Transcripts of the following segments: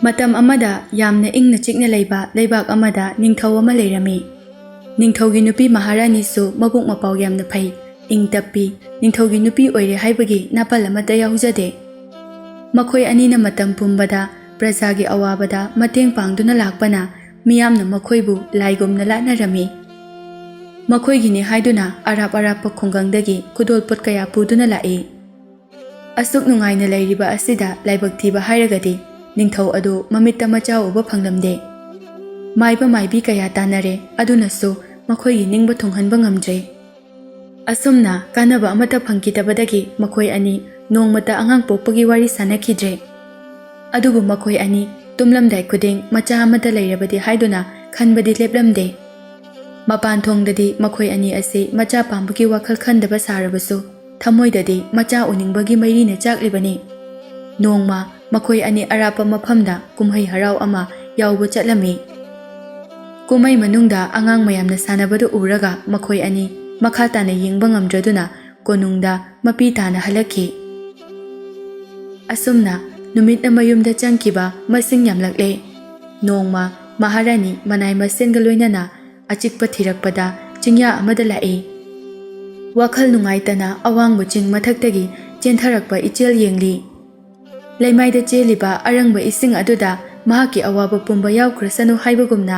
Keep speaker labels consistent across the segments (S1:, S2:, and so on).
S1: ꯃꯇꯝ ꯑꯃꯗ ꯌꯥꯝꯅ ꯏꯪꯅ ꯆꯤꯛꯅ ꯂꯩꯕ ꯂꯩꯕꯥꯛ ꯑꯃꯗ ꯅꯤꯡꯊꯧ ꯑꯃ ꯂꯩꯔꯝꯃꯤ꯫ ꯅꯤꯡꯊꯧꯒꯤ ꯅꯨꯄꯤ ꯃꯍꯥꯔꯥꯅꯤꯁꯨ ꯃꯕꯨꯛ ꯃꯄꯥꯎ ꯌꯥꯝꯅ ꯐꯩ, ꯏꯪ ꯇꯞꯄꯤ, ꯅꯤꯡꯊꯧꯒꯤ ꯅꯨꯄꯤ ꯑꯣꯏꯔꯦ ꯍꯥꯏꯕꯒꯤ ꯅꯥꯄꯜ ꯑꯃꯠꯇ ꯌꯥꯎꯖꯗꯦ꯫ ꯃꯈꯣꯏ ꯑꯅꯤꯅ ꯃꯇꯝ ꯄꯨꯝꯕꯗ ꯄ꯭ꯔꯖꯥꯒꯤ ꯑꯋꯥꯕꯗ ꯃꯇꯦꯡ ꯄꯥꯡꯗꯨꯅ ꯂꯥꯛꯄꯅ ꯃꯤꯌꯥꯝꯅ ꯃꯈꯣꯏꯕꯨ ꯂꯥꯏꯒꯨꯝꯅ ꯂꯥꯠꯅꯔꯝꯃꯤ꯫ ꯃꯈꯣꯏꯒꯤꯅꯤ ꯍꯥꯏꯗꯨꯅ ꯑꯔꯥꯞ ꯑꯔꯥꯞꯄ ꯈꯨꯡꯒꯪꯗꯒꯤ ꯈꯨꯗꯣꯜꯄꯣꯠ ꯀꯌꯥ ꯄꯨꯗꯨꯅ ꯂꯥꯛꯏ꯫ ꯑꯁꯨꯛ ꯅꯨꯡꯉꯥꯏꯅ ꯂꯩꯔꯤꯕ ꯑꯁꯤꯗ ꯂꯥꯏꯕꯛ ꯊꯤꯕ ꯍꯥꯏꯔꯒꯗꯤ ꯅꯤꯡꯊꯧ ꯑꯗꯨ ꯃꯃꯤꯠꯇ ꯃꯆꯥ ꯎꯕ ꯐꯪꯂꯝꯗꯦ꯫ ꯃꯥꯏꯕ ꯃꯥꯏꯕꯤ ꯀꯌꯥ ꯇꯥꯟꯅꯔꯦ, ꯑꯗꯨꯅꯁꯨ ꯃꯈꯣꯏꯒꯤ ꯅꯤꯡꯕ ꯊꯨꯡꯍꯟꯕ ꯉꯝꯗ꯭ꯔꯦ꯫ ꯑꯁꯨꯝꯅ ꯀꯥꯟꯅꯕ ꯑꯃꯠꯇ ꯐꯪꯈꯤꯗꯕꯗꯒꯤ ꯃꯈꯣꯏ ꯑꯅꯤ ꯅꯣꯡꯃꯇ ꯑꯉꯥꯡ ꯄꯣꯛꯄꯒꯤ ꯋꯥꯔꯤ ꯁꯥꯅꯈꯤꯗ꯭ꯔꯦ꯫ ꯑꯗꯨꯕꯨ ꯃꯈꯣꯏ ꯑꯅꯤ ꯇꯨꯝꯂꯝꯗꯥꯏ ꯈꯨꯗꯤꯡ ꯃꯆꯥ ꯑꯃꯠꯇ ꯂꯩꯔꯕꯗꯤ ꯍꯥꯏꯗꯨꯅ ꯈꯟꯕꯗꯤ ꯂꯦꯞꯂꯝꯗꯦ꯫ ꯃꯄꯥꯟ ꯊꯣꯡꯗꯗꯤ ꯃꯈꯣꯏ ꯑꯅꯤ ꯑꯁꯤ ꯃꯆꯥ ꯄꯥꯝꯕꯒꯤ ꯋꯥꯈꯜ ꯈꯟꯗꯕ ꯁꯥꯔꯕꯁꯨ ꯊꯃꯣꯏꯗꯗꯤ ꯃꯆꯥ ꯎꯅꯤꯡꯕꯒꯤ ꯃꯩꯔꯤꯅ ꯆꯥꯛꯂꯤꯕꯅꯤ꯫ ꯅꯣꯡꯃ ꯃꯈꯣꯏ ꯑꯅꯤ ꯑꯔꯥꯞꯄ ꯃꯐꯝꯗ ꯀꯨꯝꯍꯩ ꯍꯔꯥꯎ ꯑꯃ ꯌꯥꯎꯕ ꯆꯠꯂꯝꯃꯤ꯫ ꯀꯨꯝꯍꯩ ꯃꯅꯨꯡꯗ ꯑꯉꯥꯡ ꯃꯌꯥꯝꯅ ꯁꯥꯟꯅꯕꯗꯨ ꯎꯔꯒ ꯃꯈꯣꯏ ꯑꯅꯤ ꯃꯈꯥ ꯇꯥꯅ ꯌꯦꯡꯕ ꯉꯝꯗ꯭ꯔꯗꯨꯅ ꯀꯣꯅꯨꯡꯗ ꯃꯄꯤ ꯇꯥꯅ ꯍꯜꯂꯛꯈꯤ꯫ ꯑꯁꯨꯝꯅ ꯅꯨꯃꯤꯠꯅ ꯃꯌꯨꯝꯗ ꯆꯪꯈꯤꯕ ꯃꯁꯤꯡ ꯌꯥꯝꯂꯛꯂꯦ꯫ ꯅꯣꯡꯃ ꯃꯍꯥꯔꯥꯅꯤ ꯃꯅꯥꯏ ꯃꯁꯦꯟꯒ ꯂꯣꯏꯅꯅ ꯑꯆꯤꯛꯄ ꯊꯤꯔꯛꯄꯗ ꯆꯤꯡꯌꯥ ꯑꯃꯗ ꯂꯥꯛꯏ꯫ ꯋꯥꯈꯜ ꯅꯨꯡꯉꯥꯏꯇꯅ ꯑꯋꯥꯡꯕ ꯆꯤꯡ ꯃꯊꯛꯇꯒꯤ ꯆꯦꯟꯊꯔꯛꯄ ꯏꯆꯦꯜ ꯌꯦꯡꯂꯤ꯫ ꯂꯩꯃꯥꯏꯗ ꯆꯦꯜꯂꯤꯕ ꯑꯔꯪꯕ ꯏꯁꯤꯡ ꯑꯗꯨꯗ ꯃꯍꯥꯛꯀꯤ ꯑꯋꯥꯕ ꯄꯨꯝꯕ ꯌꯥꯎꯈ꯭ꯔꯁꯅꯨ ꯍꯥꯏꯕꯒꯨꯝꯅ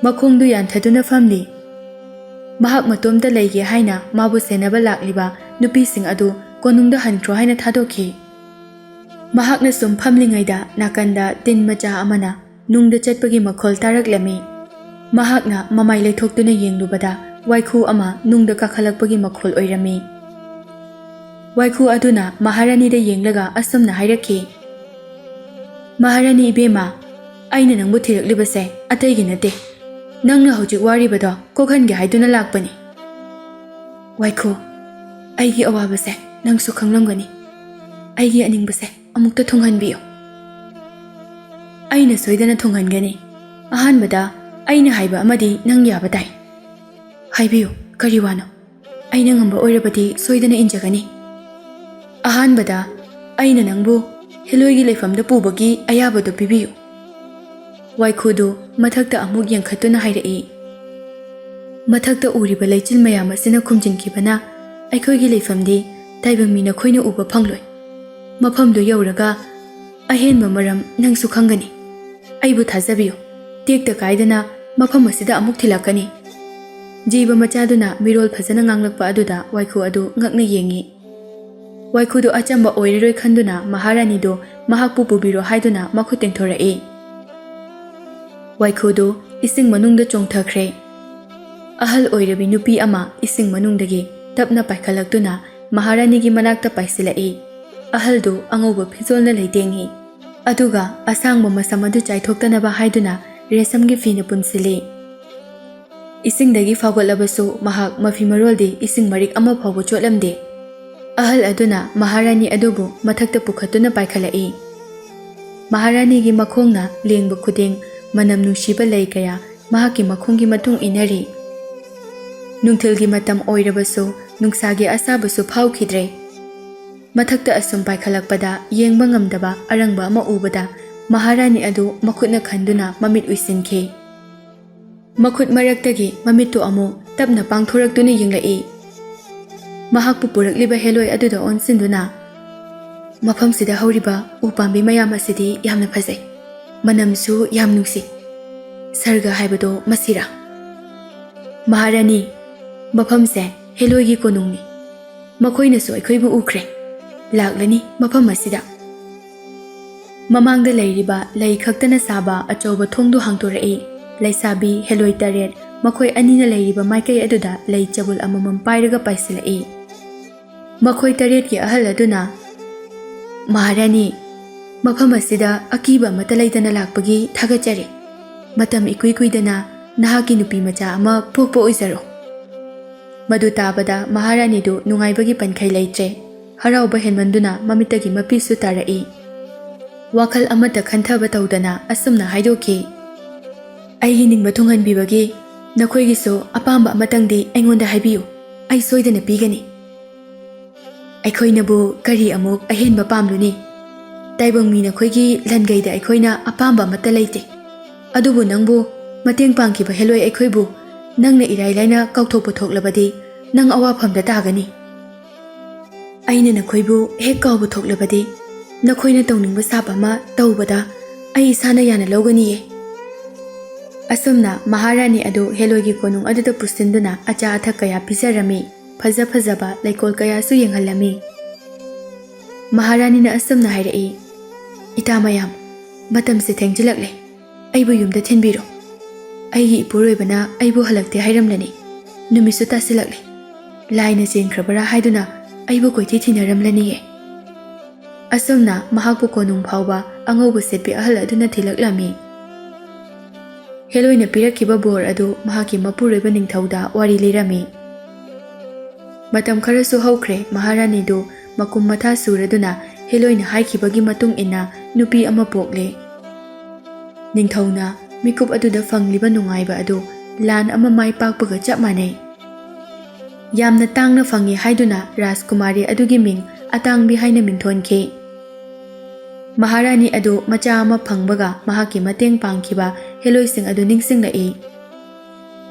S1: ꯃꯈꯣꯡꯗꯨ ꯌꯥꯟꯊꯗꯨꯅ ꯐꯝꯂꯤ꯫ ꯃꯍꯥꯛ ꯃꯇꯣꯝꯇ ꯂꯩꯒꯦ ꯍꯥꯏꯅ ꯃꯥꯕꯨ ꯁꯦꯟꯅꯕ ꯂꯥꯛꯂꯤꯕ ꯅꯨꯄꯤꯁꯤꯡ ꯑꯗꯨ ꯀꯣꯅꯨꯡꯗ ꯍꯟꯈ꯭ꯔꯣ ꯍꯥꯏꯅ ꯊꯥꯗꯣꯛꯈꯤ꯫ ꯃꯍꯥꯛꯅ ꯁꯨꯝ ꯐꯝꯂꯤꯉꯩꯗ ꯅꯥꯀꯟꯗ ꯇꯤꯟ ꯃꯆꯥ ꯑꯃꯅ ꯅꯨꯡꯗ ꯆꯠꯄꯒꯤ ꯃꯈꯣꯜ ꯇꯥꯔꯛꯂꯝꯃꯤ꯫ ꯃꯍꯥꯛꯅ ꯃꯃꯥꯏ ꯂꯩꯊꯣꯛꯇꯨꯅ ꯌꯦꯡꯂꯨꯕꯗ ꯋꯥꯏꯈꯨ ꯑꯃ ꯅꯨꯡꯗ ꯀꯥꯈꯠꯂꯛꯄꯒꯤ ꯃꯈꯣꯜ ꯑꯣꯏꯔꯝꯃꯤ꯫ ꯋꯥꯏꯈꯨ ꯑꯗꯨꯅ ꯃꯍꯥꯔꯥꯅꯤꯗ ꯌꯦꯡꯂꯒ ꯑꯁꯨꯝꯅ ꯍꯥꯏꯔꯛꯈꯤ, "ꯃꯍꯥꯔꯥꯅꯤ ꯏꯕꯦꯝꯃ, ꯑꯩꯅ ꯅꯪꯕꯨ ꯊꯤꯔꯛꯂꯤꯕꯁꯦ ꯑꯇꯩꯒꯤ ꯅꯠꯇꯦ, ꯅꯪꯅ ꯍꯧꯖꯤꯛ ꯋꯥꯔꯤꯕꯗꯣ ꯀꯣꯛꯍꯟꯒꯦ ꯍꯥꯏꯗꯨꯅ ꯂꯥꯛꯄꯅꯤ꯫ ꯋꯥꯏꯈꯨ, ꯑꯩꯒꯤ ꯑꯋꯥꯕꯁꯦ ꯅꯪꯁꯨ ꯈꯪꯂꯝꯒꯅꯤ꯫ ꯑꯩꯒꯤ ꯑꯅꯤꯡꯕꯁꯦ ꯑꯃꯨꯛꯇ ꯊꯨꯡꯍꯟꯕꯤꯌꯨ꯫ ꯑꯩꯅ ꯁꯣꯏꯗꯅ ꯊꯨꯡꯍꯟꯒꯅꯤ꯫ ꯑꯍꯥꯟꯕꯗ ꯑꯩꯅ ꯍꯥꯏꯕ ꯑꯃꯗꯤ ꯅꯪ ꯌꯥꯕ ꯇꯥꯏ꯫ ꯍꯥꯏꯕꯤꯌꯨ, ꯀꯔꯤ ꯋꯥꯅꯣ? ꯑꯩꯅ ꯉꯝꯕ ꯑꯣꯏꯔꯕꯗꯤ ꯁꯣꯏꯗꯅ ꯏꯟꯖꯒꯅꯤ꯫ ꯑꯍꯥꯟꯕꯗ ꯑꯩꯅ ꯅꯪꯕꯨ ꯍꯦꯂꯣꯏꯒꯤ ꯂꯩꯐꯝꯗ ꯄꯨꯕꯒꯤ ꯑꯌꯥꯕꯗꯨ ꯄꯤꯕꯤꯌꯨ꯫ ꯋꯥꯏꯈꯨꯗꯨ ꯃꯊꯛꯇ ꯑꯃꯨꯛ ꯌꯦꯡꯈꯠꯇꯨꯅ ꯍꯥꯏꯔꯛꯏ꯫ ꯃꯊꯛꯇ ꯎꯔꯤꯕ ꯂꯩꯆꯤꯜ ꯃꯌꯥꯝ ꯑꯁꯤꯅ ꯈꯨꯝꯖꯤꯟꯈꯤꯕꯅ ꯑꯩꯈꯣꯏꯒꯤ ꯂꯩꯐꯝꯗꯤ ꯇꯥꯏꯕꯪ ꯃꯤ ꯅꯈꯣꯏꯅ ꯎꯕ ꯐꯪꯂꯣꯏ꯫ ꯃꯐꯝꯗꯨ ꯌꯧꯔꯒ ꯑꯍꯦꯟꯕ ꯃꯔꯝ ꯅꯪꯁꯨ ꯈꯪꯒꯅꯤ꯫ ꯑꯩꯕꯨ ꯊꯥꯖꯕꯤꯌꯨ, ꯇꯦꯛꯇ ꯀꯥꯏꯗꯅ ꯃꯐꯝ ꯑꯁꯤꯗ ꯑꯃꯨꯛ ꯊꯤꯜꯂꯛꯀꯅꯤ꯫ ꯖꯤꯕ ꯃꯆꯥꯗꯨꯅ ꯃꯤꯔꯣꯜ ꯐꯖꯅ ꯉꯥꯡꯂꯛꯄ ꯑꯗꯨꯗ ꯋꯥꯏꯈꯨ ꯑꯗꯨ ꯉꯛꯅ ꯌꯦꯡꯉꯤ꯫ ꯋꯥꯏꯈꯨꯗꯨ ꯑꯆꯝꯕ ꯑꯣꯏꯔꯔꯣꯏ ꯈꯟꯗꯨꯅ ꯃꯍꯥꯔꯥꯅꯤꯗꯨ ꯃꯍꯥꯛꯄꯨ ꯄꯨꯕꯤꯔꯣ ꯍꯥꯏꯗꯨꯅ ꯃꯈꯨꯠ ꯇꯤꯡꯊꯣꯔꯛꯏ꯫ ꯋꯥꯏꯈꯨꯗꯨ ꯏꯁꯤꯡ ꯃꯅꯨꯡꯗ ꯆꯣꯡꯊꯈ꯭ꯔꯦ꯫ ꯑꯍꯜ ꯑꯣꯏꯔꯕꯤ ꯅꯨꯄꯤ ꯑꯃ ꯏꯁꯤꯡ ꯃꯅꯨꯡꯗꯒꯤ ꯇꯞꯅ ꯄꯥꯏꯈꯠꯂꯛꯇꯨꯅ ꯃꯍꯥꯔꯥꯅꯤꯒꯤ ꯃꯅꯥꯛꯇ ꯄꯥꯏꯁꯤꯜꯂꯛꯏ꯫ ꯑꯍꯜꯗꯨ ꯑꯉꯧꯕ ꯐꯤꯖꯣꯜꯅ ꯂꯩꯇꯦꯡꯉꯤ, ꯑꯗꯨꯒ ꯑꯁꯥꯡꯕ ꯃꯁꯝ ꯑꯗꯨ ꯆꯥꯏꯊꯣꯛꯇꯅꯕ ꯍꯥꯏꯗꯨꯅ ꯔꯦꯁꯝꯒꯤ ꯐꯤꯅ ꯄꯨꯟꯁꯤꯜꯂꯤ꯫ ꯏꯁꯤꯡꯗꯒꯤ ꯐꯥꯎꯒꯠꯂꯕꯁꯨ ꯃꯍꯥꯛ ꯃꯐꯤ ꯃꯔꯣꯜꯗꯤ ꯏꯁꯤꯡ ꯃꯔꯤꯛ ꯑꯃ ꯐꯥꯎꯕ ꯆꯣꯠꯂꯝꯗꯦ꯫ ꯑꯍꯜ ꯑꯗꯨꯅ ꯃꯍꯥꯔꯥꯅꯤ ꯑꯗꯨꯕꯨ ꯃꯊꯛꯇ ꯄꯨꯈꯠꯇꯨꯅ ꯄꯥꯏꯈꯠꯂꯛꯏ꯫ ꯃꯍꯥꯔꯥꯅꯤꯒꯤ ꯃꯈꯣꯡꯅ ꯂꯦꯡꯕ ꯈꯨꯗꯤꯡ ꯃꯅꯝ ꯅꯨꯡꯁꯤꯕ ꯂꯩ ꯀꯌꯥ ꯃꯍꯥꯛꯀꯤ ꯃꯈꯣꯡꯒꯤ ꯃꯇꯨꯡ ꯏꯟꯅꯔꯤ꯫ ꯅꯨꯡꯊꯤꯜꯒꯤ ꯃꯇꯝ ꯑꯣꯏꯔꯕꯁꯨ ꯅꯨꯡꯁꯥꯒꯤ ꯑꯁꯥꯕꯁꯨ ꯐꯥꯎꯈꯤꯗ꯭ꯔꯦ꯫ ꯃꯊꯛꯇ ꯑꯁꯨꯝ ꯄꯥꯏꯈꯠꯂꯛꯄꯗ ꯌꯦꯡꯕ ꯉꯝꯗꯕ ꯑꯔꯪꯕ ꯑꯃ ꯎꯕꯗ ꯃꯍꯥꯔꯥꯅꯤ ꯑꯗꯨ ꯃꯈꯨꯠꯅ ꯈꯟꯗꯨꯅ ꯃꯃꯤꯠ ꯎꯏꯁꯤꯟꯈꯤ꯫ ꯃꯈꯨꯠ ꯃꯔꯛꯇꯒꯤ ꯃꯃꯤꯠꯇꯨ ꯑꯃꯨꯛ ꯇꯞꯅ ꯄꯥꯡꯊꯣꯔꯛꯇꯨꯅ ꯌꯦꯡꯂꯛꯏ꯫ ꯃꯍꯥꯛꯄꯨ ꯄꯨꯔꯛꯂꯤꯕ ꯍꯦꯂꯣꯏ ꯑꯗꯨꯗ ꯑꯣꯟꯁꯤꯟꯗꯨꯅ, "ꯃꯐꯝꯁꯤꯗ ꯍꯧꯔꯤꯕ ꯎ ꯄꯥꯝꯕꯤ ꯃꯌꯥꯝ ꯑꯁꯤꯗꯤ ꯌꯥꯝꯅ ꯐꯖꯩ, ꯃꯅꯝꯁꯨ ꯌꯥꯝ ꯅꯨꯡꯁꯤ꯫ ꯁꯔꯒ ꯍꯥꯏꯕꯗꯣ ꯃꯁꯤꯔꯥ?" "ꯃꯍꯥꯔꯥꯅꯤ, ꯃꯐꯝꯁꯦ ꯍꯦꯂꯣꯏꯒꯤ ꯀꯣꯅꯨꯡꯅꯤ꯫ ꯃꯈꯣꯏꯅꯁꯨ ꯑꯩꯈꯣꯏꯕꯨ ꯎꯈ꯭ꯔꯦ, ꯂꯥꯛꯂꯅꯤ ꯃꯐꯝ ꯑꯁꯤꯗ." ꯃꯃꯥꯡꯗ ꯂꯩꯔꯤꯕ ꯂꯩ ꯈꯛꯇꯅ ꯁꯥꯕ ꯑꯆꯧꯕ ꯊꯣꯡꯗꯨ ꯍꯥꯡꯇꯣꯔꯛꯏ꯫ ꯂꯩꯁꯥꯕꯤ ꯍꯦꯂꯣꯏ 8 ꯃꯈꯣꯏ ꯑꯅꯤꯅ ꯂꯩꯔꯤꯕ ꯃꯥꯏꯀꯩ ꯑꯗꯨꯗ ꯂꯩ ꯆꯕꯨꯜ ꯑꯃꯃꯝ ꯄꯥꯏꯔꯒ ꯄꯥꯏꯁꯤꯜꯂꯛꯏ꯫ ꯃꯈꯣꯏ 8ꯒꯤ ꯑꯍꯜ ꯑꯗꯨꯅ, "ꯃꯍꯥꯔꯥꯅꯤ, ꯃꯐꯝ ꯑꯁꯤꯗ ꯑꯀꯤꯕ ꯑꯃꯠꯇ ꯂꯩꯇꯅ ꯂꯥꯛꯄꯒꯤ ꯊꯥꯒꯠꯆꯔꯤ꯫ ꯃꯇꯝ ꯏꯀꯨꯏ ꯀꯨꯏꯗꯅ ꯅꯍꯥꯛꯀꯤ ꯅꯨꯄꯤ ꯃꯆꯥ ꯑꯃ ꯄꯣꯛꯄ ꯑꯣꯏꯖꯔꯣ." ꯃꯗꯨ ꯇꯥꯕꯗ ꯃꯍꯥꯔꯥꯅꯤꯗꯨ ꯅꯨꯡꯉꯥꯏꯕꯒꯤ ꯄꯟꯈꯩ ꯂꯩꯇ꯭ꯔꯦ꯫ ꯍꯔꯥꯎꯕ ꯍꯦꯟꯃꯟꯗꯨꯅ ꯃꯃꯤꯠꯇꯒꯤ ꯃꯄꯤꯁꯨ ꯇꯥꯔꯛꯏ꯫ ꯋꯥꯈꯜ ꯑꯃꯠꯇ ꯈꯟꯊꯕ ꯇꯧꯗꯅ ꯑꯁꯨꯝꯅ ꯍꯥꯏꯗꯣꯛꯈꯤ, "ꯑꯩꯒꯤ ꯅꯤꯡꯕ ꯊꯨꯡꯍꯟꯕꯤꯕꯒꯤ ꯅꯈꯣꯏꯒꯤꯁꯨ ꯑꯄꯥꯝꯕ ꯑꯃꯇꯪꯗꯤ ꯑꯩꯉꯣꯟꯗ ꯍꯥꯏꯕꯤꯌꯨ, ꯑꯩ ꯁꯣꯏꯗꯅ ꯄꯤꯒꯅꯤ." "ꯑꯩꯈꯣꯏꯅꯕꯨ ꯀꯔꯤ ꯑꯃꯨꯛ ꯑꯍꯦꯟꯕ ꯄꯥꯝꯂꯨꯅꯤ? ꯇꯥꯏꯕꯪ ꯃꯤ ꯅꯈꯣꯏꯒꯤ ꯂꯟꯒꯩꯗ ꯑꯩꯈꯣꯏꯅ ꯑꯄꯥꯝꯕ ꯑꯃꯠꯇ ꯂꯩꯇꯦ ꯑꯗꯨꯕꯨ ꯅꯪꯕꯨ ꯃꯇꯦꯡ ꯄꯥꯡꯈꯤꯕ ꯍꯦꯂꯣꯏ ꯑꯩꯈꯣꯏꯕꯨ ꯅꯪꯅ ꯏꯔꯥꯏ ꯂꯥꯏꯅ ꯀꯥꯎꯊꯣꯛꯄ ꯊꯣꯛꯂꯕꯗꯤ ꯅꯪ ꯑꯋꯥꯐꯝꯗ ꯇꯥꯒꯅꯤ ꯑꯩꯅ ꯅꯈꯣꯏꯕꯨ ꯍꯦꯛ ꯀꯥꯎꯕ ꯊꯣꯛꯂꯕꯗꯤ ꯅꯈꯣꯏꯅ ꯇꯧꯅꯤꯡꯕ ꯁꯥꯞ ꯑꯃ ꯇꯧꯕꯗ ꯑꯩ ꯏꯁꯥꯅ ꯌꯥꯅ ꯂꯧꯒꯅꯤꯌꯦ ꯑꯁꯨꯝꯅ ꯃꯍꯥꯔꯥꯅꯤ ꯑꯗꯨ ꯍꯦꯂꯣꯏꯒꯤ ꯀꯣꯅꯨꯡ ꯑꯗꯨꯗ ꯄꯨꯁꯤꯟꯗꯨꯅ ꯑꯆꯥ ꯑꯊꯛ ꯀꯌꯥ ꯄꯤꯖꯔꯝꯃꯤ ꯐꯖ ꯐꯖꯕ ꯂꯩꯀꯣꯜ ꯀꯌꯥꯁꯨ ꯌꯦꯡꯍꯜꯂꯝꯃꯤ ꯃꯍꯥꯔꯥꯅꯤꯅ ꯑꯁꯨꯝꯅ ꯍꯥꯏꯔꯛꯏ ꯏꯇꯥ ꯃꯌꯥꯝ ꯃꯇꯝꯁꯦ ꯊꯦꯡꯖꯤꯜꯂꯛꯂꯦ ꯑꯩꯕꯨ ꯌꯨꯝꯗ ꯊꯤꯟꯕꯤꯔꯣ ꯑꯩꯒꯤ ꯏꯄꯨꯔꯣꯏꯕꯅ ꯑꯩꯕꯨ ꯍꯜꯂꯛꯇꯦ ꯍꯥꯏꯔꯝꯂꯅꯤ ꯅꯨꯃꯤꯠꯁꯨ ꯇꯥꯁꯤꯜꯂꯛꯂꯦ ꯂꯥꯏꯅ ꯆꯦꯟꯈ꯭ꯔꯕꯔꯥ ꯍꯥꯏꯗꯨꯅ ꯑꯩꯕꯨ ꯀꯣꯏꯊꯤ ꯊꯤꯅꯔꯝꯂꯅꯤꯌꯦ ꯑꯁꯨꯝꯅ ꯃꯍꯥꯛꯄꯨ ꯀꯣꯅꯨꯡ ꯐꯥꯎꯕ ꯑꯉꯧꯕ ꯁꯦꯠꯄꯤ ꯑꯍꯜ ꯑꯗꯨꯅ ꯊꯤꯜꯂꯛꯂꯝꯃꯤ ꯍꯦꯂꯣꯏꯅ ꯄꯤꯔꯛꯈꯤꯕ ꯕꯣꯔ ꯑꯗꯨ ꯃꯍꯥꯛꯀꯤ ꯃꯄꯨꯔꯣꯏꯕ ꯅꯤꯡꯊꯧꯗ ꯋꯥꯔꯤ ꯂꯤꯔꯝꯃꯤ ꯃꯇꯝ ꯈꯔꯁꯨ ꯍꯧꯈ꯭ꯔꯦ ꯃꯍꯥꯔꯥꯅꯤꯗꯨ ꯃꯀꯨꯝ ꯃꯊꯥ ꯁꯨꯔꯗꯨꯅ ꯍꯦꯂꯣꯏꯅ ꯍꯥꯏꯈꯤꯕꯒꯤ ꯃꯇꯨꯡ ꯏꯟꯅ ꯅꯨꯄꯤ ꯑꯃ ꯄꯣꯛꯂꯦ ꯅꯤꯡꯊꯧꯅ ꯃꯤꯀꯨꯞ ꯑꯗꯨꯗ ꯐꯪꯂꯤꯕ ꯅꯨꯡꯉꯥꯏꯕ ꯑꯗꯨ ꯂꯥꯟ ꯑꯃ ꯃꯥꯏ ꯄꯥꯛꯄꯒ ꯆꯞ ꯃꯥꯟꯅꯩ ꯌꯥꯝꯅ ꯇꯥꯡꯅ ꯐꯪꯉꯤ ꯍꯥꯏꯗꯨꯅ ꯔꯥꯖꯀꯨꯃꯥꯔꯤ ꯑꯗꯨꯒꯤ ꯃꯤꯡ ꯑꯇꯥꯡꯕꯤ ꯍꯥꯏꯅ ꯃꯤꯡꯊꯣꯟꯈꯤ ꯃꯍꯥꯔꯥꯅꯤ ꯑꯗꯨ ꯃꯆꯥ ꯑꯃ ꯐꯪꯕꯒ ꯃꯍꯥꯛꯀꯤ ꯃꯇꯦꯡ ꯄꯥꯡꯈꯤꯕ ꯍꯦꯂꯣꯏꯁꯤꯡ ꯑꯗꯨ ꯅꯤꯡꯁꯤꯡꯂꯛꯏ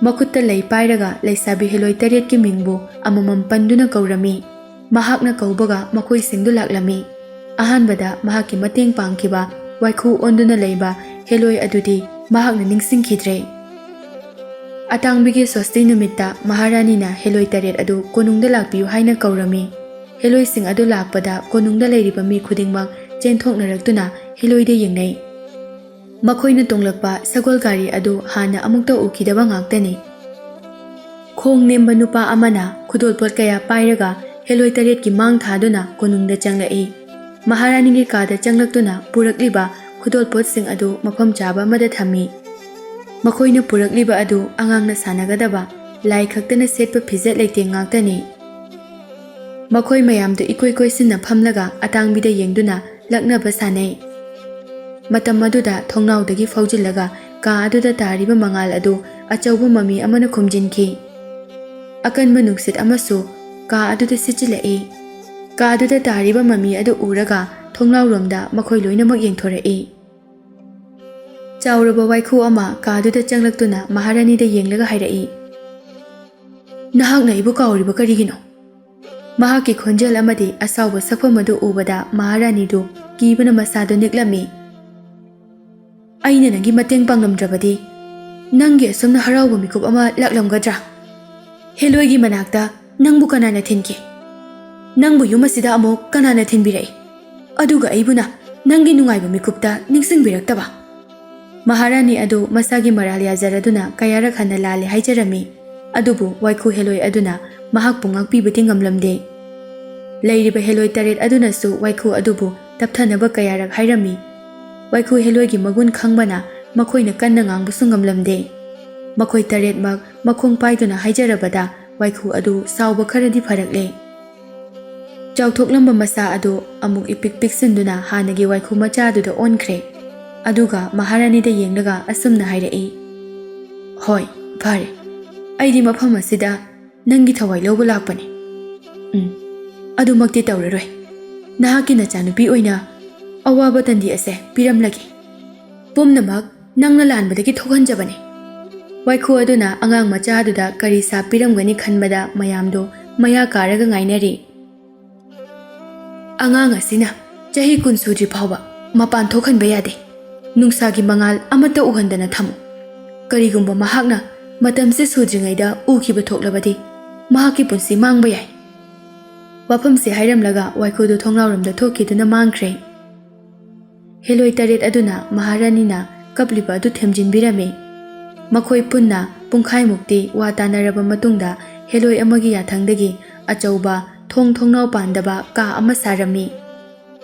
S1: ꯃꯈꯨꯠꯇ ꯂꯩ ꯄꯥꯏꯔꯒ ꯂꯩꯁꯥꯕꯤ ꯍꯦꯂꯣꯏ 8ꯀꯤ ꯃꯤꯡꯕꯨ ꯑꯃꯃꯝ ꯄꯟꯗꯨꯅ ꯀꯧꯔꯝꯃꯤ ꯃꯍꯥꯛꯅ ꯀꯧꯕꯒ ꯃꯈꯣꯏꯁꯤꯡꯗꯨ ꯂꯥꯛꯂꯝꯃꯤ ꯑꯍꯥꯟꯕꯗ ꯃꯍꯥꯛꯀꯤ ꯃꯇꯦꯡ ꯄꯥꯡꯈꯤꯕ ꯋꯥꯏꯈꯨ ꯑꯣꯟꯗꯨꯅ ꯂꯩꯕ ꯍꯦꯂꯣꯏ ꯑꯗꯨꯗꯤ ꯃꯍꯥꯛꯅ ꯅꯤꯡꯁꯤꯡꯈꯤꯗ꯭ꯔꯦ ꯑꯇꯥꯡꯕꯤꯒꯤ ꯁꯣꯁꯇꯤ ꯅꯨꯃꯤꯠꯇ ꯃꯍꯥꯔꯥꯅꯤꯅ ꯍꯦꯂꯣꯏ 8 ꯑꯗꯨ ꯀꯣꯅꯨꯡꯗ ꯂꯥꯛꯄꯤꯌꯨ ꯍꯥꯏꯅ ꯀꯧꯔꯝꯃꯤ ꯍꯦꯂꯣꯏꯁꯤꯡ ꯑꯗꯨ ꯂꯥꯛꯄꯗ ꯀꯣꯅꯨꯡꯗ ꯂꯩꯔꯤꯕ ꯃꯤ ꯈꯨꯗꯤꯡꯃꯛ ꯆꯦꯟꯊꯣꯛꯅꯔꯛꯇꯨꯅ ꯍꯦꯂꯣꯏꯗ ꯌꯦꯡꯅꯩ ꯃꯈꯣꯏꯅ ꯇꯣꯡꯂꯛꯄ ꯁꯒꯣꯜ ꯒꯥꯔꯤ ꯑꯗꯨ ꯍꯥꯟꯅ ꯑꯃꯨꯛꯇ ꯎꯈꯤꯗꯕ ꯉꯥꯛꯇꯅꯤ ꯈꯣꯡ ꯅꯦꯝꯕ ꯅꯨꯄꯥ ꯑꯃꯅ ꯈꯨꯗꯣꯜꯄꯣꯠ ꯀꯌꯥ ꯄꯥꯏꯔꯒ ꯍꯦꯂꯣꯏ 8ꯀꯤ ꯃꯥꯡ ꯊꯥꯗꯨꯅ ꯀꯣꯅꯨꯡꯗ ꯆꯪꯂꯛꯏ ꯃꯍꯥꯔꯥꯅꯤꯒꯤ ꯀꯥꯗ ꯆꯪꯂꯛꯇꯨꯅ ꯄꯨꯔꯛꯂꯤꯕ ꯈꯨꯗꯣꯜꯄꯣꯠꯁꯤꯡ ꯑꯗꯨ ꯃꯐꯝ ꯆꯥꯕ ꯑꯃꯗ ꯊꯝꯃꯤ ꯃꯈꯣꯏꯅ ꯄꯨꯔꯛꯂꯤꯕ ꯑꯗꯨ ꯑꯉꯥꯡꯅ ꯁꯥꯟꯅꯒꯗꯕ ꯂꯥꯏ ꯈꯛꯇꯅ ꯁꯦꯠꯄ ꯐꯤꯖꯦꯠ ꯂꯩꯇꯦꯡ ꯉꯥꯛꯇꯅꯤ ꯃꯈꯣꯏ ꯃꯌꯥꯝꯗꯨ ꯏꯀꯣꯏ ꯀꯣꯏꯁꯤꯟꯅ ꯐꯝꯂꯒ ꯑꯇꯥꯡꯕꯤꯗ ꯌꯦꯡꯗꯨꯅ ꯂꯛꯅꯕ ꯁꯥꯟꯅꯩ ꯃꯇꯝ ꯑꯗꯨꯗ ꯊꯣꯡꯅꯥꯎꯗꯒꯤ ꯐꯥꯎꯖꯤꯜꯂꯒ ꯀꯥ ꯑꯗꯨꯗ ꯇꯥꯔꯤꯕ ꯃꯉꯥꯜ ꯑꯗꯨ ꯑꯆꯧꯕ ꯃꯃꯤ ꯑꯃꯅ ꯈꯨꯝꯖꯤꯟꯈꯤ ꯑꯀꯟꯕ ꯅꯨꯡꯁꯤꯠ ꯑꯃꯁꯨ ꯀꯥ ꯑꯗꯨꯗ ꯁꯤꯠꯆꯤꯜꯂꯛꯏ ꯀꯥ ꯑꯗꯨꯗ ꯇꯥꯔꯤꯕ ꯃꯃꯤ ꯑꯗꯨ ꯎꯔꯒ ꯊꯣꯡꯅꯥꯎꯔꯣꯝꯗ ꯃꯈꯣꯏ ꯂꯣꯏꯅꯃꯛ ꯌꯦꯡꯊꯣꯔꯛꯏ ꯆꯥꯎꯔꯕ ꯋꯥꯏꯈꯨ ꯑꯃ ꯀꯥ ꯑꯗꯨꯗ ꯆꯪꯂꯛꯇꯨꯅ ꯃꯍꯥꯔꯥꯅꯤꯗ ꯌꯦꯡꯂꯒ ꯍꯥꯏꯔꯛꯏ ꯅꯍꯥꯛꯅ ꯑꯩꯕꯨ ꯀꯥꯎꯔꯤꯕ ꯀꯔꯤꯒꯤꯅꯣ ꯃꯍꯥꯛꯀꯤ ꯈꯣꯟꯖꯦꯜ ꯑꯃꯗꯤ ꯑꯁꯥꯎꯕ ꯁꯛꯐꯝ ꯑꯗꯨ ꯎꯕꯗ ꯃꯍꯥꯔꯥꯅꯤꯗꯨ ꯀꯤꯕꯅ ꯃꯁꯥꯗꯨ ꯅꯤꯛꯂꯝꯃꯤ ꯑꯩꯅ ꯅꯪꯒꯤ ꯃꯇꯦꯡ ꯄꯥꯡꯂꯝꯗ꯭ꯔꯕꯗꯤ ꯅꯪꯒꯤ ꯑꯁꯨꯝꯅ ꯍꯔꯥꯎꯕ ꯃꯤꯀꯨꯞ ꯑꯃ ꯂꯥꯛꯂꯝꯒꯗ꯭ꯔꯥ ꯍꯦꯂꯣꯏꯒꯤ ꯃꯅꯥꯛꯇ ꯅꯪꯕꯨ ꯀꯅꯥꯅ ꯊꯤꯟꯈꯤ ꯅꯪꯕꯨ ꯌꯨꯝ ꯑꯁꯤꯗ ꯑꯃꯨꯛ ꯀꯅꯥꯅ ꯊꯤꯟꯕꯤꯔꯛꯏ ꯑꯗꯨꯒ ꯑꯩꯕꯨꯅ ꯅꯪꯒꯤ ꯅꯨꯡꯉꯥꯏꯕ ꯃꯤꯀꯨꯞꯇ ꯅꯤꯡꯁꯤꯡꯕꯤꯔꯛꯇꯕ ꯃꯍꯥꯔꯥꯅꯤ ꯑꯗꯨ ꯃꯁꯥꯒꯤ ꯃꯔꯥꯜ ꯌꯥꯖꯔꯗꯨꯅ ꯀꯌꯥꯔꯛ ꯍꯟꯅ ꯂꯥꯜꯂꯦ ꯍꯥꯏꯖꯔꯝꯃꯤ ꯑꯗꯨꯕꯨ ꯋꯥꯏꯈꯨ ꯍꯦꯂꯣꯏ ꯑꯗꯨꯅ ꯃꯍꯥꯛꯄꯨ ꯉꯥꯛꯄꯤꯕꯗꯤ ꯉꯝꯂꯝꯗꯦ ꯂꯩꯔꯤꯕ ꯍꯦꯂꯣꯏ 8 ꯑꯗꯨꯅꯁꯨ ꯋꯥꯏꯈꯨ ꯑꯗꯨꯕꯨ ꯇꯞꯊꯅꯕ ꯀꯌꯥꯔꯛ ꯍꯥꯏꯔꯝꯃꯤ ꯋꯥꯏꯈꯨ ꯍꯦꯂꯣꯏꯒꯤ ꯃꯒꯨꯟ ꯈꯪꯕꯅ ꯃꯈꯣꯏꯅ ꯀꯟꯅ ꯉꯥꯡꯕꯁꯨ ꯉꯝꯂꯝꯗꯦ ꯃꯈꯣꯏ 8ꯃꯛ ꯃꯈꯣꯡ ꯄꯥꯏꯗꯨꯅ ꯍꯥꯏꯖꯔꯕꯗ ꯋꯥꯏꯈꯨ ꯑꯗꯨ ꯁꯥꯎꯕ ꯈꯔꯗꯤ ꯐꯔꯛꯂꯦ ꯆꯥꯎꯊꯣꯛꯂꯝꯕ ꯃꯁꯥ ꯑꯗꯨ ꯑꯃꯨꯛ ꯏꯄꯤꯛ ꯄꯤꯛꯁꯤꯟꯗꯨꯅ ꯍꯥꯟꯅꯒꯤ ꯋꯥꯏꯈꯨ ꯃꯆꯥꯗꯨꯗ ꯑꯣꯟꯈ꯭ꯔꯦ ꯑꯗꯨꯒ ꯃꯍꯥꯔꯥꯅꯤꯗ ꯌꯦꯡꯂꯒ ꯑꯁꯨꯝꯅ ꯍꯥꯏꯔꯛꯏ ꯍꯣꯏ ꯐꯔꯦ ꯑꯩꯗꯤ ꯃꯐꯝ ꯑꯁꯤꯗ ꯅꯪꯒꯤ ꯊꯋꯥꯏ ꯂꯧꯕ ꯂꯥꯛꯄꯅꯤ ꯑꯗꯨꯃꯛꯇꯤ ꯇꯧꯔꯔꯣꯏ ꯅꯍꯥꯛꯀꯤ ꯅꯆꯥꯅꯨꯄꯤ ꯑꯣꯏꯅ ꯑꯋꯥꯕ ꯇꯟꯗꯤ ꯑꯁꯦ ꯄꯤꯔꯝꯂꯒꯦ ꯄꯨꯝꯅꯃꯛ ꯅꯪꯅ ꯂꯥꯟꯕꯗꯒꯤ ꯊꯣꯛꯍꯟꯖꯕꯅꯤ ꯋꯥꯏꯈꯨ ꯑꯗꯨꯅ ꯑꯉꯥꯡ ꯃꯆꯥꯗꯨꯗ ꯀꯔꯤ ꯁꯥꯞ ꯄꯤꯔꯝꯒꯅꯤ ꯈꯟꯕꯗ ꯃꯌꯥꯝꯗꯣ ꯃꯌꯥ ꯀꯥꯔꯒ ꯉꯥꯏꯅꯔꯤ ꯑꯉꯥꯡ ꯑꯁꯤꯅ ꯆꯍꯤ 10 ꯁꯨꯗ꯭ꯔꯤ ꯐꯥꯎꯕ ꯃꯄꯥꯟ ꯊꯣꯛꯍꯟꯕ ꯌꯥꯗꯦ ꯅꯨꯡꯁꯥꯒꯤ ꯃꯉꯥꯜ ꯑꯃꯠꯇ ꯎꯍꯟꯗꯅ ꯊꯝꯃꯨ ꯀꯔꯤꯒꯨꯝꯕ ꯃꯍꯥꯛꯅ ꯃꯇꯝꯁꯦ ꯁꯨꯗ꯭ꯔꯤꯉꯩꯗ ꯎꯈꯤꯕ ꯊꯣꯛꯂꯕꯗꯤ ꯃꯍꯥꯛꯀꯤ ꯄꯨꯟꯁꯤ ꯃꯥꯡꯕ ꯌꯥꯏ ꯋꯥꯐꯝꯁꯦ ꯍꯥꯏꯔꯝꯂꯒ ꯋꯥꯏꯈꯨꯗꯨ ꯊꯣꯡꯅꯥꯎꯔꯣꯝꯗ ꯊꯣꯛꯈꯤꯗꯨꯅ ꯃꯥꯡꯈ꯭ꯔꯦ ꯍꯦꯂꯣꯏ 8 ꯑꯗꯨꯅ ꯃꯍꯥꯔꯥꯅꯤꯅ ꯀꯞꯂꯤꯕ ꯑꯗꯨ ꯊꯦꯝꯖꯤꯟꯕꯤꯔꯝꯃꯤ ꯃꯈꯣꯏ ꯄꯨꯟꯅ ꯄꯨꯡꯈꯥꯏꯃꯨꯛꯇꯤ ꯋꯥ ꯇꯥꯟꯅꯔꯕ ꯃꯇꯨꯡꯗ ꯍꯦꯂꯣꯏ ꯑꯃꯒꯤ ꯌꯥꯊꯪꯗꯒꯤ ꯑꯆꯧꯕ ꯊꯣꯡꯅꯥꯎ ꯄꯥꯟꯗꯕ ꯀꯥ ꯑꯃ ꯁꯥꯔꯝꯃꯤ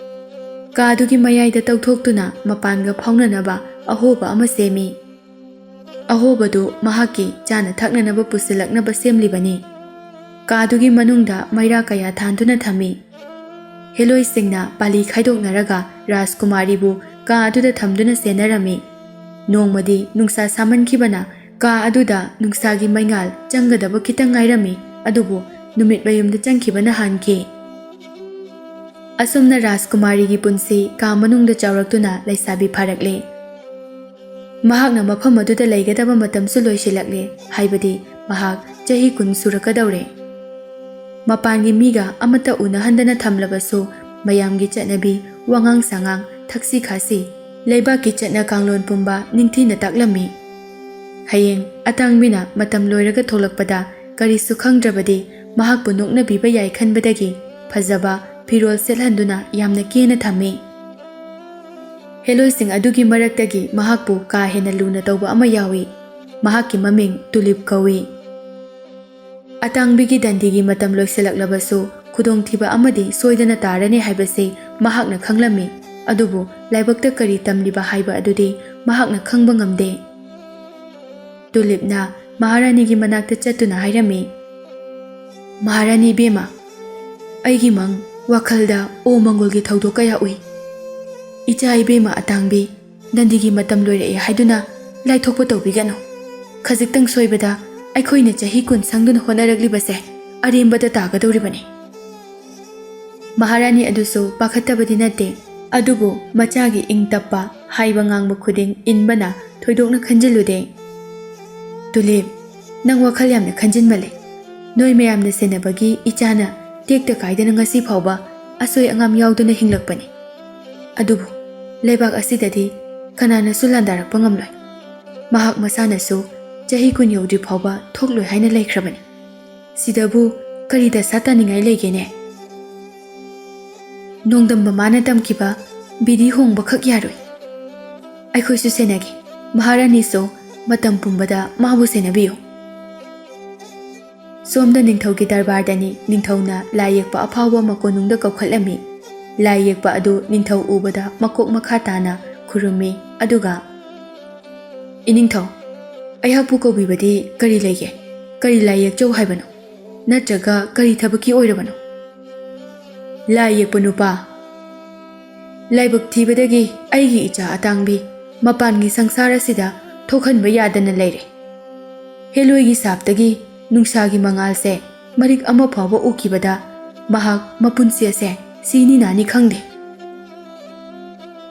S1: ꯀꯥꯗꯨꯒꯤ ꯃꯌꯥꯏꯗ ꯇꯧꯊꯣꯛꯇꯨꯅ ꯃꯄꯥꯟꯒ ꯐꯥꯎꯅꯅꯕ ꯑꯍꯣꯕ ꯑꯃ ꯁꯦꯝꯃꯤ ꯑꯍꯣꯕꯗꯨ ꯃꯍꯥꯛꯀꯤ ꯆꯥꯅ ꯊꯛꯅꯅꯕ ꯄꯨꯁꯤꯜꯂꯛꯅꯕ ꯁꯦꯝꯂꯤꯕꯅꯤ ꯀꯥꯗꯨꯒꯤ ꯃꯅꯨꯡꯗ ꯃꯩꯔꯥ ꯀꯌꯥ ꯊꯥꯟꯗꯨꯅ ꯊꯝꯃꯤ ꯍꯦꯂꯣꯏꯁꯤꯡꯅ ꯄꯥꯂꯤ ꯈꯥꯏꯗꯣꯛꯅꯔꯒ ꯔꯥꯖꯀꯨꯃꯥꯔꯤꯕꯨ ꯀꯥ ꯑꯗꯨꯗ ꯊꯝꯗꯨꯅ ꯁꯦꯟꯅꯔꯝꯃꯤ ꯅꯣꯡꯃꯗꯤ ꯅꯨꯡꯁꯥ ꯁꯥꯃꯟꯈꯤꯕꯅ ꯀꯥ ꯑꯗꯨꯗ ꯅꯨꯡꯁꯥꯒꯤ ꯃꯩꯉꯥꯜ ꯆꯪꯒꯗꯕ ꯈꯤꯇꯪ ꯉꯥꯏꯔꯝꯃꯤ ꯑꯗꯨꯕꯨ ꯅꯨꯃꯤꯠ ꯃꯌꯨꯝꯗ ꯆꯪꯈꯤꯕꯅ ꯍꯥꯟꯈꯤ ꯑꯁꯨꯝꯅ ꯔꯥꯖꯀꯨꯃꯥꯔꯤꯒꯤ ꯄꯨꯟꯁꯤ ꯀꯥ ꯃꯅꯨꯡꯗ ꯆꯥꯎꯔꯛꯇꯨꯅ ꯂꯩꯁꯥꯕꯤ ꯐꯥꯔꯛꯂꯦ꯫ ꯃꯍꯥꯛꯅ ꯃꯐꯝ ꯑꯗꯨꯗ ꯂꯩꯒꯗꯕ ꯃꯇꯝꯁꯨ ꯂꯣꯏꯁꯤꯜꯂꯛꯂꯦ, ꯍꯥꯏꯕꯗꯤ ꯃꯍꯥꯛ ꯆꯍꯤ 10 ꯁꯨꯔꯛꯀꯗꯧꯔꯦ꯫ ꯃꯄꯥꯟꯒꯤ ꯃꯤꯒ ꯑꯃꯠꯇ ꯎꯅꯍꯟꯗꯅ ꯊꯝꯂꯕꯁꯨ ꯃꯌꯥꯝꯒꯤ ꯆꯠꯅꯕꯤ, ꯋꯥꯉꯥꯡ ꯁꯉꯥꯡ, ꯊꯛꯁꯤ ꯈꯥꯁꯤ, ꯂꯩꯕꯥꯛꯀꯤ ꯆꯠꯅ ꯀꯥꯡꯂꯣꯟ ꯄꯨꯝꯕ ꯅꯤꯡꯊꯤꯅ ꯇꯥꯛꯂꯝꯃꯤ꯫ ꯍꯌꯦꯡ ꯑꯇꯥꯡꯕꯤꯅ ꯃꯇꯝ ꯂꯣꯏꯔꯒ ꯊꯣꯛꯂꯛꯄꯗ ꯀꯔꯤꯁꯨ ꯈꯪꯗ꯭ꯔꯕꯗꯤ ꯃꯍꯥꯛꯄꯨ ꯅꯣꯛꯅꯕꯤꯕ ꯌꯥꯏ ꯈꯟꯕꯗꯒꯤ ꯐꯖꯕ ꯐꯤꯔꯣꯜ ꯁꯦꯠꯍꯟꯗꯨꯅ ꯌꯥꯝꯅ ꯀꯦꯅ ꯊꯝꯃꯤ꯫ ꯍꯦꯂꯣꯏꯁꯤꯡ ꯑꯗꯨꯒꯤ ꯃꯔꯛꯇꯒꯤ ꯃꯍꯥꯛꯄꯨ ꯀꯥ ꯍꯦꯟꯅ ꯂꯨꯅ ꯇꯧꯕ ꯑꯃ ꯌꯥꯎꯏ꯫ ꯃꯍꯥꯛꯀꯤ ꯃꯃꯤꯡ ꯇꯨꯂꯤꯞ ꯀꯧꯏ꯫ ꯑꯇꯥꯡꯕꯤꯒꯤ ꯗꯟꯗꯤꯒꯤ ꯃꯇꯝ ꯂꯣꯏꯁꯤꯜꯂꯛꯂꯕꯁꯨ ꯈꯨꯗꯣꯡꯊꯤꯕ ꯑꯃꯗꯤ ꯁꯣꯏꯗꯅ ꯇꯥꯔꯅꯤ ꯍꯥꯏꯕꯁꯤ ꯃꯍꯥꯛꯅ ꯈꯪꯂꯝꯃꯤ, ꯑꯗꯨꯕꯨ ꯂꯥꯏꯕꯛꯇ ꯀꯔꯤ ꯇꯝꯂꯤꯕ ꯍꯥꯏꯕ ꯑꯗꯨꯗꯤ ꯃꯍꯥꯛꯅ ꯈꯪꯕ ꯉꯝꯗꯦ꯫ ꯇꯨꯂꯤꯞꯅ ꯃꯍꯥꯔꯥꯅꯤꯒꯤ ꯃꯅꯥꯛꯇ ꯆꯠꯇꯨꯅ ꯍꯥꯏꯔꯝꯃꯤ, "ꯃꯍꯥꯔꯥꯅꯤ ꯏꯕꯦꯝꯃ, ꯑꯩꯒꯤ ꯃꯪ ꯋꯥꯈꯜꯗ ꯃꯪꯒꯣꯜꯒꯤ ꯊꯧꯗꯣꯛ ꯀꯌꯥ ꯎꯏ꯫ ꯏꯆꯥ ꯏꯕꯦꯝꯃ ꯑꯇꯥꯡꯕꯤ ꯗꯟꯗꯤꯒꯤ ꯃꯇꯝ ꯂꯣꯏꯔꯛꯑꯦ ꯍꯥꯏꯗꯨꯅ ꯂꯥꯏꯊꯣꯛꯄ ꯇꯧꯕꯤꯒꯅꯨ꯫ ꯈꯖꯤꯛꯇꯪ ꯁꯣꯏꯕꯗ ꯑꯩꯈꯣꯏꯅ ꯆꯍꯤ 10 ꯁꯪꯗꯨꯅ ꯍꯣꯠꯅꯔꯛꯂꯤꯕꯁꯦ ꯑꯔꯦꯝꯕꯗ ꯇꯥꯒꯗꯧꯔꯤꯕꯅꯤ"꯫ ꯃꯍꯥꯔꯥꯅꯤ ꯑꯗꯨꯁꯨ ꯄꯥꯈꯠꯇꯕꯗꯤ ꯅꯠꯇꯦ, ꯑꯗꯨꯕꯨ ꯃꯆꯥꯒꯤ ꯏꯪ ꯇꯞꯄ ꯍꯥꯏꯕ ꯉꯥꯡꯕ ꯈꯨꯗꯤꯡ ꯏꯟꯕꯅ ꯊꯣꯏꯗꯣꯛꯅ ꯈꯟꯖꯤꯜꯂꯨꯗꯦ꯫ "ꯇꯨꯂꯤꯞ, ꯅꯪ ꯋꯥꯈꯜ ꯌꯥꯝꯅ ꯈꯟꯖꯤꯟꯃꯜꯂꯦ꯫ ꯅꯣꯏ ꯃꯌꯥꯝꯅ ꯁꯦꯟꯅꯕꯒꯤ ꯏꯆꯥꯅ ꯇꯦꯛꯇ ꯀꯥꯏꯗꯅ ꯉꯁꯤ ꯐꯥꯎꯕ ꯑꯁꯣꯏ ꯑꯉꯥꯝ ꯌꯥꯎꯗꯅ ꯍꯤꯡꯂꯛꯄꯅꯤ꯫ ꯑꯗꯨꯕꯨ ꯂꯩꯕꯥꯛ ꯑꯁꯤꯗꯗꯤ ꯀꯅꯥꯅꯁꯨ ꯂꯥꯟꯗꯥꯔꯛꯄ ꯉꯝꯂꯣꯏ꯫ ꯃꯍꯥꯛ ꯃꯁꯥꯅꯁꯨ ꯆꯍꯤ 10 ꯌꯧꯗ꯭ꯔꯤ ꯐꯥꯎꯕ ꯊꯣꯛꯂꯣꯏ ꯍꯥꯏꯅ ꯂꯩꯈ꯭ꯔꯕꯅꯤ꯫ ꯁꯤꯗꯕꯨ ꯀꯔꯤ ꯗꯁꯥ ꯇꯥꯅꯤꯡꯉꯥꯏ ꯂꯩꯒꯦꯅꯦ? ꯅꯣꯡꯗꯝ ꯃꯃꯥꯅ ꯇꯝꯈꯤꯕ ꯕꯤꯙꯤ ꯍꯣꯡꯕ ꯈꯛ ꯌꯥꯔꯣꯏ꯫ ꯑꯩꯈꯣꯏꯁꯨ ꯁꯦꯟꯅꯒꯦ, ꯃꯍꯥꯔꯥꯅꯤꯁꯨ ꯃꯇꯝ ꯄꯨꯝꯕꯗ ꯃꯥꯕꯨ ꯁꯦꯟꯅꯕꯤꯌꯨ"꯫ ꯁꯣꯝꯗ ꯅꯤꯡꯊꯧꯒꯤ ꯗꯔꯕꯥꯔꯗꯅꯤ ꯅꯤꯡꯊꯧꯅ ꯂꯥꯏ ꯌꯦꯛꯄ ꯑꯐꯥꯎꯕ ꯑꯃ ꯀꯣꯅꯨꯡꯗ ꯀꯧꯈꯠꯂꯝꯃꯤ꯫ ꯂꯥꯏ ꯌꯦꯛꯄ ꯑꯗꯨ ꯅꯤꯡꯊꯧ ꯎꯕꯗ ꯃꯀꯣꯛ ꯃꯈꯥ ꯇꯥꯅ ꯈꯨꯔꯨꯝꯃꯤ, ꯑꯗꯨꯒ "ꯏꯅꯤꯡꯊꯧ, ꯑꯩꯍꯥꯛꯄꯨ ꯀꯧꯕꯤꯕꯗꯤ ꯀꯔꯤ ꯂꯩꯒꯦ? ꯀꯔꯤ ꯂꯥꯏ ꯌꯦꯛꯆꯧ ꯍꯥꯏꯕꯅꯣ? ꯅꯠꯇ꯭ꯔꯒ ꯀꯔꯤ ꯊꯕꯛꯀꯤ ꯑꯣꯏꯔꯕꯅꯣ"? "ꯂꯥꯏ ꯌꯦꯛꯄ ꯅꯨꯄꯥ, ꯂꯥꯏꯕꯛ ꯊꯤꯕꯗꯒꯤ ꯑꯩꯒꯤ ꯏꯆꯥ ꯑꯇꯥꯡꯕꯤ ꯃꯄꯥꯟꯒꯤ ꯁꯪꯁꯥꯔ ꯑꯁꯤꯗ ꯊꯣꯛꯍꯟꯕ ꯌꯥꯗꯅ ꯂꯩꯔꯦ꯫ ꯍꯦꯂꯣꯏꯒꯤ ꯁꯥꯞꯇꯒꯤ ꯅꯨꯡꯁꯥꯒꯤ ꯃꯉꯥꯜꯁꯦ ꯃꯔꯤꯛ ꯑꯃ ꯐꯥꯎꯕ ꯎꯈꯤꯕꯗ ꯃꯍꯥꯛ ꯃꯄꯨꯟꯁꯤ ꯑꯁꯦ ꯁꯤꯅꯤ ꯅꯥꯅꯤ ꯈꯪꯗꯦ".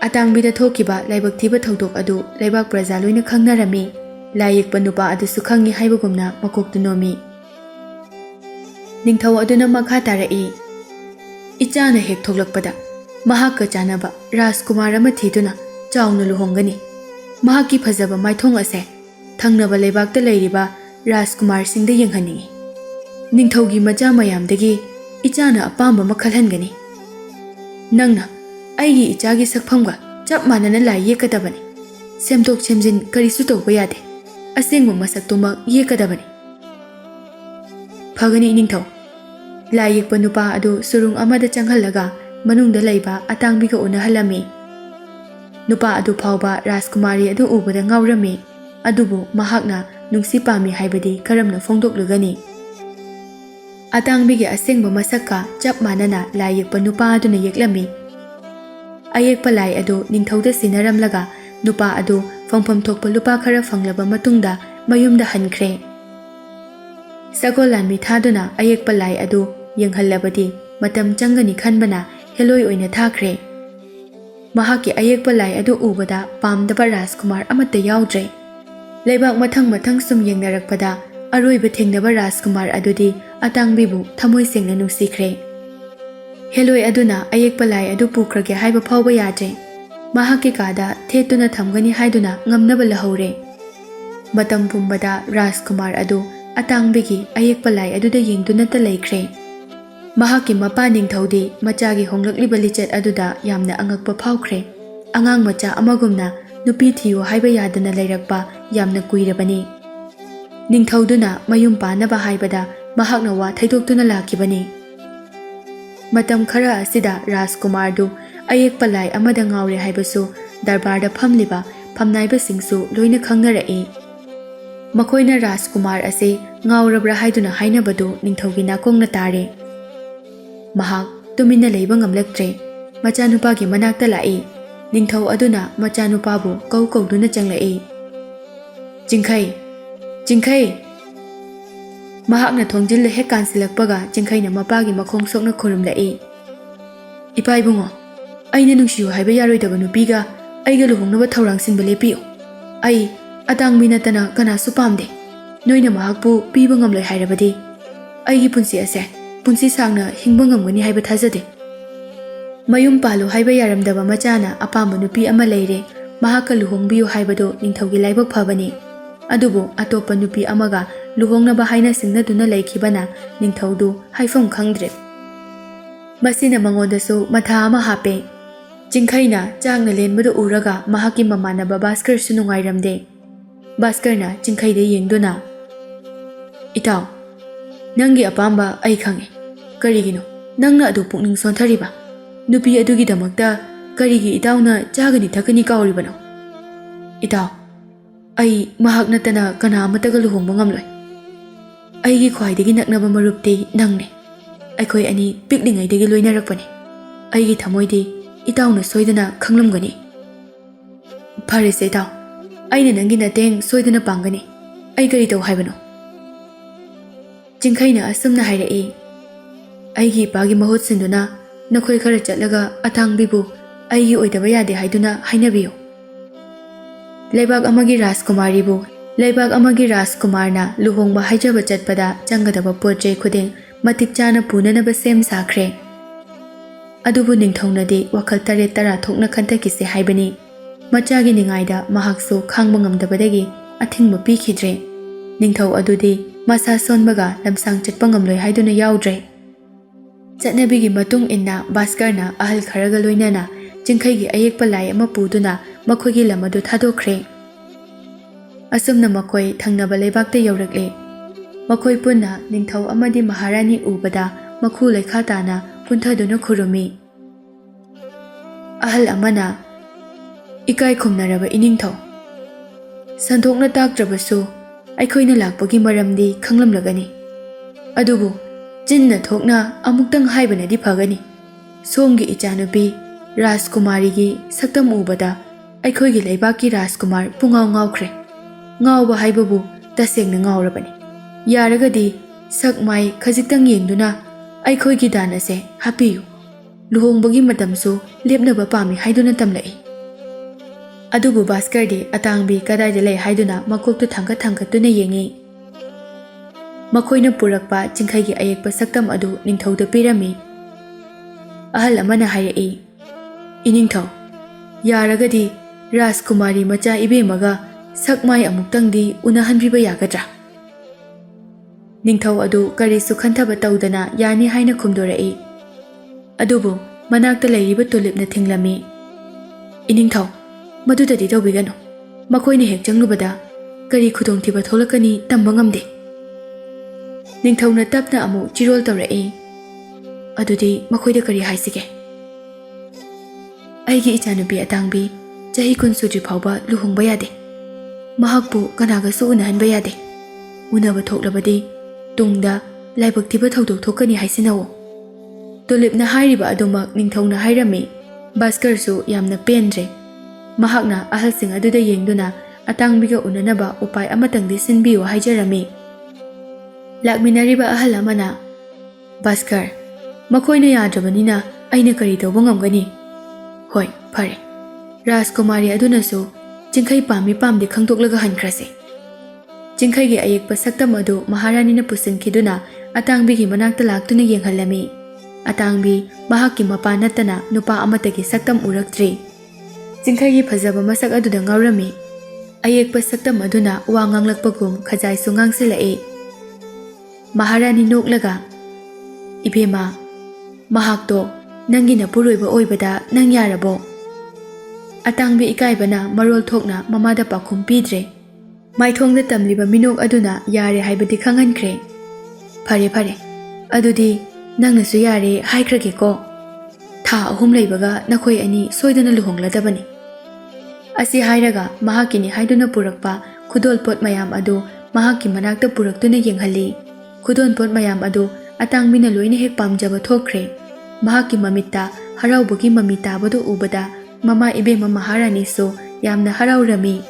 S1: ꯑꯇꯥꯡꯕꯤꯗ ꯊꯣꯛꯈꯤꯕ ꯂꯥꯏꯕꯛ ꯊꯤꯕ ꯊꯧꯗꯣꯛ ꯑꯗꯨ ꯂꯩꯕꯥꯛ ꯄ꯭ꯔꯖꯥ ꯂꯣꯏꯅ ꯈꯪꯅꯔꯝꯃꯤ꯫ ꯂꯥꯏ ꯌꯦꯛꯄ ꯅꯨꯄꯥ ꯑꯗꯨꯁꯨ ꯈꯪꯉꯤ ꯍꯥꯏꯕꯒꯨꯝꯅ ꯃꯀꯣꯛꯇꯨ ꯅꯣꯝꯃꯤ꯫ ꯅꯤꯡꯊꯧ ꯑꯗꯨꯅ ꯃꯈꯥ ꯇꯥꯔꯛꯏ, "ꯏꯆꯥꯅ ꯍꯦꯛ ꯊꯣꯛꯂꯛꯄꯗ ꯃꯍꯥꯛꯀ ꯆꯥꯟꯅꯕ ꯔꯥꯖꯀꯨꯃꯥꯔ ꯑꯃ ꯊꯤꯗꯨꯅ ꯆꯥꯎꯅ ꯂꯨꯍꯣꯡꯒꯅꯤ꯫ ꯃꯍꯥꯛꯀꯤ ꯐꯖꯕ ꯃꯥꯏꯊꯣꯡ ꯑꯁꯦ ꯊꯪꯅꯕ ꯂꯩꯕꯥꯛꯇ ꯂꯩꯔꯤꯕ ꯔꯥꯖꯀꯨꯃꯥꯔꯁꯤꯡꯗ ꯌꯦꯡꯍꯟꯅꯤꯡꯉꯤ꯫ ꯅꯤꯡꯊꯧꯒꯤ ꯃꯆꯥ ꯃꯌꯥꯝꯗꯒꯤ ꯏꯆꯥꯅ ꯑꯄꯥꯝꯕ ꯑꯃ ꯈꯜꯍꯟꯒꯅꯤ꯫ ꯅꯪꯅ ꯑꯩꯒꯤ ꯏꯆꯥꯒꯤ ꯁꯛꯐꯝꯒ ꯆꯞ ꯃꯥꯟꯅꯅ ꯂꯥꯏ ꯌꯦꯛꯀꯗꯕꯅꯤ꯫ ꯁꯦꯝꯗꯣꯛ ꯁꯦꯝꯖꯤꯟ ꯀꯔꯤꯁꯨ ꯇꯧꯕ ꯌꯥꯗꯦ꯫ ꯑꯁꯦꯡꯕ ꯃꯁꯛꯇꯨꯃꯛ ꯌꯦꯛꯀꯗꯕꯅꯤ"꯫ "ꯐꯒꯅꯤ ꯏꯅꯤꯡꯊꯧ"꯫ ꯂꯥꯏ ꯌꯦꯛꯄ ꯅꯨꯄꯥ ꯑꯗꯨ ꯁꯨꯔꯨꯡ ꯑꯃꯗ ꯆꯪꯍꯜꯂꯒ ꯃꯅꯨꯡꯗ ꯂꯩꯕ ꯑꯇꯥꯡꯕꯤꯒ ꯎꯅꯍꯜꯂꯝꯃꯤ꯫ ꯅꯨꯄꯥ ꯑꯗꯨ ꯐꯥꯎꯕ ꯔꯥꯖꯀꯨꯃꯥꯔꯤ ꯑꯗꯨ ꯎꯕꯗ ꯉꯥꯎꯔꯝꯃꯤ, ꯑꯗꯨꯕꯨ ꯃꯍꯥꯛꯅ ꯅꯨꯡꯁꯤ ꯄꯥꯝꯃꯤ ꯍꯥꯏꯕꯗꯤ ꯀꯔꯝꯅ ꯐꯣꯡꯗꯣꯛꯂꯨꯒꯅꯤ? ꯑꯇꯥꯡꯕꯤꯒꯤ ꯑꯁꯦꯡꯕ ꯃꯁꯛꯀ ꯆꯞ ꯃꯥꯟꯅꯅ ꯂꯥꯏ ꯌꯦꯛꯄ ꯅꯨꯄꯥ ꯑꯗꯨꯅ ꯌꯦꯛꯂꯝꯃꯤ꯫ ꯑꯌꯦꯛꯄ ꯂꯥꯏ ꯑꯗꯨ ꯅꯤꯡꯊꯧꯗ ꯁꯤꯟꯅꯔꯝꯂꯒ ꯅꯨꯄꯥ ꯑꯗꯨ ꯐꯪꯐꯝ ꯊꯣꯛꯄ ꯂꯨꯄꯥ ꯈꯔ ꯐꯪꯂꯕ ꯃꯇꯨꯡꯗ ꯃꯌꯨꯝꯗ ꯍꯟꯈ꯭ꯔꯦ꯫ ꯁꯒꯣꯜ ꯂꯥꯟꯃꯤ ꯊꯥꯗꯨꯅ ꯑꯌꯦꯛꯄ ꯂꯥꯏ ꯑꯗꯨ ꯌꯦꯡꯍꯜꯂꯕꯗꯤ ꯃꯇꯝ ꯆꯪꯒꯅꯤ ꯈꯟꯕꯅ ꯍꯦꯂꯣꯏ ꯑꯣꯏꯅ ꯊꯥꯈ꯭ꯔꯦ꯫ ꯃꯍꯥꯛꯀꯤ ꯑꯌꯦꯛꯄ ꯂꯥꯏ ꯑꯗꯨ ꯎꯕꯗ ꯄꯥꯝꯗꯕ ꯔꯥꯖꯀꯨꯃꯥꯔ ꯑꯃꯠꯇ ꯌꯥꯎꯗ꯭ꯔꯦ꯫ ꯂꯩꯕꯥꯛ ꯃꯊꯪ ꯃꯊꯪ ꯁꯨꯝ ꯌꯦꯡꯅꯔꯛꯄꯗ ꯑꯔꯣꯏꯕ ꯊꯦꯡꯅꯕ ꯔꯥꯖꯀꯨꯃꯥꯔ ꯑꯗꯨꯗꯤ ꯑꯇꯥꯡꯕꯤꯕꯨ ꯊꯃꯣꯏ ꯁꯦꯡꯅ ꯅꯨꯡꯁꯤꯈ꯭ꯔꯦ꯫ ꯍꯦꯂꯣꯏ ꯑꯗꯨꯅ ꯑꯌꯦꯛꯄ ꯂꯥꯏ ꯑꯗꯨ ꯄꯨꯈ꯭ꯔꯒꯦ ꯍꯥꯏꯕ ꯐꯥꯎꯕ ꯌꯥꯗ꯭ꯔꯦ꯫ ꯃꯍꯥꯛꯀꯤ ꯀꯥꯗ ꯊꯦꯠꯇꯨꯅ ꯊꯝꯒꯅꯤ ꯍꯥꯏꯗꯨꯅ ꯉꯝꯅꯕ ꯂꯍꯧꯔꯦ꯫ ꯃꯇꯝ ꯄꯨꯝꯕꯗ ꯔꯥꯖꯀꯨꯃꯥꯔ ꯑꯗꯨ ꯑꯇꯥꯡꯕꯤꯒꯤ ꯑꯌꯦꯛꯄ ꯂꯥꯏ ꯑꯗꯨꯗ ꯌꯦꯡꯗꯨꯅꯇ ꯂꯩꯈ꯭ꯔꯦ꯫ ꯃꯍꯥꯛꯀꯤ ꯃꯄꯥ ꯅꯤꯡꯊꯧꯗꯤ ꯃꯆꯥꯒꯤ ꯍꯣꯡꯂꯛꯂꯤꯕ ꯂꯤꯆꯠ ꯑꯗꯨꯗ ꯌꯥꯝꯅ ꯑꯉꯛꯄ ꯐꯥꯎꯈ꯭ꯔꯦ꯫ ꯑꯉꯥꯡ ꯃꯆꯥ ꯑꯃꯒꯨꯝꯅ ꯅꯨꯄꯤ ꯊꯤꯌꯨ ꯍꯥꯏꯕ ꯌꯥꯗꯅ ꯂꯩꯔꯛꯄ ꯌꯥꯝꯅ ꯀꯨꯏꯔꯕꯅꯤ꯫ ꯅꯤꯡꯊꯧꯗꯨꯅ ꯃꯌꯨꯝ ꯄꯥꯟꯅꯕ ꯍꯥꯏꯕꯗ ꯃꯍꯥꯛꯅ ꯋꯥ ꯊꯩꯗꯣꯛꯇꯨꯅ ꯂꯥꯛꯈꯤꯕꯅꯤ꯫ ꯃꯇꯝ ꯈꯔ ꯑꯁꯤꯗ ꯔꯥꯖꯀꯨꯃꯥꯔꯗꯨ ꯑꯌꯦꯛꯄ ꯂꯥꯏ ꯑꯃꯗ ꯉꯥꯎꯔꯦ ꯍꯥꯏꯕꯁꯨ ꯗꯔꯕꯥꯔꯗ ꯐꯝꯂꯤꯕ ꯐꯝꯅꯥꯏꯕꯁꯤꯡꯁꯨ ꯂꯣꯏꯅ ꯈꯪꯅꯔꯛꯏ꯫ ꯃꯈꯣꯏꯅ ꯔꯥꯖꯀꯨꯃꯥꯔ ꯑꯁꯤ ꯉꯥꯎꯔꯕ꯭ꯔꯥ ꯍꯥꯏꯗꯨꯅ ꯍꯥꯏꯅꯕꯗꯨ ꯅꯤꯡꯊꯧꯒꯤ ꯅꯥꯀꯣꯡꯅ ꯇꯥꯔꯦ꯫ ꯃꯍꯥꯛ ꯇꯨꯃꯤꯟꯅ ꯂꯩꯕ ꯉꯝꯂꯛꯇ꯭ꯔꯦ꯫ ꯃꯆꯥꯅꯨꯄꯥꯒꯤ ꯃꯅꯥꯛꯇ ꯂꯥꯛꯏ꯫ ꯅꯤꯡꯊꯧ ꯑꯗꯨꯅ ꯃꯆꯥꯅꯨꯄꯥꯕꯨ ꯀꯧꯗꯨꯅ ꯆꯪꯂꯛꯏ꯫ "ꯆꯤꯡꯈꯩ, ꯆꯤꯡꯈꯩ"꯫ ꯃꯍꯥꯛꯅ ꯊꯣꯡꯖꯤꯜ ꯍꯦꯛ ꯀꯥꯟꯁꯤꯜꯂꯛꯄꯒ ꯆꯤꯡꯈꯩꯅ ꯃꯄꯥꯒꯤ ꯃꯈꯣꯡ ꯁꯣꯛꯅ ꯈꯨꯔꯨꯝꯂꯛꯏ꯫ Ipa ibungo, aina nungsiyo haiba yaroidaba nupiga aiga luhongnaba thaurang sinba lepiyo. Ai atangbi natana kanasu pamde. Noina mahakpu piba ngamloi hairabadi. Aigi punsi ase punsi sangna hingba ngamgani haiba thajade. Mayum palu haiba yaramdaba machana apamba nupi ama leire mahakka luhongbiyo haibado ningthaugi laibak phabani. Adubu atopa nupi amaga luhongnaba haina singnaduna laikhibana ningthaudu haifam khangdre. Masina mangondasu matha ama hape. Jingkhaina changna lenbadu uraga mahaki mamanaba Bhaskar su nungairamde. Bhaskarna jingkhaida yengduna, Itaw, nangi apamba ai khange. Karigino, nangna adu pukning sonthariba. Nupi adugi damakta karigi itawna chagani thakani kauribano. Itaw, ai mahak natana kana amataga luhongba ngamloi. Aigi khwaidagi naknaba marupti nangne. Aikhoi ani piklingaidagi loinarakpani. Aigi thamoidi itawna soidana khanglamgani. Pharese itaw, aina nangi nateng soidana pangani. Ai kari taw haibano. Jingkhaina asumna hairai. Aigi ipagi mahut sinduna nakhoi khara chatlaga athangbibu aigi oidaba yade haiduna hainabiyo. Leibak amagi Rajkumarna luhongba haijaba chatpada changadaba potjei khuding matik chana punanaba sem sakhre. Adubu ningthaunadi wakhal tare tara thokna khanthakise haibani. Machagi ningaida mahaksu khangba ngamdabadagi athingba pikhidre. Ningthau adudi masa sonbaga lamsang chatpa ngamloi haiduna yaudre. Chatnabigi matung inna Bhaskarna ahal kharaga loinana jingkhaigi ayekpa lai ama puduna makhoigi lamadu thadokre. Asumna makhoi thangnaba leibakta yaurakle. Makhoi punna ningthau amadi Maharani ubada makhu lekha tana punthaduna khurumi. Ahal amana ikai khumnaraba iningthau. Santhokna takdrabasu aikhoina lakpagi maramdi khanglamlagani. Adubu jinna thokna amuktang haibanadi phagani. Somgi ichanupi Rajkumarigi saktam ubada aikhoigi leibaki Rajkumar pungaw ngawkhre. Ngawba haibabu tasengna ngawrabani. Yaragadi sakmai khajiktang yengduna aikhoigi danase hapiyu. Luhongbagi matamsu lepnaba pami haiduna tamlai. Adubu Bhaskardi atangbi kadaida lei haiduna makoktu thangkatuna yengi. Makhoina purakpa jingkhaigi ayekpa saktam adu ningthauda pirami. Ahal amana hairai. Iningthau, yaragadi Rajkumari macha ibemaga sakmai amuktangdi unahanbiba yagadra. Ningthau adu karisu khanthaba tawdana yani haina khumdorai. Adubu manakta leiriba tulipna thinglami. Iningthau, madudadi tawbigano. Makhoina hek changlubada kari khudongthiba tholakani tamba ngamde. Ningthauna tapna amu chirol tawrai. Adudi makhoida kari haisige. Aigi ichanupi atangbi chahi kun sudri phawba luhongba yade. Mahakpu kanaga su unahanba yade. Unaba thoklabadi tungda laibak thiba thodok thokani haisinawo. Tulipna hairiba adumak ningthauna hairami. Bhaskar su yamna pendre. Mahakna ahalsing aduda yengduna atangbiga unanaba upai amatangdi sinbiyo haijarami. Lakminariba ahal amana, Bhaskar, makhoina yadrabanina aina kari tawba ngamgani. Hoi, phare. Rajkumari adunasu jingkhai pami pamdi khangdoklaga hankrase. Jingkhaigi ayekpa saktam adu Maharanina pusinkhiduna atangbigi manakta laktuna yenghalami. Atangbi mahakki mapa natana nupa amatagi saktam uraktri. Jingkhaigi phajaba masak aduda ngawrami. Ayekpa saktam aduna wa nganglakpagum khajai su ngangsilai. Maharani noklaga, Ibema, mahakto nangina puroiba oibada nang yarabo. Atangbi ikaibana marol thokna mamada pakhum pidre. Maithongda tamliba minok aduna yare haibadi khangankre. Phare. Adudi nangnasu yare haikrage ko. Tha ahum leibaga nakhoi ani soidana luhongladabani. Asi hairaga mahakini haiduna purakpa khudol pot mayam adu mahaki manakta puraktuna yenghalli. Khudon pot mayam adu atangbina loina hek pamjaba thokre. Mahaki mamitta haraubagi mamita badu ubada mama ibema Maharani so yamna haraurami.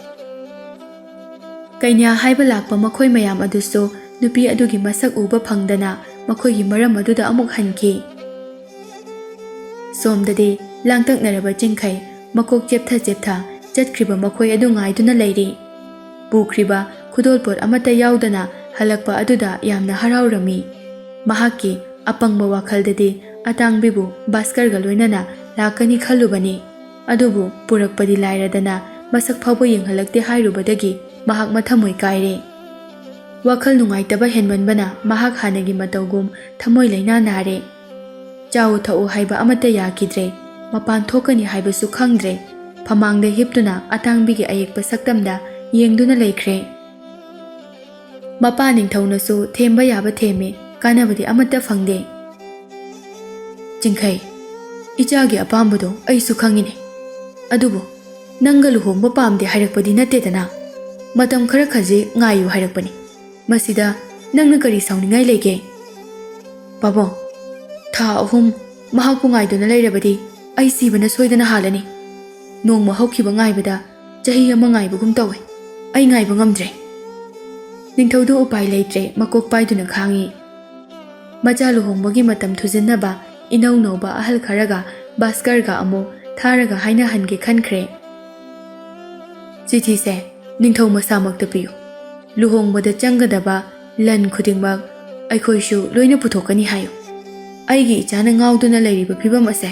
S1: Kainya haiba lakpa makhoi mayam aduso nupi adugi masak uba phangdana makhoigi maram aduda amuk hanki. ꯁꯣꯝꯗꯗꯤ ꯂꯥꯡꯇꯛꯅꯔꯕ ꯆꯤꯡꯈꯩ ꯃꯀꯣꯛ ꯆꯦꯞꯊ ꯆꯠꯈ꯭ꯔꯤꯕ ꯃꯈꯣꯏ ꯑꯗꯨ ꯉꯥꯏꯗꯨꯅ ꯂꯩꯔꯤ꯫ ꯄꯨꯈ꯭ꯔꯤꯕ ꯈꯨꯗꯣꯜꯄꯣꯠ ꯑꯃꯠꯇ ꯌꯥꯎꯗꯅ ꯍꯜꯂꯛꯄ ꯑꯗꯨꯗ ꯌꯥꯝꯅ ꯍꯔꯥꯎꯔꯝꯃꯤ꯫ ꯃꯍꯥꯛꯀꯤ ꯑꯄꯪꯕ ꯋꯥꯈꯜꯗꯗꯤ ꯑꯇꯥꯡꯕꯤꯕꯨ ꯚꯥꯁꯀꯔꯒ ꯂꯣꯏꯅꯅ ꯂꯥꯛꯀꯅꯤ ꯈꯜꯂꯨꯕꯅꯤ꯫ ꯑꯗꯨꯕꯨ ꯄꯨꯔꯛꯄꯗꯤ ꯂꯥꯏꯔꯗꯅ ꯃꯁꯛ ꯐꯥꯎꯕ ꯌꯦꯡꯍꯜꯂꯛꯇꯦ ꯍꯥꯏꯔꯨꯕꯗꯒꯤ ꯃꯍꯥꯛ ꯃꯊꯃꯣꯏ ꯀꯥꯏꯔꯦ꯫ ꯋꯥꯈꯜ ꯅꯨꯡꯉꯥꯏꯇꯕ ꯍꯦꯟꯃꯟꯕꯅ ꯃꯍꯥꯛ ꯍꯥꯟꯅꯒꯤ ꯃꯇꯧꯒꯨꯝ ꯊꯃꯣꯏ ꯂꯩꯅꯥ ꯅꯥꯔꯦ꯫ ꯆꯥꯎ ꯊꯛꯎ ꯍꯥꯏꯕ ꯑꯃꯠꯇ ꯌꯥꯈꯤꯗ꯭ꯔꯦ꯫ ꯃꯄꯥꯟ ꯊꯣꯛꯀꯅꯤ ꯍꯥꯏꯕꯁꯨ ꯈꯪꯗ꯭ꯔꯦ꯫ ꯐꯃꯥꯡꯗ ꯍꯤꯞꯇꯨꯅ ꯑꯇꯥꯡꯕꯤꯒꯤ ꯑꯌꯦꯛꯄ ꯁꯛꯇꯝꯗ ꯌꯦꯡꯗꯨꯅ ꯂꯩꯈ꯭ꯔꯦ꯫ ꯃꯄꯥ ꯅꯤꯡꯊꯧꯅꯁꯨ ꯊꯦꯝꯕ ꯌꯥꯕ ꯊꯦꯝꯃꯤ, ꯀꯥꯟꯅꯕꯗꯤ ꯑꯃꯠꯇ ꯐꯪꯗꯦ꯫ ꯆꯤꯡꯈꯩ, ꯏꯆꯥꯒꯤ ꯑꯄꯥꯝꯕꯗꯣ ꯑꯩꯁꯨ ꯈꯪꯏꯅꯦ꯫ ꯑꯗꯨꯕꯨ ꯅꯪꯒ ꯂꯨꯍꯣꯡꯕ ꯄꯥꯝꯗꯦ ꯍꯥꯏꯔꯛꯄꯗꯤ ꯅꯠꯇꯦꯗꯅ, ꯃꯇꯝ ꯈꯔ ꯈꯖꯤꯛ ꯉꯥꯏꯌꯨ ꯍꯥꯏꯔꯛꯄꯅꯤ꯫ ꯃꯁꯤꯗ ꯅꯪꯅ ꯀꯔꯤ ꯁꯥꯎꯅꯤꯡꯉꯥꯏ ꯂꯩꯒꯦ? ꯄꯥꯕꯨꯡ, ꯊꯥ 3 ꯃꯍꯥꯛꯄꯨ ꯉꯥꯏꯗꯨꯅ ꯂꯩꯔꯕꯗꯤ ꯑꯩ ꯁꯤꯕꯅ ꯁꯣꯏꯗꯅ ꯍꯥꯜꯂꯅꯤ꯫ ꯅꯣꯡꯃ ꯍꯧꯈꯤꯕ ꯉꯥꯏꯕꯗ ꯆꯍꯤ 1 ꯉꯥꯏꯕꯒꯨm ꯇꯧꯏ꯫ ꯑꯩ ꯉꯥꯏꯕ ꯉꯝꯗ꯭ꯔꯦ꯫ ꯅꯤꯡꯊꯧꯗꯨ ꯎꯄꯥꯏ ꯂꯩꯇ꯭ꯔꯦ ꯃꯀꯣꯛ ꯄꯥꯏꯗꯨꯅ ꯈꯥꯡꯉꯤ꯫ ꯃꯆꯥ ꯂꯨꯍꯣꯡꯕꯒꯤ ꯃꯇꯝ ꯊꯨꯖꯤꯟꯅꯕ ꯏꯅꯧ ꯅꯧꯕ ꯑꯍꯜ ꯈꯔꯒ ꯚꯥꯁꯀꯔꯒ ꯑꯃꯨꯛ ꯊꯥꯔꯒ ꯍꯥꯏꯅꯍꯟꯒꯦ ꯈꯟꯈ꯭ꯔꯦ꯫ ꯆꯤꯊꯤꯁꯦ ꯅꯤꯡꯊꯧ ꯃꯁꯥꯃꯛꯇ ꯄꯤꯌꯨ꯫ ꯂꯨꯍꯣꯡꯕꯗ ꯆꯪꯒꯗꯕ ꯂꯟ ꯈꯨꯗꯤꯡꯃꯛ ꯑꯩꯈꯣꯏꯁꯨ ꯂꯣꯏꯅ ꯄꯨꯊꯣꯛꯀꯅꯤ ꯍꯥꯏꯌꯨ꯫ ꯑꯩꯒꯤ ꯏꯆꯥꯅ ꯉꯥꯎꯗꯨꯅ ꯂꯩꯔꯤꯕ ꯐꯤꯕꯝ ꯑꯁꯦ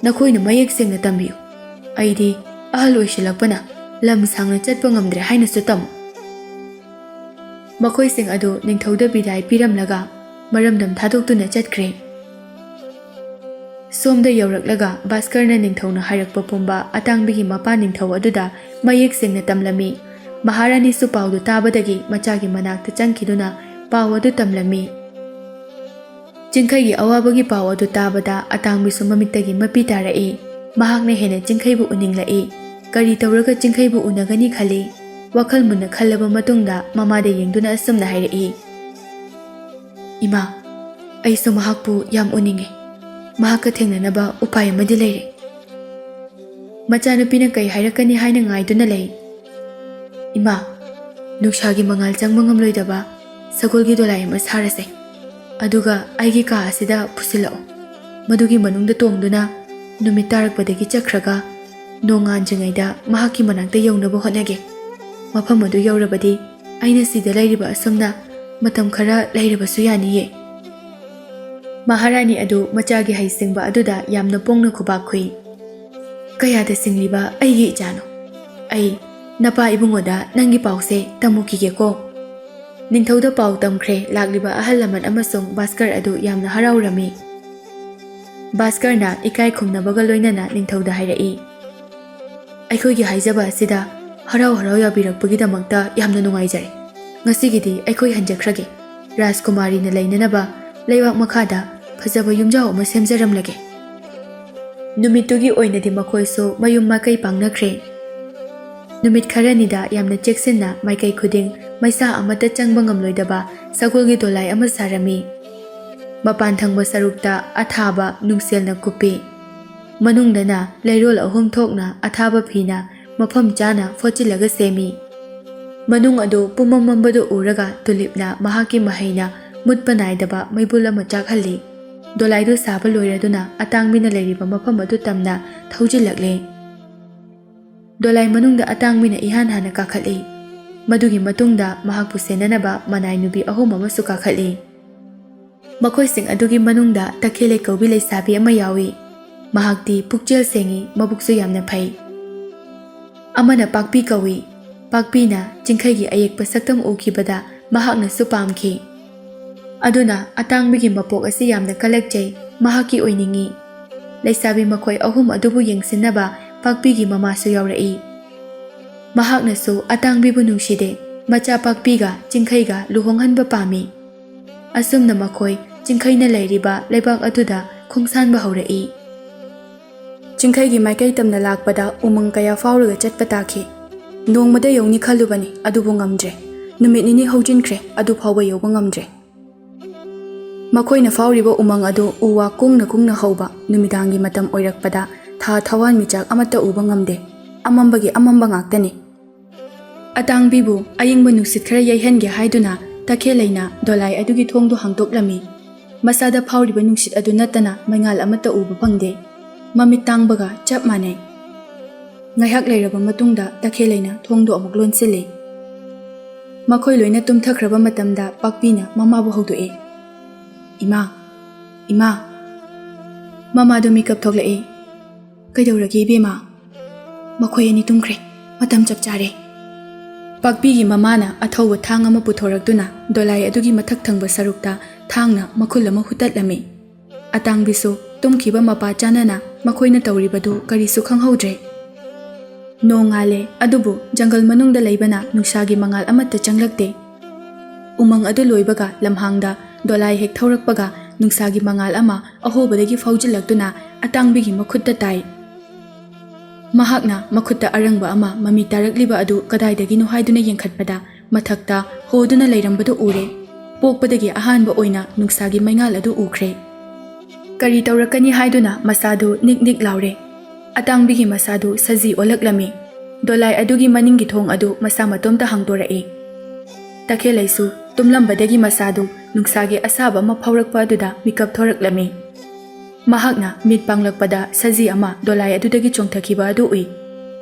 S1: ꯅꯈꯣꯏꯅ ꯃꯌꯦꯛ ꯁꯦꯡꯅ ꯇꯝꯕꯤꯌꯨ꯫ ꯑꯩꯗꯤ ꯑꯍꯜ ꯑꯣꯏꯁꯤꯜꯂꯛꯄꯅ ꯂꯝ ꯁꯥꯡꯅ ꯆꯠꯄ ꯉꯝꯗ꯭ꯔꯦ ꯍꯥꯏꯅꯁꯨ ꯇꯝꯃꯨ꯫ ꯃꯈꯣꯏꯁꯤꯡ ꯑꯗꯨ ꯅꯤꯡꯊꯧꯗ ꯕꯤꯗꯥꯏ ꯄꯤꯔꯝꯂꯒ ꯃꯔꯝꯗꯝ ꯊꯥꯗꯣꯛꯇꯨꯅ ꯆꯠꯈ꯭ꯔꯦ꯫ ꯁꯣꯝꯗ ꯌꯧꯔꯛꯂꯒ ꯚꯥꯁꯀꯔꯅ ꯅꯤꯡꯊꯧꯅ ꯍꯥꯏꯔꯛꯄ ꯄꯨꯝꯕ ꯑꯇꯥꯡꯕꯤꯒꯤ ꯃꯄꯥ ꯅꯤꯡꯊꯧ ꯑꯗꯨꯗ ꯃꯌꯦꯛ ꯁꯦꯡꯅ ꯇꯝꯂꯝꯃꯤ꯫ ꯃꯍꯥꯔꯥꯅꯤꯁꯨ ꯄꯥꯎꯗꯨ ꯇꯥꯕꯗꯒꯤ ꯃꯆꯥꯒꯤ ꯃꯅꯥꯛꯇ ꯆꯪꯈꯤꯗꯨꯅ ꯄꯥꯎ ꯑꯗꯨ ꯇꯝꯂꯝꯃꯤ꯫ ꯆꯤꯡꯈꯩꯒꯤ ꯑꯋꯥꯕꯒꯤ ꯄꯥꯎ ꯑꯗꯨ ꯇꯥꯕꯗ ꯑꯇꯥꯡꯕꯤꯁꯨ ꯃꯃꯤꯠꯇꯒꯤ ꯃꯄꯤ ꯇꯥꯔꯛꯏ꯫ ꯃꯍꯥꯛꯅ ꯍꯦꯟꯅ ꯆꯤꯡꯈꯩꯕꯨ ꯎꯅꯤꯡꯂꯛꯏ꯫ ꯀꯔꯤ ꯇꯧꯔꯒ ꯆꯤꯡꯈꯩꯕꯨ ꯎꯅꯒꯅꯤ ꯈꯜꯂꯤ꯫ ꯋꯥꯈꯜ ꯃꯨꯟꯅ ꯈꯜꯂꯕ ꯃꯇꯨꯡꯗ ꯃꯃꯥꯗ ꯌꯦꯡꯗꯨꯅ ꯑꯁꯨꯝꯅ ꯍꯥꯏꯔꯛꯏ꯫ ꯏꯃꯥ, ꯑꯩꯁꯨ ꯃꯍꯥꯛꯄꯨ ꯌꯥꯝ ꯎꯅꯤꯡꯉꯤ꯫ ꯃꯍꯥꯛꯀ ꯊꯦꯡꯅꯅꯕ ꯎꯄꯥꯏ ꯑꯃꯗꯤ ꯂꯩꯔꯦ꯫ ꯃꯆꯥꯅꯨꯄꯤꯅ ꯀꯩ ꯍꯥꯏꯔꯛꯀꯅꯤ ꯍꯥꯏꯅ ꯉꯥꯏꯗꯨꯅ ꯂꯩ꯫ ꯏꯃꯥ, ꯅꯨꯡꯁꯥꯒꯤ ꯃꯉꯥꯜ ꯆꯪꯕ ꯉꯝꯂꯣꯏꯗꯕ ꯁꯒꯣꯜꯒꯤ ꯗꯣꯂꯥꯏ ꯑꯃ ꯁꯥꯔꯁꯦ꯫ ꯑꯗꯨꯒ ꯑꯩꯒꯤ ꯀꯥ ꯑꯁꯤꯗ ꯄꯨꯁꯤꯜꯂꯛꯎ꯫ ꯃꯗꯨꯒꯤ ꯃꯅꯨꯡꯗ ꯇꯣꯡꯗꯨꯅ ꯅꯨꯃꯤꯠ ꯇꯥꯔꯛꯄꯗꯒꯤ ꯆꯠꯈ꯭ꯔꯒ ꯅꯣꯡꯉꯥꯟꯗ꯭ꯔꯤꯉꯩꯗ ꯃꯍꯥꯛꯀꯤ ꯃꯅꯥꯛꯇ ꯌꯧꯅꯕ ꯍꯣꯠꯅꯒꯦ꯫ ꯃꯐꯝ ꯑꯗꯨ ꯌꯧꯔꯕꯗꯤ ꯑꯩꯅ ꯁꯤꯗ ꯂꯩꯔꯤꯕ ꯑꯁꯨꯝꯅ ꯃꯇꯝ ꯈꯔ ꯂꯩꯔꯕꯁꯨ ꯌꯥꯅꯤꯌꯦ꯫ ꯃꯍꯥꯔꯥꯅꯤ ꯑꯗꯨ ꯃꯆꯥꯒꯤ ꯍꯩꯁꯤꯡꯕ ꯑꯗꯨꯗ ꯌꯥꯝꯅ ꯄꯣꯡꯅ ꯈꯨꯕꯥꯛ ꯈꯨꯏ꯫ ꯀꯌꯥꯗ ꯁꯤꯡꯂꯤꯕ ꯑꯩꯒꯤ ꯏꯆꯥꯅꯣ! ꯑꯩ ꯅꯄꯥ ꯏꯕꯨꯡꯉꯣꯗ ꯅꯪꯒꯤ ꯄꯥꯎꯁꯦ ꯇꯝꯃꯨꯈꯤꯒꯦꯀꯣ꯫ ꯅꯤꯡꯊꯧꯗ ꯄꯥꯎ ꯇꯝꯈ꯭ꯔꯦ꯫ ꯂꯥꯛꯂꯤꯕ ꯑꯍꯜ ꯂꯃꯟ ꯑꯃꯁꯨꯡ ꯚꯥꯁꯀꯔ ꯑꯗꯨ ꯌꯥꯝꯅ ꯍꯔꯥꯎꯔꯝꯃꯤ꯫ ꯚꯥꯁꯀꯔꯅ ꯏꯀꯥꯏ ꯈꯨꯝꯅꯕꯒ ꯂꯣꯏꯅꯅ ꯅꯤꯡꯊꯧꯗ ꯍꯥꯏꯔꯛꯏ꯫ ꯑꯩꯈꯣꯏꯒꯤ ꯍꯥꯏꯖꯕ ꯑꯁꯤꯗ ꯍꯔꯥꯎ ꯍꯔꯥꯎ ꯌꯥꯕꯤꯔꯛꯄꯒꯤꯗꯃꯛꯇ ꯌꯥꯝꯅ ꯅꯨꯡꯉꯥꯏꯖꯔꯦ꯫ ꯉꯁꯤꯒꯤꯗꯤ ꯑꯩꯈꯣꯏ ꯍꯟꯖꯈ꯭ꯔꯒꯦ꯫ ꯔꯥꯖꯀꯨꯃꯥꯔꯤꯅ ꯂꯩꯅꯅꯕ ꯂꯩꯕꯥꯛ ꯃꯈꯥꯗ ꯐꯖꯕ ꯌꯨꯝꯖꯥꯎ ꯑꯃ ꯁꯦꯝꯖꯔꯝꯂꯒꯦ꯫ ꯅꯨꯃꯤꯠꯇꯨꯒꯤ ꯑꯣꯏꯅꯗꯤ ꯃꯈꯣꯏꯁꯨ ꯃꯌꯨꯝ ꯃꯀꯩ ꯄꯥꯡꯅꯈ꯭ꯔꯦ꯫ ꯅꯨꯃꯤꯠ ꯈꯔꯅꯤꯗ ꯌꯥꯝꯅ ꯆꯦꯛꯁꯤꯟꯅ ꯃꯥꯏꯀꯩ ꯈꯨꯗꯤꯡ ꯃꯩꯁꯥ ꯑꯃꯠꯇ ꯆꯪꯕ ꯉꯝꯂꯣꯏꯗꯕ ꯁꯒꯣꯜꯒꯤ ꯗꯣꯂꯥꯏ ꯑꯃ ꯁꯥꯔꯝꯃꯤ꯫ ꯃꯄꯥꯟ ꯊꯪꯕ ꯁꯔꯨꯛꯇ ꯑꯊꯥꯕ ꯅꯨꯡꯁꯦꯜꯅ ꯀꯨꯞꯄꯤ꯫ ꯃꯅꯨꯡꯗꯅ ꯂꯩꯔꯣꯜ 3 ꯊꯣꯛꯅ ꯑꯊꯥꯕ ꯐꯤꯅ ꯃꯐꯝ ꯆꯥꯅ ꯐꯣꯠꯆꯤꯜꯂꯒ ꯁꯦꯝꯃꯤ꯫ ꯃꯅꯨꯡ ꯑꯗꯨ ꯄꯨꯝꯃꯝ ꯃꯝꯕꯗꯨ ꯎꯔꯒ ꯇꯨꯂꯤꯞꯅ ꯃꯍꯥꯛꯀꯤ ꯃꯍꯩꯅ ꯃꯨꯠꯄ ꯅꯥꯏꯗꯕ ꯃꯩꯕꯨꯜ ꯑꯃ ꯆꯥꯛꯍꯜꯂꯤ꯫ ꯗꯣꯂꯥꯏꯗꯨ ꯁꯥꯕ ꯂꯣꯏꯔꯗꯨꯅ ꯑꯇꯥꯡꯕꯤꯅ ꯂꯩꯔꯤꯕ ꯃꯐꯝ ꯑꯗꯨ ꯇꯝꯅ ꯊꯧꯖꯤꯜꯂꯛꯂꯦ꯫ ꯗꯣꯂꯥꯏ ꯃꯅꯨꯡꯗ ꯑꯇꯥꯡꯕꯤꯅ ꯏꯍꯥꯟ ꯍꯥꯟꯅ ꯀꯥꯈꯠꯂꯤ꯫ ꯃꯗꯨꯒꯤ ꯃꯇꯨꯡꯗ ꯃꯍꯥꯛꯄꯨ ꯁꯦꯟꯅꯅꯕ ꯃꯅꯥꯏ ꯅꯨꯄꯤ 3 ꯑꯃꯁꯨ ꯀꯥꯈꯠꯂꯤ꯫ ꯃꯈꯣꯏꯁꯤꯡ ꯑꯗꯨꯒꯤ ꯃꯅꯨꯡꯗ ꯇꯈꯦꯜꯂꯩ ꯀꯧꯕꯤ ꯂꯩꯁꯥꯕꯤ ꯑꯃ ꯌꯥꯎꯏ꯫ ꯃꯍꯥꯛꯇꯤ ꯄꯨꯛꯆꯦꯜ ꯁꯦꯡꯉꯤ, ꯃꯕꯨꯛꯁꯨ ꯌꯥꯝꯅ ꯐꯩ꯫ ꯑꯃꯅ ꯄꯥꯛꯄꯤ ꯀꯧꯏ꯫ ꯄꯥꯛꯄꯤꯅ ꯆꯤꯡꯈꯩꯒꯤ ꯑꯌꯦꯛꯄ ꯁꯛꯇꯝ ꯎꯈꯤꯕꯗ ꯃꯍꯥꯛꯅꯁꯨ ꯄꯥꯝꯈꯤ꯫ ꯑꯗꯨꯅ ꯑꯇꯥꯡꯕꯤꯒꯤ ꯃꯄꯣꯛ ꯑꯁꯤ ꯌꯥꯝꯅ ꯀꯜꯂꯛꯆꯩ, ꯃꯍꯥꯛꯀꯤ ꯑꯣꯏꯅꯤꯡꯉꯤ꯫ ꯂꯩꯁꯥꯕꯤ ꯃꯈꯣꯏ 3 ꯑꯗꯨꯕꯨ ꯌꯦꯡꯁꯤꯟꯅꯕ ꯄꯥꯛꯄꯤꯒꯤ ꯃꯃꯥꯁꯨ ꯌꯥꯎꯔꯛꯏ꯫ ꯃꯍꯥꯛꯅꯁꯨ ꯑꯇꯥꯡꯕꯤꯕꯨ ꯅꯨꯡꯁꯤꯗꯦ꯫ ꯃꯆꯥ ꯄꯥꯛꯄꯤꯒ ꯆꯤꯡꯈꯩꯒ ꯂꯨꯍꯣꯡꯍꯟꯕ ꯄꯥꯝꯃꯤ꯫ ꯑꯁꯨꯝꯅ ꯃꯈꯣꯏ ꯆꯤꯡꯈꯩꯅ ꯂꯩꯔꯤꯕ ꯂꯩꯕꯥꯛ ꯑꯗꯨꯗ ꯈꯣꯡꯁꯥꯟꯕ ꯍꯧꯔꯛꯏ꯫ ꯆꯤꯡꯈꯩꯒꯤ ꯃꯥꯏꯀꯩ ꯇꯝꯅ ꯂꯥꯛꯄꯗ ꯎꯃꯪ ꯀꯌా ꯐꯥꯎꯔꯒ ꯆꯠꯄ ꯇꯥꯈꯤ꯫ ꯅꯣꯡꯃꯗ ꯌꯧꯅꯤ ꯈꯜꯂꯨꯕꯅꯤ, ꯑꯗꯨꯕꯨ ꯉꯝꯗ꯭ꯔꯦ꯫ ꯅꯨꯃꯤꯠ 2 ꯍꯧꯖꯤꯟꯈ꯭ꯔꯦ, ꯑꯗꯨ ꯐꯥꯎꯕ ꯌꯧꯕ ꯉꯝꯗ꯭ꯔꯦ꯫ ꯃꯈꯣꯏꯅ ꯐꯥꯎꯔꯤꯕ ꯎꯃꯪ ꯑꯗꯨ ꯎ ꯋꯥ ꯀꯨꯡꯅ ꯀꯨꯡꯅ ꯍꯧꯕ꯫ ꯅꯨꯃꯤꯗꯥꯡꯒꯤ ꯃꯇꯝ ꯑꯣꯏꯔꯛꯄꯗ ꯊꯥ ꯊꯋꯥꯟꯃꯤꯆꯥꯛ ꯑꯃꯠꯇ ꯎꯕ ꯉꯝꯗꯦ꯫ ꯑꯃꯝꯕꯒꯤ ꯑꯃꯝꯕ ꯉꯥꯛꯇꯅꯤ꯫ ꯑꯇꯥꯡꯕꯤꯕꯨ ꯑꯏꯪꯕ ꯅꯨꯡꯁꯤꯠ ꯈꯔ ꯌꯩꯍꯟꯒꯦ ꯍꯥꯏꯗꯨꯅ ꯇꯈꯦꯜꯂꯩꯅ ꯗꯣꯂꯥꯏ ꯑꯗꯨꯒꯤ ꯊꯣꯡꯗꯨ ꯍꯥꯡꯗꯣꯛꯂꯝꯃꯤ꯫ ꯃꯁꯥꯗ ꯐꯥꯎꯔꯤꯕ ꯅꯨꯡꯁꯤꯠ ꯑꯗꯨ ꯅꯠꯇꯅ ꯃꯩꯉꯥꯜ ꯑꯃꯠꯇ ꯎꯕ ꯐꯪꯗꯦ꯫ ꯃꯃꯤꯠ ꯇꯥꯡꯕꯒ ꯆꯞ ꯃꯥꯟꯅꯩ꯫ ꯉꯥꯏꯍꯥꯛ ꯂꯩꯔꯕ ꯃꯇꯨꯡꯗ ꯇꯈꯦꯜꯂꯩꯅ ꯊꯣꯡꯗꯣ ꯑꯃꯨꯛ ꯂꯣꯟꯁꯤꯜꯂꯤ꯫ ꯃꯈꯣꯏ ꯂꯣꯏꯅ ꯇꯨꯝꯊꯈ꯭ꯔꯕ ꯃꯇꯝꯗ ꯄꯥꯛꯄꯤꯅ ꯃꯃꯥꯕꯨ ꯍꯧꯗꯣꯛꯏ꯫ ꯏꯃꯥ, ꯏꯃꯥ꯫ ꯃꯃꯥꯗꯨ ꯃꯤꯀꯞ ꯊꯣꯛꯂꯛꯏ꯫ ꯀꯩꯗꯧꯔꯒꯦ ꯏꯕꯦꯝꯃ? ꯃꯈꯣꯏ ꯑꯅꯤ ꯇꯨꯝꯈ꯭ꯔꯦ, ꯃꯇꯝ ꯆꯞ ꯆꯥꯔꯦ꯫ ꯄꯥꯛꯄꯤꯒꯤ ꯃꯃꯥꯅ ꯑꯊꯧꯕ ꯊꯥꯡ ꯑꯃ ꯄꯨꯊꯣꯔꯛꯇꯨꯅ ꯗꯣꯂꯥꯏ ꯑꯗꯨꯒꯤ ꯃꯊꯛ ꯊꯪꯕ ꯁꯔꯨꯛꯇ ꯊꯥꯡꯅ ꯃꯈꯨꯜ ꯑꯃ ꯍꯨꯠꯇꯠꯂꯝꯃꯤ꯫ ꯑꯇꯥꯡꯕꯤꯁꯨ ꯇꯨꯝꯈꯤꯕ ꯃꯄꯥ ꯆꯥꯅꯅ ꯃꯈꯣꯏꯅ ꯇꯧꯔꯤꯕꯗꯨ ꯀꯔꯤꯁꯨ ꯈꯪꯍꯧꯗ꯭ꯔꯦ꯫ ꯅꯣꯡ ꯉꯥꯜꯂꯦ, ꯑꯗꯨꯕꯨ ꯖꯪꯒꯜ ꯃꯅꯨꯡꯗ ꯂꯩꯕꯅ ꯅꯨꯡꯁꯥꯒꯤ ꯃꯉꯥꯜ ꯑꯃꯠꯇ ꯆꯪꯂꯛꯇꯦ꯫ ꯎꯃꯪ ꯑꯗꯨ ꯂꯣꯏꯕꯒ ꯂꯝꯍꯥꯡꯗ ꯗꯣꯂꯥꯏ ꯍꯦꯛ ꯊꯧꯔꯛꯄꯒ ꯅꯨꯡꯁꯥꯒꯤ ꯃꯉꯥꯜ ꯑꯃ ꯑꯍꯣꯕꯗꯒꯤ ꯐꯥꯎꯖꯤꯜꯂꯛꯇꯨꯅ ꯑꯇꯥꯡꯕꯤꯒꯤ ꯃꯈꯨꯠꯇ ꯇꯥꯏ꯫ ꯃꯍꯥꯛꯅ ꯃꯈꯨꯠꯇ ꯑꯔꯪꯕ ꯑꯃ ꯃꯃꯤ ꯇꯥꯔꯛꯂꯤꯕ ꯑꯗꯨ ꯀꯗꯥꯏꯗꯒꯤꯅꯣ ꯍꯥꯏꯗꯨꯅ ꯌꯦꯡꯈꯠꯄꯗ ꯃꯊꯛꯇ ꯍꯣꯗꯨꯅ ꯂꯩꯔꯝꯕꯗꯨ ꯎꯔꯦ꯫ ꯄꯣꯛꯄꯗꯒꯤ ꯑꯍꯥꯟꯕ ꯑꯣꯏꯅ ꯅꯨꯡꯁꯥꯒꯤ ꯃꯩꯉꯥꯜ ꯑꯗꯨ ꯎꯈ꯭ꯔꯦ꯫ ꯀꯔꯤ ꯇꯧꯔꯛꯀꯅꯤ ꯍꯥꯏꯗꯨꯅ ꯃꯁꯥꯗꯨ ꯅꯤꯛ ꯅꯤꯛ ꯂꯥꯎꯔꯦ꯫ ꯑꯇꯥꯡꯕꯤꯒꯤ ꯃꯁꯥꯗꯨ ꯁꯖꯤ ꯑꯣꯜꯂꯛꯂꯝꯃꯤ꯫ ꯗꯣꯂꯥꯏ ꯑꯗꯨꯒꯤ ꯃꯅꯤꯡꯒꯤ ꯊꯣꯡ ꯑꯗꯨ ꯃꯁꯥ ꯃꯇꯣꯝꯇ ꯍꯥꯡꯗꯣꯔꯛꯏ꯫ ꯇꯈꯦꯜꯂꯩꯁꯨ ꯇꯨꯝꯂꯝꯕꯗꯒꯤ ꯃꯁꯥꯗꯨ ꯅꯨꯡꯁꯥꯒꯤ ꯑꯁꯥꯕ ꯑꯃ ꯐꯥꯎꯔꯛꯄ ꯑꯗꯨꯗ ꯃꯤꯀꯞ ꯊꯣꯔꯛꯂꯝꯃꯤ꯫ ꯃꯍꯥꯛꯅ ꯃꯤꯠ ꯄꯥꯡꯂꯛꯄꯗ ꯁꯖꯤ ꯑꯃ ꯗꯣꯂꯥꯏ ꯑꯗꯨꯗꯒꯤ ꯆꯣꯡꯊꯈꯤꯕ ꯑꯗꯨ ꯎꯏ꯫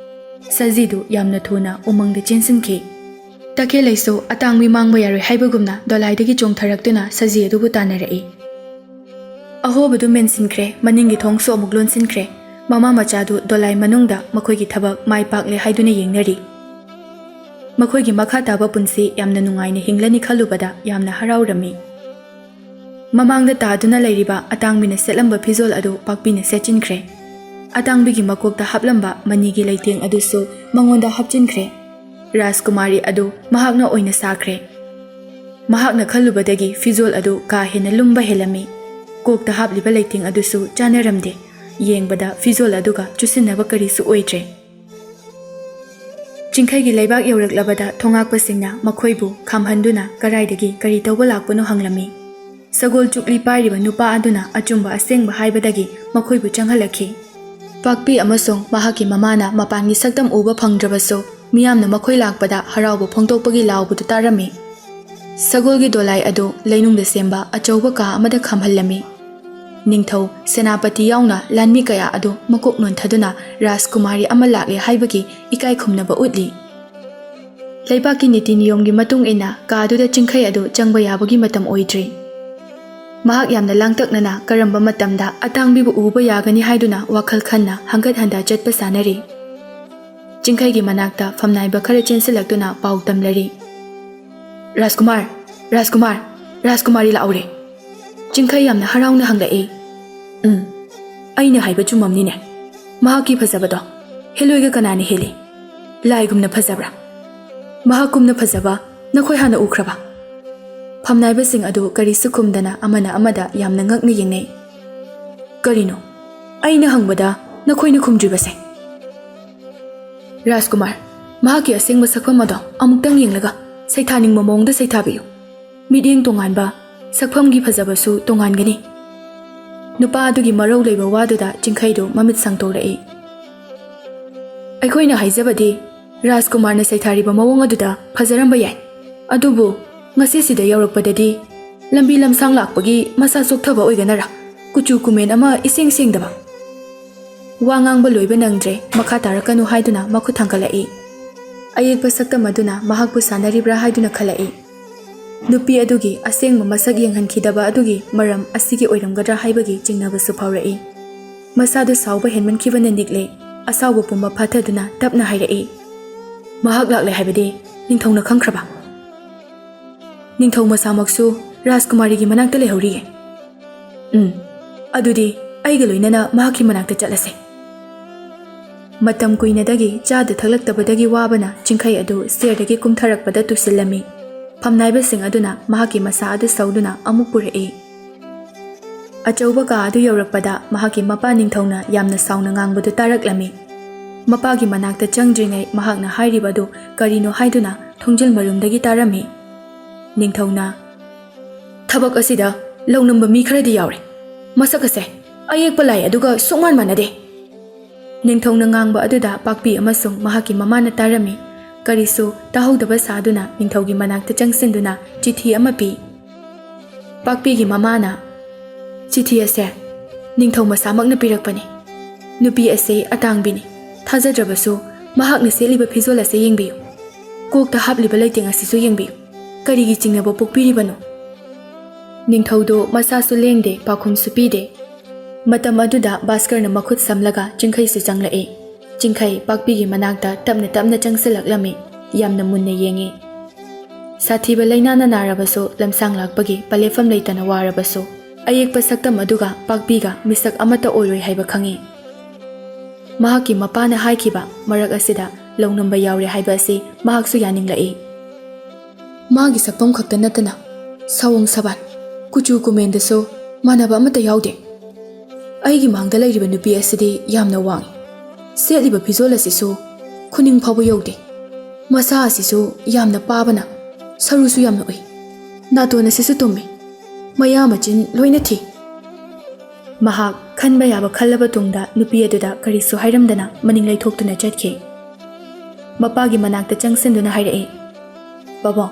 S1: ꯁꯖꯤꯗꯨ ꯌꯥꯝꯅ ꯊꯨꯅ ꯎꯃꯪꯗ ꯆꯦꯟꯁꯤꯟꯈꯤ꯫ ꯇꯈꯦꯜꯂꯩꯁꯨ ꯑꯇꯥꯡꯕꯤ ꯃꯥꯡꯕ ꯌꯥꯔꯣꯏ ꯍꯥꯏꯕꯒꯨꯝꯅ ꯗꯣꯂꯥꯏꯗꯒꯤ ꯆꯣꯡꯊꯔꯛꯇꯨꯅ ꯁꯖꯤ ꯑꯗꯨꯕꯨ ꯇꯥꯟꯅꯔꯛꯏ꯫ ꯑꯍꯣꯕꯗꯨ ꯃꯦꯟꯁꯤꯟꯈ꯭ꯔꯦ, ꯃꯅꯤꯡꯒꯤ ꯊꯣꯡꯁꯨ ꯑꯃꯨꯛ ꯂꯣꯟꯁꯤꯟꯈ꯭ꯔꯦ꯫ ꯃꯃꯥ ꯃꯆꯥꯗꯨ ꯗꯣꯂꯥꯏ ꯃꯅꯨꯡꯗ ꯃꯈꯣꯏꯒꯤ ꯊꯕꯛ ꯃꯥꯏ ꯄꯥꯛꯂꯦ ꯍꯥꯏꯗꯨꯅ ꯌꯦꯡꯅꯔꯤ꯫ ꯃꯈꯣꯏꯒꯤ ꯃꯈꯥ ꯇꯥꯕ ꯄꯨꯟꯁꯤ ꯌꯥꯝꯅ ꯅꯨꯡꯉꯥꯏꯅ ꯍꯤꯡꯂꯅꯤ ꯈꯜꯂꯨꯕꯗ ꯌꯥꯝꯅ ꯍꯔꯥꯎꯔꯝꯃꯤ꯫ ꯃꯃꯥꯡꯗ ꯇꯥꯗꯨꯅ ꯂꯩꯔꯤꯕ ꯑꯇꯥꯡꯕꯤꯅ ꯁꯦꯠꯂꯝꯕ ꯐꯤꯖꯣꯜ ꯑꯗꯨ ꯄꯥꯛꯄꯤꯅ ꯁꯦꯠꯆꯤꯟꯈ꯭ꯔꯦ꯫ ꯑꯇꯥꯡꯕꯤꯒꯤ ꯃꯀꯣꯛꯇ ꯍꯥꯞꯂꯝꯕ ꯃꯅꯤꯒꯤ ꯂꯩꯇꯦꯡ ꯑꯗꯨꯁꯨ ꯃꯉꯣꯟꯗ ꯍꯥꯞꯆꯤꯟꯈ꯭ꯔꯦ꯫ ꯔꯥꯖꯀꯨꯃꯥꯔꯤ ꯑꯗꯨ ꯃꯍꯥꯛꯅ ꯑꯣꯏꯅ ꯁꯥꯈ꯭ꯔꯦ꯫ ꯃꯍꯥꯛꯅ ꯈꯜꯂꯨꯕꯗꯒꯤ ꯐꯤꯖꯣꯜ ꯑꯗꯨ ꯀꯥ ꯍꯦꯟꯅ ꯂꯨꯝꯕ ꯍꯦꯜꯂꯝꯃꯤ꯫ ꯀꯣꯛꯇ ꯍꯥꯞꯂꯤꯕ ꯂꯩꯇꯦꯡ ꯑꯗꯨꯁꯨ ꯆꯥꯅꯔꯝꯗꯦ꯫ ꯌꯦꯡꯕꯗ ꯐꯤꯖꯣꯜ ꯑꯗꯨꯒ ꯆꯨꯁꯤꯟꯅꯕ ꯀꯔꯤꯁꯨ ꯑꯣꯏꯗ꯭ꯔꯦ꯫ ꯆꯤꯡꯈꯩꯒꯤ ꯂꯩꯕꯥꯛ ꯌꯧꯔꯛꯂꯕꯗ ꯊꯣꯉꯥꯛꯄꯁꯤꯡꯅ ꯃꯈꯣꯏꯕꯨ ꯈꯥꯝꯍꯟꯗꯨꯅ ꯀꯔꯥꯏꯗꯒꯤ ꯀꯔꯤ ꯇꯧꯕ ꯂꯥꯛꯄꯅꯣ ꯍꯪꯂꯝꯃꯤ꯫ ꯁꯒꯣꯜ ꯆꯨꯛꯂꯤ ꯄꯥꯏꯔꯤꯕ ꯅꯨꯄꯥ ꯑꯗꯨꯅ ꯑꯆꯨꯝꯕ ꯑꯁꯦꯡꯕ ꯍꯥꯏꯕꯗꯒꯤ ꯃꯈꯣꯏꯕꯨ ꯆꯪꯍꯜꯂꯛꯈꯤ꯫ ꯄꯥꯛꯄꯤ ꯑꯃꯁꯨꯡ ꯃꯍꯥꯛꯀꯤ ꯃꯃꯥꯅ ꯃꯄꯥꯟꯒꯤ ꯁꯛꯇꯝ ꯎꯕ ꯐꯪꯗ꯭ꯔꯕꯁꯨ ꯃꯤꯌꯥꯝꯅ ꯃꯈꯣꯏ ꯂꯥꯛꯄꯗ ꯍꯔꯥꯎꯕ ꯐꯣꯡꯗꯣꯛꯄꯒꯤ ꯂꯥꯎꯕꯗꯨ ꯇꯥꯔꯝꯃꯤ꯫ ꯁꯒꯣꯜꯒꯤ ꯗꯣꯂꯥꯏ ꯑꯗꯨ ꯂꯩꯅꯨꯡꯗ ꯁꯦꯝꯕ ꯑꯆꯧꯕ ꯀꯥ ꯑꯃꯗ ꯈꯥꯝꯍꯜꯂꯝꯃꯤ꯫ ꯅꯤꯡꯊꯧ, ꯁꯦꯅꯥꯄꯇꯤ ꯌꯥꯎꯅ ꯂꯥꯟꯃꯤ ꯀꯌꯥ ꯑꯗꯨ ꯃꯀꯣꯛ ꯅꯣꯟꯊꯗꯨꯅ ꯔꯥꯖꯀꯨꯃꯥꯔꯤ ꯑꯃ ꯂꯥꯛꯂꯦ ꯍꯥꯏꯕꯒꯤ ꯏꯀꯥꯏ ꯈꯨꯝꯅꯕ ꯎꯠꯂꯤ꯫ ꯂꯩꯕꯥꯛꯀꯤ ꯅꯤꯇꯤ ꯅꯤꯌꯣꯝꯒꯤ ꯃꯇꯨꯡ ꯏꯟꯅ ꯀꯥꯗꯨꯗ ꯆꯤꯡꯈꯩ ꯑꯗꯨ ꯆꯪꯕ ꯌꯥꯕꯒꯤ ꯃꯇꯝ ꯑꯣꯏꯗ꯭ꯔꯤ꯫ ꯃꯍꯥꯛ ꯌꯥꯝꯅ ꯂꯥꯡꯇꯛꯅꯅ ꯀꯔꯝꯕ ꯃꯇꯝꯗ ꯑꯇꯥꯡꯕꯤꯕꯨ ꯎꯕ ꯌꯥꯒꯅꯤ ꯍꯥꯏꯗꯨꯅ ꯋꯥꯈꯜ ꯈꯟꯅ ꯍꯪꯒꯠ ꯍꯟꯗꯥ ꯆꯠꯄ ꯁꯥꯟꯅꯔꯤ꯫ ꯆꯤꯡꯈꯩꯒꯤ ꯃꯅꯥꯛꯇ ꯐꯝꯅꯥꯏꯕ ꯈꯔ ꯆꯦꯟꯁꯤꯜꯂꯛꯇꯨꯅ ꯄꯥꯎ ꯇꯝꯂꯔꯤ꯫ ꯔꯥꯖꯀꯨꯃꯥꯔ, ꯔꯥꯖꯀꯨꯃꯥꯔ, ꯔꯥꯖꯀꯨꯃꯥꯔꯤ ꯂꯥꯛꯎꯔꯦ꯫ ꯆꯤꯡꯈꯩ ꯌꯥꯝꯅ ꯍꯔꯥꯎꯅ ꯍꯪꯂꯛꯏ꯫ ꯑꯩꯅ ꯍꯥꯏꯕ ꯆꯨꯝꯃꯝꯅꯤꯅꯦ꯫ ꯃꯍꯥꯛꯀꯤ ꯐꯖꯕꯗꯣ ꯍꯦꯂꯣꯏꯒ ꯀꯅꯥꯅ ꯍꯦꯜꯂꯤ? ꯂꯥꯏꯒꯨꯝꯅ ꯐꯖꯕ꯭ꯔꯥ? ꯃꯍꯥꯛꯀꯨꯝꯅ ꯐꯖꯕ ꯅꯈꯣꯏ ꯍꯥꯟꯅ ꯎꯈ꯭ꯔꯕ? ꯐꯝꯅꯥꯏꯕꯁꯤꯡ ꯑꯗꯨ ꯀꯔꯤꯁꯨ ꯈꯨꯝꯗꯅ ꯑꯃꯅ ꯑꯃꯗ ꯌꯥꯝꯅ ꯉꯛꯅ ꯌꯦꯡꯅꯩ꯫ ꯀꯔꯤꯅꯣ ꯑꯩꯅ ꯍꯪꯕꯗ ꯅꯈꯣꯏꯅ ꯈꯨꯝꯗ꯭ꯔꯤꯕꯁꯦ? ꯔꯥꯖꯀꯨꯃꯥꯔ, ꯃꯍꯥꯛꯀꯤ ꯑꯁꯦꯡꯕ ꯁꯛꯐꯝ ꯑꯗꯣ ꯑꯃꯨꯛꯇꯪ ꯌꯦꯡꯂꯒ ꯁꯩꯊꯥꯅꯤꯡꯕ ꯃꯑꯣꯡꯗ ꯁꯩꯊꯥꯕꯤꯌꯨ꯫ ꯃꯤꯠꯌꯦꯡ ꯇꯣꯉꯥꯟꯕ, ꯁꯛꯐꯝꯒꯤ ꯐꯖꯕꯁꯨ ꯇꯣꯉꯥꯟꯒꯅꯤ꯫ ꯅꯨꯄꯥ ꯑꯗꯨꯒꯤ ꯃꯔꯧ ꯂꯩꯕ ꯋꯥꯗꯨꯗ ꯆꯤꯡꯈꯩꯗꯨ ꯃꯃꯤꯠ ꯁꯥꯡꯇꯣꯔꯛꯏ꯫ ꯑꯩꯈꯣꯏꯅ ꯍꯥꯏꯖꯕꯗꯤ ꯔꯥꯖꯀꯨꯃꯥꯔꯅ ꯁꯩꯊꯥꯔꯤꯕ ꯃꯑꯣꯡ ꯑꯗꯨꯗ ꯐꯖꯔꯝꯕ ꯌꯥꯏ, ꯑꯗꯨꯕꯨ ꯉꯁꯤꯁꯤꯗ ꯌꯧꯔꯛꯄꯗꯗꯤ ꯂꯝꯕꯤ ꯂꯝꯁꯥꯡ ꯂꯥꯛꯄꯒꯤ ꯃꯁꯥ ꯆꯣꯛꯊꯕ ꯑꯣꯏꯒꯅꯔꯥ ꯀꯨꯆꯨ ꯀꯨꯃꯦꯟ ꯑꯃ ꯏꯁꯦꯡ ꯁꯦꯡꯗꯕ? ꯋꯥ ꯉꯥꯡꯕ ꯂꯣꯏꯕ ꯅꯪꯗ꯭ꯔꯦ, ꯃꯈꯥ ꯇꯥꯔꯛꯀꯅꯨ ꯍꯥꯏꯗꯨꯅ ꯃꯈꯨꯠ ꯊꯥꯡꯒꯠꯂꯛꯏ꯫ ꯑꯌꯦꯛꯄ ꯁꯛꯇꯝ ꯑꯗꯨꯅ ꯃꯍꯥꯛꯄꯨ ꯁꯥꯟꯅꯔꯤꯕ꯭ꯔꯥ ꯍꯥꯏꯗꯨꯅ ꯈꯜꯂꯛꯏ꯫ ꯅꯨꯄꯤ ꯑꯗꯨꯒꯤ ꯑꯁꯦꯡꯕ ꯃꯁꯛ ꯌꯦꯡꯍꯟꯈꯤꯗꯕ ꯑꯗꯨꯒꯤ ꯃꯔꯝ ꯑꯁꯤꯒꯤ ꯑꯣꯏꯔꯝꯒꯗ꯭ꯔꯥ ꯍꯥꯏꯕꯒꯤ ꯆꯤꯡꯅꯕꯁꯨ ꯐꯥꯎꯔꯛꯏ꯫ ꯃꯁꯥꯗꯨ ꯁꯥꯎꯕ ꯍꯦꯟꯃꯟꯈꯤꯕꯅ ꯅꯤꯛꯂꯦ꯫ ꯑꯁꯥꯎꯕ ꯄꯨꯝꯕ ꯐꯥꯊꯗꯨꯅ ꯇꯞꯅ ꯍꯥꯏꯔꯛꯏ꯫ ꯃꯍꯥꯛ ꯂꯥꯛꯂꯦ ꯍꯥꯏꯕꯗꯤ ꯅꯤꯡꯊꯧꯅ ꯈꯪꯈ꯭ꯔꯕ? ꯅꯤꯡꯊꯧ ꯃꯁꯥꯃꯛꯁꯨ ꯔꯥꯖꯀꯨꯃꯥꯔꯤꯒꯤ ꯃꯅꯥꯛꯇ ꯂꯩꯍꯧꯔꯤꯌꯦ꯫ ꯑꯗꯨꯗꯤ ꯑꯩꯒ ꯂꯣꯏꯅꯅ ꯃꯍꯥꯛꯀꯤ ꯃꯅꯥꯛꯇ ꯆꯠꯂꯁꯦ꯫ ꯃꯇꯝ ꯀꯨꯏꯅꯗꯒꯤ ꯆꯥꯗ ꯊꯛꯂꯛꯇꯕꯗꯒꯤ ꯋꯥꯕꯅ ꯆꯤꯡꯈꯩ ꯑꯗꯨ ꯁ꯭ꯇꯦꯌꯔꯗꯒꯤ ꯀꯨꯝꯊꯔꯛꯄꯗ ꯇꯨꯁꯤꯜꯂꯝꯃꯤ꯫ ꯐꯝꯅꯥꯏꯕꯁꯤꯡ ꯑꯗꯨꯅ ꯃꯍꯥꯛꯀꯤ ꯃꯁꯥ ꯑꯗꯨ ꯁꯧꯗꯨꯅ ꯑꯃꯨꯛ ꯄꯨꯔꯛꯏ꯫ ꯑꯆꯧꯕ ꯀꯥ ꯑꯗꯨ ꯌꯧꯔꯛꯄꯗ ꯃꯍꯥꯛꯀꯤ ꯃꯄꯥ ꯅꯤꯡꯊꯧꯅ ꯌꯥꯝꯅ ꯁꯥꯎꯅ ꯉꯥꯡꯕꯗꯨ ꯇꯥꯔꯛꯂꯝꯃꯤ꯫ ꯃꯄꯥꯒꯤ ꯃꯅꯥꯛꯇ ꯆꯪꯗ꯭ꯔꯤꯉꯩ ꯃꯍꯥꯛꯅ ꯍꯥꯏꯔꯤꯕꯗꯨ ꯀꯔꯤꯅꯣ ꯍꯥꯏꯗꯨꯅ ꯊꯣꯡꯖꯤꯜ ꯃꯔꯨꯝꯗꯒꯤ ꯇꯥꯔꯝꯃꯤ꯫ ꯅꯤꯡꯊꯧꯅ, ꯊꯕꯛ ꯑꯁꯤꯗ ꯂꯧꯅꯝꯕ ꯃꯤ ꯈꯔꯗꯤ ꯌꯥꯎꯔꯦ꯫ ꯃꯁꯛ ꯑꯁꯦ ꯑꯌꯦꯛꯄ ꯂꯥꯏ ꯑꯗꯨꯒ ꯁꯨꯛꯃꯥꯟ ꯃꯥꯟꯅꯗꯦ꯫ ꯅꯤꯡꯊꯧꯅ ꯉꯥꯡꯕ ꯑꯗꯨꯗ ꯄꯥꯛꯄꯤ ꯑꯃꯁꯨꯡ ꯃꯍꯥꯛꯀꯤ ꯃꯃꯥꯅ ꯇꯥꯔꯝꯃꯤ꯫ ꯀꯔꯤꯁꯨ ꯇꯥꯍꯧꯗꯕ ꯁꯥꯗꯨꯅ ꯅꯤꯡꯊꯧꯒꯤ ꯃꯅꯥꯛꯇ ꯆꯪꯁꯤꯟꯗꯨꯅ ꯆꯤꯊꯤ ꯑꯃ ꯄꯤ꯫ ꯄꯥꯛꯄꯤꯒꯤ ꯃꯃꯥꯅ, ꯆꯤꯊꯤ ꯑꯁꯦ ꯅꯤꯡꯊꯧ ꯃꯁꯥꯃꯛꯅ ꯄꯤꯔꯛꯄꯅꯤ꯫ नुपी असे अतांगबिनी थाजद्रबसु महाकना सेलिबा फिजोल असे येंबियु कोकता हापलिबा लैतेंग असिसु येंबियु करिगी चिंगनबो पोकपिरिबनो निंगथौदो मसासु लेंगदे पाखुमसु पीदे मतम अदुदा भास्करना मखुत समलगा चिंखैसु चंगलए चिंखै पाकपीगी मनाक्ता तपना तपना चंगसलक्लमी यामना मुन्ना येंगे साथीबा लैनाना नारबसु लमसांग लाकपगी पलेफम लैतना वारबसु अयेकपा सक्तम अदुगा पाकपीगा मिसक अमता ओलोय हाइबा खंगे महाकी मपाना हाइखिबा मरक असिदा लौनंबा यावरे हाइबा असि महाकसु यानिंगलए मागी सक्पम खक्ता नतना सवंग सबान कुचु कुमेंदसु मानबा अमता यावदे अइगी मांगदा लैरिबा नुपी असिदि यामना वांगी सेलिबा फिजोल असिसु खुनिंग फावबा यौदे मसा असिसु यामना पाबना सरुसु यामना ओइ नातोन असिसु तुम्मे मया मचिन लोइना थी महाक खनबा याबा खल्लबा तुंगदा नुपी अदुदा करिसु हाइरमदना मनिंग लैथोक्तुना चटखे मपागी मनाक्ता चंगसनदुना हाइरए बाबा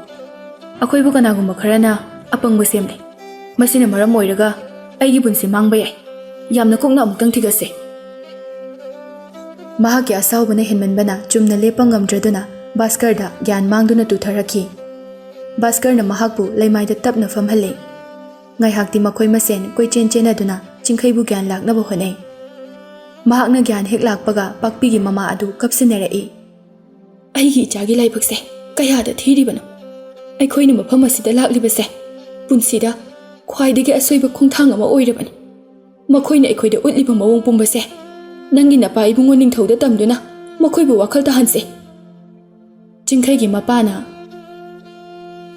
S1: अखोइबु कनागुम्बा खरना अपंगबा सेमले मसिना मरम ओइरगा अइगी पुन्सि मांगबा याय यामना कोकना अमुक्तंग थिगसे महाकी असाउबना हेनमनबना चुमना लेपंगमद्रदुना भास्करदा ज्ञान मांगदुना तुथरखी भास्करना महाकबु लैमाइदा तपना फमहले ngaihakti makhoi masen koi chen chen aduna chingkhaibu gyan laknaba honai mahakna gyan hek lakpaga pakpi gi mama adu kapsinere e aigi chagi laibakse kaya da thiribano ai khoina mafam asida laklibase punsida khwaidagi asoiba khongthang ama oirabani makhoina ai khoida utliba mawong pumbase nangi napa ibungo ningthauda tamduna makhoibu wakhal ta hanse chingkhai gi mapana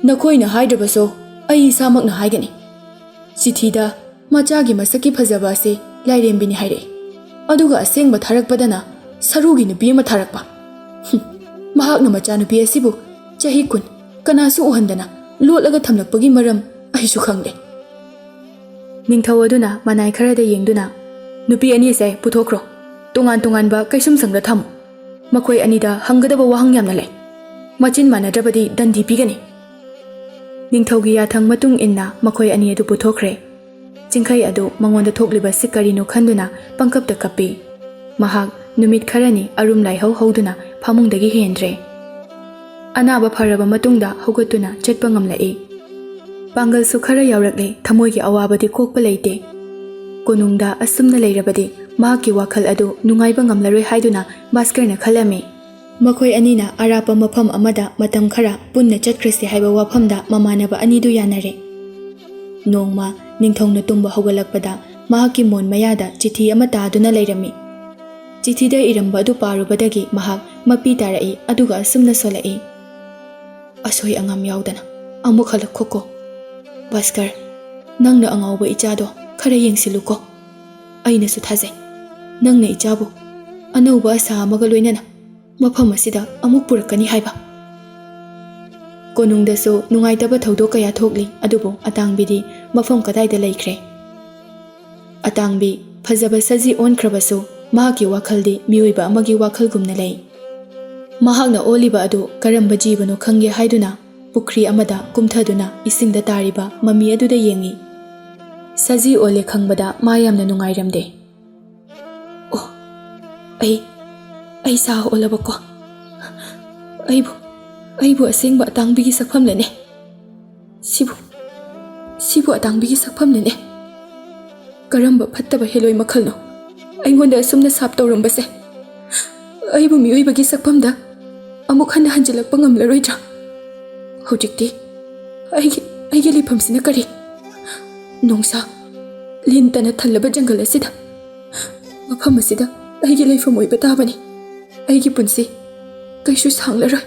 S1: nakhoina haidrabaso ai samakna haigani चिठीदा मचागी मसकी फजबा से लाइरेंबिनी हाइरे अदुगा असेंगबा थारकपदना सरुगी नुपी अमा थारकपा महाकना मचा नुपी असिबु चही कुन कनासु उहंदना लोटलगा थमलकपगी मरम अहिसु खंगले निंगथौ अदुना मनाय खरदा येंगदुना नुपी अनि से पुथोख्रो तोंगान तोंगानबा कैसुम संगदा थम मखोय अनिदा हंगदबा वहंग यामना ले मचिन मानद्रबदी दंदी पिगनी निंगथौगी याथंग मतुंग इन्ना मखोय अनि अदु पुथोखरे चिंखै अदु मंगोंदा थोकलिबा सिकरिनो खंदुना पंकपता कपि महाक नुमित खरनी अरुम लाइहौ हौदुना फामुंगदगी हेंद्रे अनाबा फरबा मतुंगदा हौगतुना चटपा ngamlae पांगल सु खरा यावरकले थमोयगी अवाबदी कोकपा लेते कोनुंगदा असुमना लेरबदी महाकी वाखल अदु नुंगाइबा ngamlaroi हाइदुना भास्करना खलमे मखोय अनिना अरापा मफम अमदा मतम खरा पुन्ना चटख्रसे हाइबा वाफमदा ममानबा अनिदु यानरे नोंगमा निंगथौना तुम्बा हौगलकपदा महाकी मोन मयादा चिठी अमा तादुना लैरमी चिठीदा इरंबा अदु पारुबदगी महाक मपी तारई अदुगा असुमना सोलई असोय अंगाम यावदना अमुक हलखोको भास्कर नंगना अंगावबा इचादो खरा येंगसिलुको अइनासु थाजै नंगना इचाबु अनौबा आसा अमगा लोइनना मफम असिदा अमुक पुरकनी हाइबा कोनुंगदसु नुंगाइतबा थौदो कया थोकली अदुबो अतांगबिदी मफम कदाइदा लैख्रे अतांगबी फजबा सजी ओनख्रबसु महाकी वाखलदी मियोइबा अमगी वाखलगुमना लै महाकना ओलिबा अदु करंबा जीवनो खंगे हाइदुना पुखरी अमदा कुमथदुना इसिंगदा तारिबा ममी अदुदा येंगी सजी ओले खंगबदा मायामना नुंगाइरमदे ओ आई सा ओलबको आइबु असेंगबा अतांगबिगी सकफम लेने सिबु अतांगबिगी सकफम लेने करंबा फत्तबा हेलोय मखलनो अइंगोंदा असुमना साप तौरंबसे आइबु मियोइबगी सकफमदा अमुक हन हंजलकपा ngamlaroidra हौजिकती आइगी लिफमसिना करी नोंसा लिनतना थल्लबा जंगल असिदा मफम असिदा आइगी लैफम ओइबा ताबनी आइगी पुंसी कैसु सांगलरोय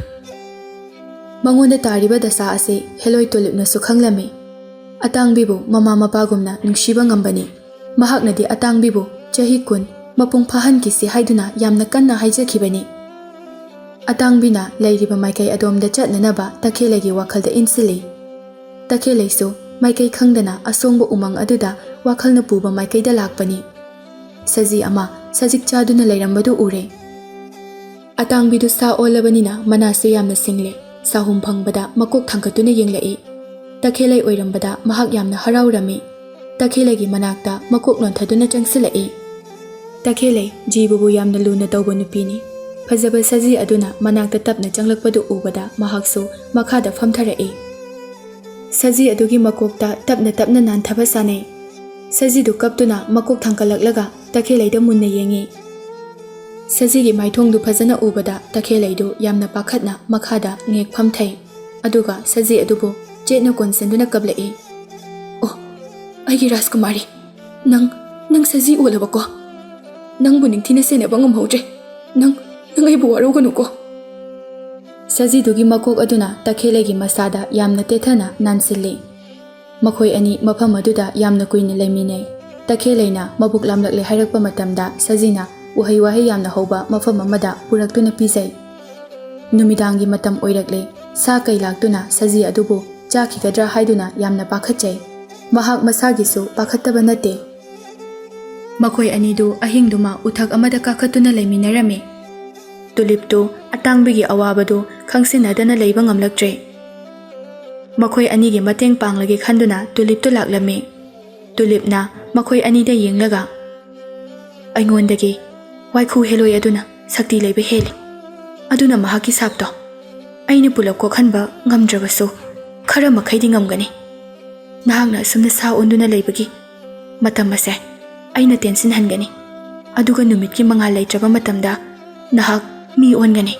S1: मंगोंदा तारिबा दशा असे हेलोय तोलिपनसु खंगलमे अतांगबिबु ममा मपागुमना नुंगसिबा ngambani महाकनदी अतांगबिबु चही कुन मपुंग फाहन किसी हाइदुना यामना कन्ना हाइजखिबनी अतांगबिना लैरिबा माइकै अदोमदा चटननबा तखेलैगी वाखलदा इनसिली तखेलैसु माइकै खंगदना असोंगबा उमंग अदुदा वाखलना पुबा माइकैदा लाकपनी सजी अमा सजिक चादुना लैरंबदु उरे अतांगबिदु सा ओलबनिना मनासु यामना सिंगले साहुम फंगबदा मकोक थांगतुना येंगलई तखेलै ओइरंबदा महाक यामना हराउरमी तखेलैगी मनाक्ता मकोक लोंथदुना चंगसिलई ꯇꯈꯦꯜꯂꯩ ꯖꯤꯕꯨꯕꯨ ꯌꯥꯝꯅ ꯂꯨꯅ ꯇꯧꯕ ꯅꯨꯄꯤꯅꯤ꯫ ꯐꯖꯕ ꯁꯖꯤ ꯑꯗꯨꯅ ꯃꯅꯥꯛꯇ ꯇꯞꯅ ꯆꯪꯂꯛꯄꯗꯨ ꯎꯕꯗ ꯃꯍꯥꯛꯁꯨ ꯃꯈꯥꯗ ꯐꯝꯊꯔꯛꯏ꯫ ꯁꯖꯤ ꯑꯗꯨꯒꯤ ꯃꯀꯣꯛꯇ ꯇꯞꯅ ꯇꯞꯅ ꯅꯥꯟꯊꯕ ꯁꯥꯟꯅꯩ꯫ ꯁꯖꯤꯗꯨ ꯀꯞꯇꯨꯅ ꯃꯀꯣꯛ ꯊꯥꯡꯀꯠꯂꯛꯂꯒ ꯇꯈꯦꯜꯂꯩꯗ ꯃꯨꯟꯅ ꯌꯦꯡꯉꯤ꯫ ꯁꯖꯤꯒꯤ ꯃꯥꯏꯊꯣꯡꯗꯨ ꯐꯖꯅ ꯎꯕꯗ ꯇꯈꯦꯜꯂꯩꯗꯨ ꯌꯥꯝꯅ ꯄꯥꯈꯠꯅ ꯃꯈꯥꯗ ꯉꯦꯛ ꯐꯝꯊꯩ꯫ ꯑꯗꯨꯒ ꯁꯖꯤ ꯑꯗꯨꯕꯨ ꯆꯦꯠꯅ ꯀꯣꯟꯁꯤꯟꯗꯨꯅ ꯀꯞꯂꯛꯏ꯫ "ꯑꯣ, ꯑꯩꯒꯤ ꯔꯥꯖꯀꯨꯃꯥꯔꯤ, ꯅꯪ ꯁꯖꯤ ꯑꯣꯜꯂꯕꯀꯣ? ꯅꯪꯕꯨ ꯅꯤꯡꯊꯤꯅ ꯁꯦꯟꯅꯕ ꯉꯝꯍꯧꯗ꯭ꯔꯦ꯫ ꯅꯪ ꯑꯩꯕꯨ ꯋꯥꯔꯧꯒꯅꯨꯀꯣ." ꯁꯖꯤꯗꯨꯒꯤ ꯃꯀꯣꯛ ꯑꯗꯨꯅ ꯇꯈꯦꯜꯂꯩꯒꯤ ꯃꯁꯥꯗ ꯌꯥꯝꯅ ꯇꯦꯊꯅ ꯅꯥꯟꯁꯤꯜꯂꯤ꯫ ꯃꯈꯣꯏ ꯑꯅꯤ ꯃꯐꯝ ꯑꯗꯨꯗ ꯌꯥꯝꯅ ꯀꯨꯏꯅ ꯂꯩꯃꯤꯟꯅꯩ꯫ ꯇꯈꯦꯜꯂꯩꯅ ꯃꯕꯨꯛ ꯂꯥꯝꯂꯛꯂꯦ ꯍꯥꯏꯔꯛꯄ ꯃꯇꯝꯗ ꯁꯖꯤꯅ ꯎꯍꯩ ꯋꯥꯍꯩ ꯌꯥꯝꯅ ꯍꯧꯕ ꯃꯐꯝ ꯑꯃꯗ ꯄꯨꯔꯛꯇꯨꯅ ꯄꯤꯖꯩ꯫ ꯅꯨꯃꯤꯗꯥꯡꯒꯤ ꯃꯇꯝ ꯑꯣꯏꯔꯛꯂꯦ꯫ ꯁꯥ ꯀꯩ ꯂꯥꯛꯇꯨꯅ ꯁꯖꯤ ꯑꯗꯨꯕꯨ ꯆꯥꯈꯤꯒꯗ꯭ꯔꯥ ꯍꯥꯏꯗꯨꯅ ꯌꯥꯝꯅ ꯄꯥꯈꯠꯆꯩ꯫ ꯃꯍꯥꯛ ꯃꯁꯥꯒꯤꯁꯨ ꯄꯥꯈꯠꯇꯕ ꯅꯠꯇꯦ꯫ ꯃꯈꯣꯏ ꯑꯅꯤꯗꯨ ꯑꯍꯤꯡꯗꯨꯃ ꯎꯊꯛ ꯑꯃꯗ ꯀꯥꯈꯠꯇꯨꯅ ꯂꯩꯃꯤꯟꯅꯔꯝꯃꯤ꯫ ꯇꯨꯂꯤꯞꯇꯨ ꯑꯇꯥꯡꯕꯤꯒꯤ ꯑꯋꯥꯕꯗꯨ ꯈꯪꯁꯤꯟꯅꯗꯅ ꯂꯩꯕ ꯉꯝꯂꯛꯇ꯭ꯔꯦ꯫ ꯃꯈꯣꯏ ꯑꯅꯤꯒꯤ ꯃꯇꯦꯡ ꯄꯥꯡꯂꯒꯦ ꯈꯟꯗꯨꯅ ꯇꯨꯂꯤꯞꯇꯨ ꯂꯥꯛꯂꯝꯃꯤ꯫ ꯇꯨꯂꯤꯞꯅ ꯃꯈꯣꯏ ꯑꯅꯤꯗ ꯌꯦꯡꯂꯒ, "ꯑꯩꯉꯣꯟꯗꯒꯤ ꯋꯥꯏꯈꯨ ꯍꯦꯂꯣꯏ ꯑꯗꯨꯅ ꯁꯛꯇꯤ ꯂꯩꯕ ꯍꯦꯜꯂꯤ꯫ ꯑꯗꯨꯅ ꯃꯍꯥꯛꯀꯤ ꯁꯥꯞꯇꯣ ꯑꯩꯅ ꯄꯨꯂꯞ ꯀꯣꯛꯍꯟꯕ ꯉꯝꯗ꯭ꯔꯕꯁꯨ ꯈꯔ ꯃꯈꯩꯗꯤ ꯉꯝꯒꯅꯤ꯫ ꯅꯍꯥꯛꯅ ꯑꯁꯨꯝꯅ ꯁꯥ ꯑꯣꯟꯗꯨꯅ ꯂꯩꯕꯒꯤ ꯃꯇꯝ ꯑꯁꯦ ꯑꯩꯅ ꯇꯦꯟꯁꯤꯟꯍꯟꯒꯅꯤ꯫ ꯑꯗꯨꯒ ꯅꯨꯃꯤꯠꯀꯤ ꯃꯉꯥꯜ ꯂꯩꯇ꯭ꯔꯕ ꯃꯇꯝꯗ ꯅꯍꯥꯛ ꯃꯤ ꯑꯣꯟꯒꯅꯤ."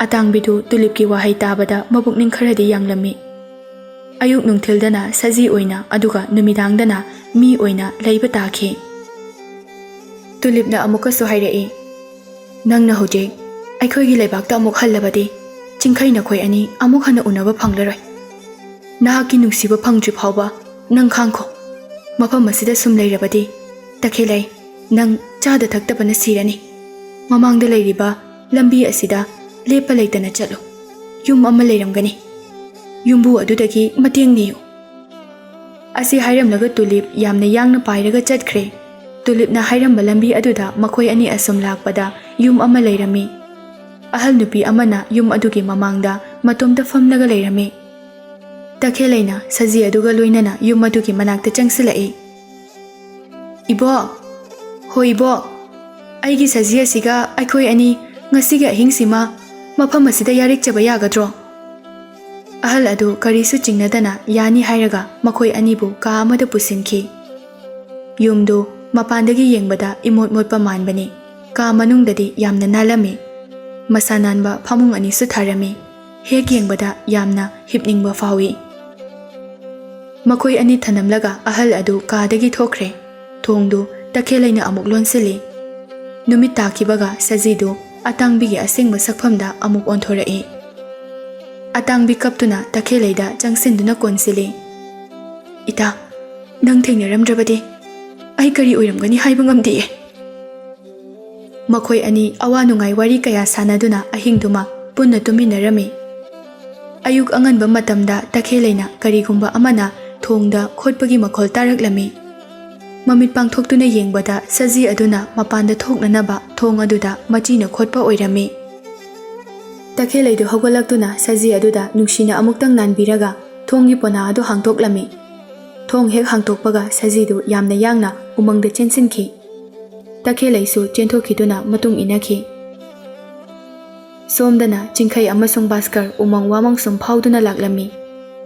S1: ꯑꯇꯥꯡꯕꯤꯗꯨ ꯇꯨꯂꯤꯞꯀꯤ ꯋꯥꯍꯩ ꯇꯥꯕꯗ ꯃꯕꯨꯛꯅꯤꯡ ꯈꯔꯗꯤ ꯌꯥꯡꯂꯝꯃꯤ꯫ ꯑꯌꯨꯛ ꯅꯨꯡꯊꯤꯜꯗꯅ ꯁꯖꯤ ꯑꯣꯏꯅ ꯑꯗꯨꯒ ꯅꯨꯃꯤꯗꯥꯡꯗꯅ ꯃꯤ ꯑꯣꯏꯅ ꯂꯩꯕ ꯇꯥꯈꯤ꯫ ꯇꯨꯂꯤꯞꯅ ꯑꯃꯨꯛꯀꯁꯨ ꯍꯥꯏꯔꯛꯏ, "ꯅꯪꯅ ꯍꯧꯖꯤꯛ ꯑꯩꯈꯣꯏꯒꯤ ꯂꯩꯕꯥꯛꯇ ꯑꯃꯨꯛ ꯍꯜꯂꯕꯗꯤ ꯆꯤꯡꯈꯩ ꯅꯈꯣꯏ ꯑꯅꯤ ꯑꯃꯨꯛ ꯍꯟꯅ ꯎꯅꯕ ꯐꯪꯂꯔꯣꯏ꯫ ꯅꯍꯥꯛꯀꯤ ꯅꯨꯡꯁꯤꯕ ꯐꯪꯗ꯭ꯔꯤ ꯐꯥꯎꯕ ꯅꯪ ꯈꯥꯡꯈꯣ꯫ ꯃꯐꯝ ꯑꯁꯤꯗ ꯁꯨꯝ ꯂꯩꯔꯕꯗꯤ ꯇꯈꯦꯜꯂꯩ, ꯅꯪ ꯆꯥꯗ ꯊꯛꯇꯕꯅ ꯁꯤꯔꯅꯤ꯫ ꯃꯃꯥꯡꯗ ꯂꯩꯔꯤꯕ ꯂꯝꯕꯤ ꯑꯁꯤꯗ ꯂꯦꯞꯄ ꯂꯩꯇꯅ ꯆꯠꯂꯨ꯫ ꯌꯨꯝ ꯑꯃ ꯂꯩꯔꯝꯒꯅꯤ꯫ ꯌꯨꯝꯕꯨ ꯑꯗꯨꯗꯒꯤ ꯃꯇꯦꯡ ꯅꯤꯌꯨ." ꯑꯁꯤ ꯍꯥꯏꯔꯝꯂꯒ ꯇꯨꯂꯤꯞ ꯌꯥꯝꯅ ꯌꯥꯡꯅ ꯄꯥꯏꯔꯒ ꯆꯠꯈ꯭ꯔꯦ꯫ ꯇꯨꯂꯤꯞꯅ ꯍꯥꯏꯔꯝꯕ ꯂꯝꯕꯤ ꯑꯗꯨꯗ ꯃꯈꯣꯏ ꯑꯅꯤ ꯑꯁꯨꯝ ꯂꯥꯛꯄꯗ ꯌꯨꯝ ꯑꯃ ꯂꯩꯔꯝꯃꯤ꯫ ꯑꯍꯜ ꯅꯨꯄꯤ ꯑꯃꯅ ꯌꯨꯝ ꯑꯗꯨꯒꯤ ꯃꯃꯥꯡꯗ ꯃꯇꯣꯝꯇ ꯐꯝꯂꯒ ꯂꯩꯔꯝꯃꯤ꯫ ꯇꯈꯦꯜꯂꯩꯅ ꯁꯖꯤ ꯑꯗꯨꯒ ꯂꯣꯏꯅꯅ ꯌꯨꯝ ꯑꯗꯨꯒꯤ ꯃꯅꯥꯛꯇ ꯆꯪꯁꯤꯜꯂꯛꯏ꯫ "ꯏꯕꯣꯛ, ꯍꯣꯏ ꯏꯕꯣꯛ, ꯑꯩꯒꯤ ꯁꯖꯤ ꯑꯁꯤꯒ ꯑꯩꯈꯣꯏ ꯑꯅꯤ ꯉꯁꯤꯒꯤ ꯑꯍꯤꯡꯁꯤꯃ ꯃꯐꯝ ꯑꯁꯤꯗ ꯌꯥꯔꯦꯛꯆꯕ ꯌꯥꯒꯗ꯭ꯔꯣ?" ꯑꯍꯜ ꯑꯗꯨ ꯀꯔꯤꯁꯨ ꯆꯤꯡꯅꯗꯅ ꯌꯥꯅꯤ ꯍꯥꯏꯔꯒ ꯃꯈꯣꯏ ꯑꯅꯤꯕꯨ ꯀꯥ ꯑꯃꯗ ꯄꯨꯁꯤꯟꯈꯤ꯫ ꯌꯨꯝꯗꯨ ꯃꯄꯥꯟꯗꯒꯤ ꯌꯦꯡꯕꯗ ꯏꯃꯣꯠ ꯃꯣꯠꯄ ꯃꯥꯟꯕꯅꯤ꯫ ꯀꯥ ꯃꯅꯨꯡꯗꯗꯤ ꯌꯥꯝꯅ ꯅꯥꯜꯂꯝꯃꯤ꯫ ꯃꯁꯥ ꯅꯥꯟꯕ ꯐꯃꯨꯡ ꯑꯅꯤꯁꯨ ꯊꯥꯔꯝꯃꯤ꯫ ꯍꯦꯛ ꯌꯦꯡꯕꯗ ꯌꯥꯝꯅ ꯍꯤꯞꯅꯤꯡꯕ ꯐꯥꯎꯏ꯫ ꯃꯈꯣꯏ ꯑꯅꯤ ꯊꯅꯝꯂꯒ ꯑꯍꯜ ꯑꯗꯨ ꯀꯥꯗꯒꯤ ꯊꯣꯛꯈ꯭ꯔꯦ꯫ ꯊꯣꯡꯗꯨ ꯇꯈꯦꯜꯂꯩꯅ ꯑꯃꯨꯛ ꯂꯣꯟꯁꯤꯜꯂꯤ꯫ ꯅꯨꯃꯤꯠ ꯇꯥꯈꯤꯕꯒ ꯁꯖꯤꯗꯨ ꯑꯇꯥꯡꯕꯤꯒꯤ ꯑꯁꯦꯡꯕ ꯁꯛꯐꯝꯗ ꯑꯃꯨꯛ ꯑꯣꯟꯊꯣꯔꯛꯏ꯫ ꯑꯇꯥꯡꯕꯤ ꯀꯞꯇꯨꯅ ꯇꯈꯦꯜꯂꯩꯗ ꯆꯪꯁꯤꯟꯗꯨꯅ ꯀꯣꯟꯁꯤꯜꯂꯤ꯫ "ꯏꯇꯥ, ꯅꯪ ꯊꯦꯡꯅꯔꯝꯗ꯭ꯔꯕꯗꯤ ꯑꯩ ꯀꯔꯤ ꯑꯣꯏꯔꯝꯒꯅꯤ ꯍꯥꯏꯕ ꯉꯝꯗꯦꯌꯦ." ꯃꯈꯣꯏ ꯑꯅꯤ ꯑꯋꯥ ꯅꯨꯡꯉꯥꯏ ꯋꯥꯔꯤ ꯀꯌꯥ ꯁꯥꯟꯅꯗꯨꯅ ꯑꯍꯤꯡꯗꯨꯃ ꯄꯨꯟꯅ ꯇꯨꯝꯃꯤꯟꯅꯔꯝꯃꯤ꯫ ꯑꯌꯨꯛ ꯑꯉꯟꯕ ꯃꯇꯝꯗ ꯇꯈꯦꯜꯂꯩꯅ ꯀꯔꯤꯒꯨꯝꯕ ꯑꯃꯅ ꯊꯣꯡꯗ ꯈꯣꯠꯄꯒꯤ ꯃꯈꯣꯜ ꯇꯥꯔꯛꯂꯝꯃꯤ꯫ ꯃꯃꯤꯠ ꯄꯥꯡꯊꯣꯛꯇꯨꯅ ꯌꯦꯡꯕꯗ ꯁꯖꯤ ꯑꯗꯨꯅ ꯃꯄꯥꯟꯗ ꯊꯣꯛꯅꯅꯕ ꯊꯣꯡ ꯑꯗꯨꯗ ꯃꯆꯤꯅ ꯈꯣꯠꯄ ꯑꯣꯏꯔꯝꯃꯤ꯫ ꯇꯈꯦꯜꯂꯩꯗꯨ ꯍꯧꯒꯠꯂꯛꯇꯨꯅ ꯁꯖꯤ ꯑꯗꯨꯗ ꯅꯨꯡꯁꯤꯅ ꯑꯃꯨꯛꯇꯪ ꯅꯥꯟꯕꯤꯔꯒ ꯊꯣꯡꯒꯤ ꯄꯣꯅꯥ ꯑꯗꯨ ꯍꯥꯡꯇꯣꯛꯂꯝꯃꯤ꯫ ꯊꯣꯡ ꯍꯦꯛ ꯍꯥꯡꯇꯣꯛꯄꯒ ꯁꯖꯤꯗꯨ ꯌꯥꯝꯅ ꯌꯥꯡꯅ ꯎꯃꯪꯗ ꯆꯦꯟꯁꯤꯟꯈꯤ꯫ ꯇꯈꯦꯜꯂꯩꯁꯨ ꯆꯦꯟꯊꯣꯛꯈꯤꯗꯨꯅ ꯃꯇꯨꯡ ꯏꯟꯅꯈꯤ꯫ ꯁꯣꯝꯗꯅ ꯆꯤꯡꯈꯩ ꯑꯃꯁꯨꯡ ꯚꯥꯁꯀꯔ ꯎꯃꯪ ꯋꯥꯃꯪ ꯁꯨꯝ ꯐꯥꯎꯗꯨꯅ ꯂꯥꯛꯂꯝꯃꯤ꯫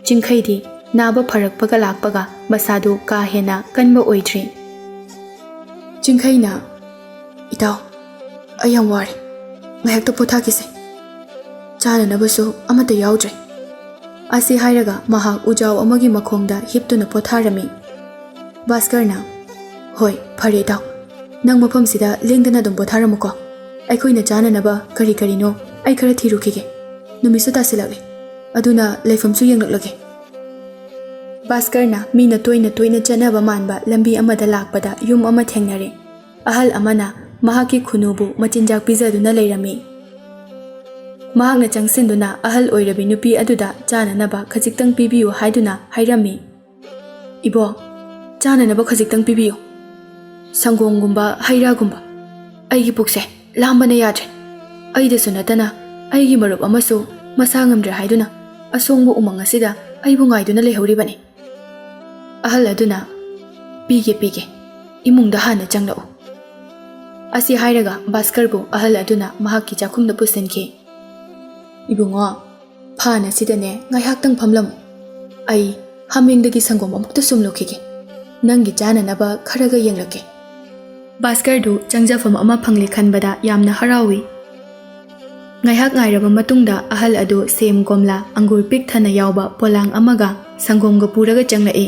S1: ꯆꯤꯡꯈꯩꯗꯤ ꯅꯥꯕ ꯐꯔꯛꯄꯒ ꯂꯥꯛꯄꯒ ꯃꯁꯥꯗꯨ ꯀꯥ ꯍꯦꯟꯅ ꯀꯟꯕ ꯑꯣꯏꯗ꯭ꯔꯤ꯫ ꯆꯤꯡꯈꯩꯅ, "ꯏꯇꯥꯎ, ꯑꯩ ꯌꯥꯝ ꯋꯥꯔꯦ꯫ ꯉꯥꯏꯍꯥꯛꯇ ꯄꯣꯊꯥꯈꯤꯁꯦ꯫ ꯆꯥꯅꯅꯕꯁꯨ ꯑꯃꯠꯇ ꯌꯥꯎꯗ꯭ꯔꯦ." ꯑꯁꯤ ꯍꯥꯏꯔꯒ ꯃꯍꯥꯛ ꯎꯖꯥꯎ ꯑꯃꯒꯤ ꯃꯈꯣꯡꯗ ꯍꯤꯞꯇꯨꯅ ꯄꯣꯊꯥꯔꯝꯃꯤ꯫ ꯚꯥꯁꯀꯔꯅ, "ꯍꯣꯏ, ꯐꯔꯦ ꯏꯇꯥꯎ, ꯅꯪ ꯃꯐꯝꯁꯤꯗ ꯂꯦꯡꯗꯅ ꯑꯗꯨꯝ ꯄꯣꯊꯥꯔꯝꯃꯨꯀꯣ꯫ ꯑꯩꯈꯣꯏꯅ ꯆꯥꯅꯅꯕ ꯀꯔꯤ ꯀꯔꯤꯅꯣ ꯑꯩ ꯈꯔ ꯊꯤꯔꯨꯈꯤꯒꯦ꯫ ꯅꯨꯃꯤꯠꯁꯨ ꯇꯥꯁꯤꯜꯂꯛꯂꯦ, ꯑꯗꯨꯅ ꯂꯩꯐꯝꯁꯨ ꯌꯦꯡꯂꯛꯂꯒꯦ." ꯚꯥꯁꯀꯔꯅ ꯃꯤꯅ ꯇꯣꯏꯅ ꯇꯣꯏꯅ ꯆꯠꯅꯕ ꯃꯥꯟꯕ ꯂꯝꯕꯤ ꯑꯃꯗ ꯂꯥꯛꯄꯗ ꯌꯨꯝ ꯑꯃ ꯊꯦꯡꯅꯔꯦ꯫ ꯑꯍꯜ ꯑꯃꯅ ꯃꯍꯥꯛꯀꯤ ꯈꯨꯅꯨꯕꯨ ꯃꯆꯤꯟꯖꯥꯛ ꯄꯤꯖꯗꯨꯅ ꯂꯩꯔꯝꯃꯤ꯫ ꯃꯍꯥꯛꯅ ꯆꯪꯁꯤꯟꯗꯨꯅ ꯑꯍꯜ ꯑꯣꯏꯔꯕꯤ ꯅꯨꯄꯤ ꯑꯗꯨꯗ ꯆꯥꯅꯅꯕ ꯈꯖꯤꯛꯇꯪ ꯄꯤꯕꯤꯌꯨ ꯍꯥꯏꯗꯨꯅ ꯍꯥꯏꯔꯝꯃꯤ꯫ "ꯏꯕꯣꯛ, ꯆꯥꯅꯅꯕ ꯈꯖꯤꯛꯇꯪ ꯄꯤꯕꯤꯌꯨ꯫ ꯁꯪꯒꯣꯝꯒꯨꯝꯕ ꯍꯩꯔꯥꯒꯨꯝꯕ꯫ ꯑꯩꯒꯤ ꯄꯨꯛꯁꯦ ꯂꯥꯝꯕꯅ ꯌꯥꯗ꯭ꯔꯦ꯫ ꯑꯩꯗꯁꯨ ꯅꯠꯇꯅ ꯑꯩꯒꯤ ꯃꯔꯨꯞ ꯑꯃꯁꯨ ꯃꯁꯥ ꯉꯝꯗ꯭ꯔꯦ ꯍꯥꯏꯗꯨꯅ ꯑꯁꯣꯡꯕ ꯎꯃꯪ ꯑꯁꯤꯗ ꯑꯩꯕꯨ ꯉꯥꯏꯗꯨꯅ ꯂꯩꯍꯧꯔꯤꯕꯅꯤ." ꯑꯍꯜ ꯑꯗꯨꯅ, "ꯄꯤꯒꯦ ꯄꯤꯒꯦ, ꯏꯃꯨꯡꯗ ꯍꯥꯟꯅ ꯆꯪꯂꯛꯎ." ꯑꯁꯤ ꯍꯥꯏꯔꯒ ꯚꯥꯁꯀꯔꯕꯨ ꯑꯍꯜ ꯑꯗꯨꯅ ꯃꯍꯥꯛꯀꯤ ꯆꯥꯛꯈꯨꯝꯗ ꯄꯨꯁꯤꯟꯈꯤ꯫ ꯏꯕꯨꯡꯉꯣ, ꯐꯥꯟ ꯑꯁꯤꯗꯅꯦ ꯉꯥꯏꯍꯥꯛꯇꯪ ꯐꯝꯂꯝꯃꯨ꯫ ꯑꯩ ꯍꯥꯃꯦꯡꯗꯒꯤ ꯁꯪꯒꯣꯝ ꯑꯃꯨꯛꯇ ꯁꯨꯝꯂꯨꯈꯤꯒꯦ꯫ ꯅꯪꯒꯤ ꯆꯥꯅꯅꯕ ꯈꯔꯒ ꯌꯦꯡꯂꯛꯀꯦ꯫ ꯚꯥꯁꯀꯔꯗꯨ ꯆꯪꯖꯐꯝ ꯑꯃ ꯐꯪꯂꯦ ꯈꯟꯕꯗ ꯌꯥꯝꯅ ꯍꯔꯥꯎꯏ꯫ ꯉꯥꯏꯍꯥꯛ ꯉꯥꯏꯔꯕ ꯃꯇꯨꯡꯗ ꯑꯍꯜ ꯑꯗꯨ ꯁꯦꯝ, ꯀꯣꯝꯂꯥ, ꯑꯪꯒꯨꯔ ꯄꯤꯛ ꯊꯟꯅ ꯌꯥꯎꯕ ꯄꯣꯂꯥꯡ ꯑꯃꯒ ꯁꯪꯒꯣꯝꯒ ꯄꯨꯔꯒ ꯆꯪꯂꯛꯏ꯫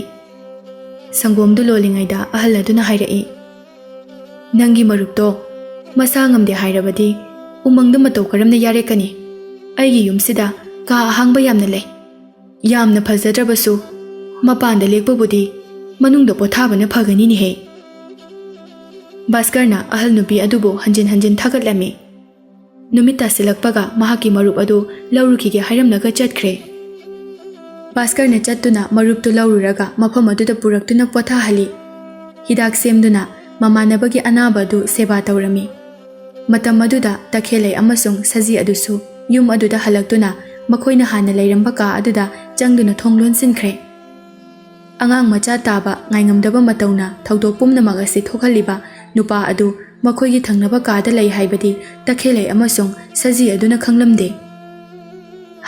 S1: ꯁꯪꯒꯣꯝꯗꯨ ꯂꯣꯜꯂꯤꯉꯩꯗ ꯑꯍꯜ ꯑꯗꯨꯅ ꯍꯥꯏꯔꯛꯏ, ꯅꯪꯒꯤ ꯃꯔꯨꯞꯇꯣ ꯃꯁꯥ ꯉꯝꯗꯦ ꯍꯥꯏꯔꯕꯗꯤ ꯎꯃꯪꯗ ꯃꯇꯧ ꯀꯔꯝꯅ ꯌꯥꯔꯦꯛꯀꯅꯤ? ꯑꯩꯒꯤ ꯌꯨꯝꯁꯤꯗ ꯀꯥ ꯑꯍꯥꯡꯕ ꯌꯥꯝꯅ ꯂꯩ꯫ ꯌꯥꯝꯅ ꯐꯖꯗ꯭ꯔꯕꯁꯨ ꯃꯄꯥꯟꯗ ꯂꯦꯛꯄꯕꯨꯗꯤ ꯃꯅꯨꯡꯗ ꯄꯣꯊꯥꯕꯅ ꯐꯒꯅꯤꯅꯦꯍꯦ꯫ ꯚꯥꯁꯀꯔꯅ ꯑꯍꯜ ꯅꯨꯄꯤ ꯑꯗꯨꯕꯨ ꯍꯟꯖꯤꯟ ꯍꯟꯖꯤꯟ ꯊꯥꯒꯠꯂꯝꯃꯤ꯫ ꯅꯨꯃꯤꯠ ꯇꯥꯁꯤꯜꯂꯛꯄꯒ ꯃꯍꯥꯛꯀꯤ ꯃꯔꯨꯞ ꯑꯗꯨ ꯂꯧꯔꯨꯈꯤꯒꯦ ꯍꯥꯏꯔꯝꯂꯒ ꯆꯠꯈ꯭ꯔꯦ꯫ ꯚꯥꯁꯀꯔꯅ ꯆꯠꯇꯨꯅ ꯃꯔꯨꯞꯇꯨ ꯂꯧꯔꯨꯔꯒ ꯃꯐꯝ ꯑꯗꯨꯗ ꯄꯨꯔꯛꯇꯨꯅ ꯄꯣꯊꯥꯍꯜꯂꯤ꯫ ꯍꯤꯗꯥꯛ ꯁꯦꯝꯗꯨꯅ ꯃꯃꯥꯟꯅꯕꯒꯤ ꯑꯅꯥꯕ ꯑꯗꯨ ꯁꯦꯕꯥ ꯇꯧꯔꯝꯃꯤ꯫ ꯃꯇꯝ ꯑꯗꯨꯗ ꯇꯈꯦꯜꯂꯩ ꯑꯃꯁꯨꯡ ꯁꯖꯤ ꯑꯗꯨꯁꯨ ꯌꯨꯝ ꯑꯗꯨꯗ ꯍꯜꯂꯛꯇꯨꯅ ꯃꯈꯣꯏꯅ ꯍꯥꯟꯅ ꯂꯩꯔꯝꯕ ꯀꯥ ꯑꯗꯨꯗ ꯆꯪꯗꯨꯅ ꯊꯣꯡ ꯂꯣꯟꯁꯤꯟꯈ꯭ꯔꯦ꯫ ꯑꯉꯥꯡ ꯃꯆꯥ ꯇꯥꯕ ꯉꯥꯏꯉꯝꯗꯕ ꯃꯇꯧꯅ ꯊꯧꯗꯣꯛ ꯄꯨꯝꯅꯃꯛ ꯑꯁꯤ ꯊꯣꯛꯍꯜꯂꯤꯕ ꯅꯨꯄꯥ ꯑꯗꯨ ꯃꯈꯣꯏꯒꯤ ꯊꯪꯅꯕ ꯀꯥꯗ ꯂꯩ ꯍꯥꯏꯕꯗꯤ ꯇꯈꯦꯜꯂꯩ ꯑꯃꯁꯨꯡ ꯁꯖꯤ ꯑꯗꯨꯅ ꯈꯪꯂꯝꯗꯦ꯫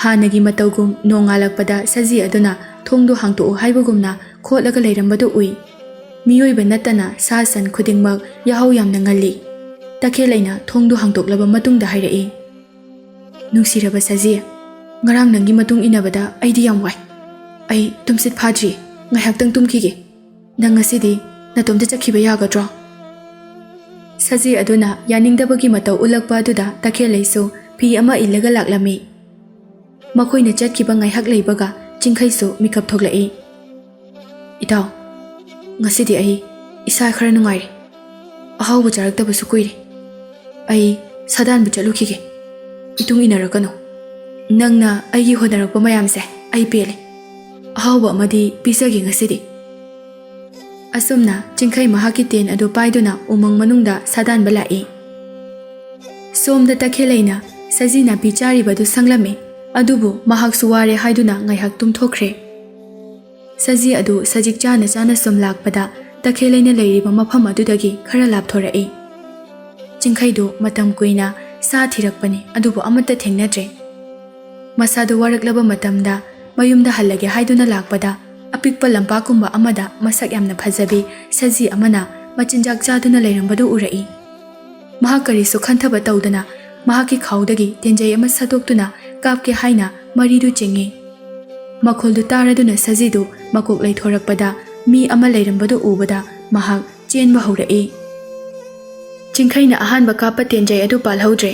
S1: ꯍꯥꯟꯅꯒꯤ ꯃꯇꯧꯒꯨꯝ ꯅꯣꯡꯉꯥꯜꯂꯛꯄꯗ ꯁꯖꯤ ꯑꯗꯨꯅ ꯊꯣꯡꯗꯨ ꯍꯥꯡꯇꯣꯛꯎ ꯍꯥꯏꯕꯒꯨꯝꯅ ꯈꯣꯠꯂꯒ ꯂꯩꯔꯝꯕꯗꯨ ꯎꯏ꯫ ꯃꯤꯑꯣꯏꯕ ꯅꯠꯇꯅ ꯁꯥ ꯁꯟ ꯈꯨꯗꯤꯡꯃꯛ ꯌꯥꯍꯧ ꯌꯥꯝꯅ ꯉꯜꯂꯤ꯫ ꯇꯈꯦꯜꯂꯩꯅ ꯊꯣꯡꯗꯨ ꯍꯥꯡꯇꯣꯛꯂꯕ ꯃꯇꯨꯡꯗ ꯍꯥꯏꯔꯛꯏ, ꯅꯨꯡꯁꯤꯔꯕ ꯁꯖꯤ, ꯉꯔꯥꯡ ꯅꯪꯒꯤ ꯃꯇꯨꯡ ꯏꯟꯅꯕꯗ ꯑꯩꯗꯤ ꯌꯥꯝ ꯋꯥꯏ꯫ ꯑꯩ ꯇꯨꯝꯁꯤꯠ ꯐꯥꯗ꯭ꯔꯤ, ꯉꯥꯏꯍꯥꯛꯇꯪ ꯇꯨꯝꯈꯤꯒꯦ꯫ ꯅꯪ ꯉꯁꯤꯗꯤ ꯅꯇꯣꯝꯇ ꯆꯠꯈꯤꯕ ꯌꯥꯒꯗ꯭ꯔꯣ? ꯁꯖꯤ ꯑꯗꯨꯅ ꯌꯥꯅꯤꯡꯗꯕꯒꯤ ꯃꯇꯧ ꯎꯠꯂꯛꯄ ꯑꯗꯨꯗ ꯇꯈꯦꯜꯂꯩꯁꯨ ꯐꯤ ꯑꯃ ꯏꯜꯂꯒ ꯂꯥꯛꯂꯝꯃꯤ꯫ ꯃꯈꯣꯏꯅ ꯆꯠꯈꯤꯕ ꯉꯥꯏꯍꯥꯛ ꯂꯩꯕꯒ ꯆꯤꯡꯈꯩꯁꯨ ꯃꯤꯀꯞ ꯊꯣꯛꯂꯛꯏ꯫ ꯏꯇꯥꯎ, ꯉꯁꯤꯗꯤ ꯑꯩ ꯏꯁꯥ ꯈꯔ ꯅꯨꯡꯉꯥꯏꯔꯦ꯫ ꯑꯍꯥꯎꯕ ꯆꯥꯔꯛꯇꯕꯁꯨ ꯀꯨꯏꯔꯦ꯫ ꯑꯩ ꯁꯥꯗꯥꯟꯕ ꯆꯠꯂꯨꯈꯤꯒꯦ꯫ ꯏꯇꯨꯡ ꯏꯟꯅꯔꯛꯀꯅꯨ꯫ ꯅꯪꯅ ꯑꯩꯒꯤ ꯍꯣꯠꯅꯔꯛꯄ ꯃꯌꯥꯝꯁꯦ ꯑꯩ ꯄꯦꯜꯂꯦ꯫ ꯑꯍꯥꯎꯕ ꯑꯃꯗꯤ ꯄꯤꯖꯒꯦ ꯉꯁꯤꯗꯤ꯫ ꯑꯁꯨꯝꯅ ꯆꯤꯡꯈꯩ ꯃꯍꯥꯛꯀꯤ ꯇꯦꯟ ꯑꯗꯨ ꯄꯥꯏꯗꯨꯅ ꯎꯃꯪ ꯃꯅꯨꯡꯗ ꯁꯥꯗꯥꯟꯕ ꯂꯥꯛꯏ꯫ ꯁꯣꯝꯗ ꯇꯈꯦꯜꯂꯩꯅ ꯁꯖꯤ ꯅꯥꯄꯤ ꯆꯥꯔꯤꯕꯗꯨ ꯁꯪꯂꯝꯃꯤ, ꯑꯗꯨꯕꯨ ꯃꯍꯥꯛꯁꯨ ꯋꯥꯔꯦ ꯍꯥꯏꯗꯨꯅ ꯉꯥꯏꯍꯥꯛ ꯇꯨꯝꯊꯣꯛꯈ꯭ꯔꯦ꯫ ꯁꯖꯤ ꯑꯗꯨ ꯁꯖꯤꯛ ꯆꯥꯅ ꯆꯥꯅ ꯁꯨꯝ ꯂꯥꯛꯄꯗ ꯇꯈꯦꯜꯂꯩꯅ ꯂꯩꯔꯤꯕ ꯃꯐꯝ ꯑꯗꯨꯗꯒꯤ ꯈꯔ ꯂꯥꯞꯊꯣꯔꯛꯏ꯫ ꯆꯤꯡꯈꯩꯗꯨ ꯃꯇꯝ ꯀꯨꯏꯅ ꯁꯥ ꯊꯤꯔꯛꯄꯅꯤ, ꯑꯗꯨꯕꯨ ꯑꯃꯠꯇ ꯊꯦꯡꯅꯗ꯭ꯔꯦ꯫ ꯃꯁꯥꯗꯨ ꯋꯥꯔꯛꯂꯕ ꯃꯇꯝꯗ ꯃꯌꯨꯝꯗ ꯍꯜꯂꯒꯦ ꯍꯥꯏꯗꯨꯅ ꯂꯥꯛꯄꯗ ꯑꯄꯤꯛꯄ ꯂꯝꯄꯥꯛꯀꯨꯝꯕ ꯑꯃꯗ ꯃꯁꯛ ꯌꯥꯝꯅ ꯐꯖꯕꯤ ꯁꯖꯤ ꯑꯃꯅ ꯃꯆꯤꯟꯖꯥꯛ ꯆꯥꯗꯨꯅ ꯂꯩꯔꯝꯕꯗꯨ ꯎꯔꯛꯏ꯫ ꯃꯍꯥꯛ ꯀꯔꯤꯁꯨ ꯈꯟꯊꯕ ꯇꯧꯗꯅ ꯃꯍꯥꯛꯀꯤ ꯈꯥꯎꯗꯒꯤ ꯇꯦꯟꯖꯩ ꯑꯃ ꯁꯠꯇꯣꯛꯇꯨꯅ ꯀꯥꯞꯀꯦ ꯍꯥꯏꯅ ꯃꯔꯤꯗꯨ ꯆꯤꯡꯏ꯫ ꯃꯈꯣꯜꯗꯨ ꯇꯥꯔꯗꯨꯅ ꯁꯖꯤꯗꯨ ꯃꯀꯣꯛ ꯂꯩꯊꯣꯔꯛꯄꯗ ꯃꯤ ꯑꯃ ꯂꯩꯔꯝꯕꯗꯨ ꯎꯕꯗ ꯃꯍꯥꯛ ꯆꯦꯟꯕ ꯍꯧꯔꯛꯏ꯫ ꯆꯤꯡꯈꯩꯅ ꯑꯍꯥꯟꯕ ꯀꯥꯞꯄ ꯇꯦꯟꯖꯩ ꯑꯗꯨ ꯄꯥꯜꯍꯧꯗ꯭ꯔꯦ꯫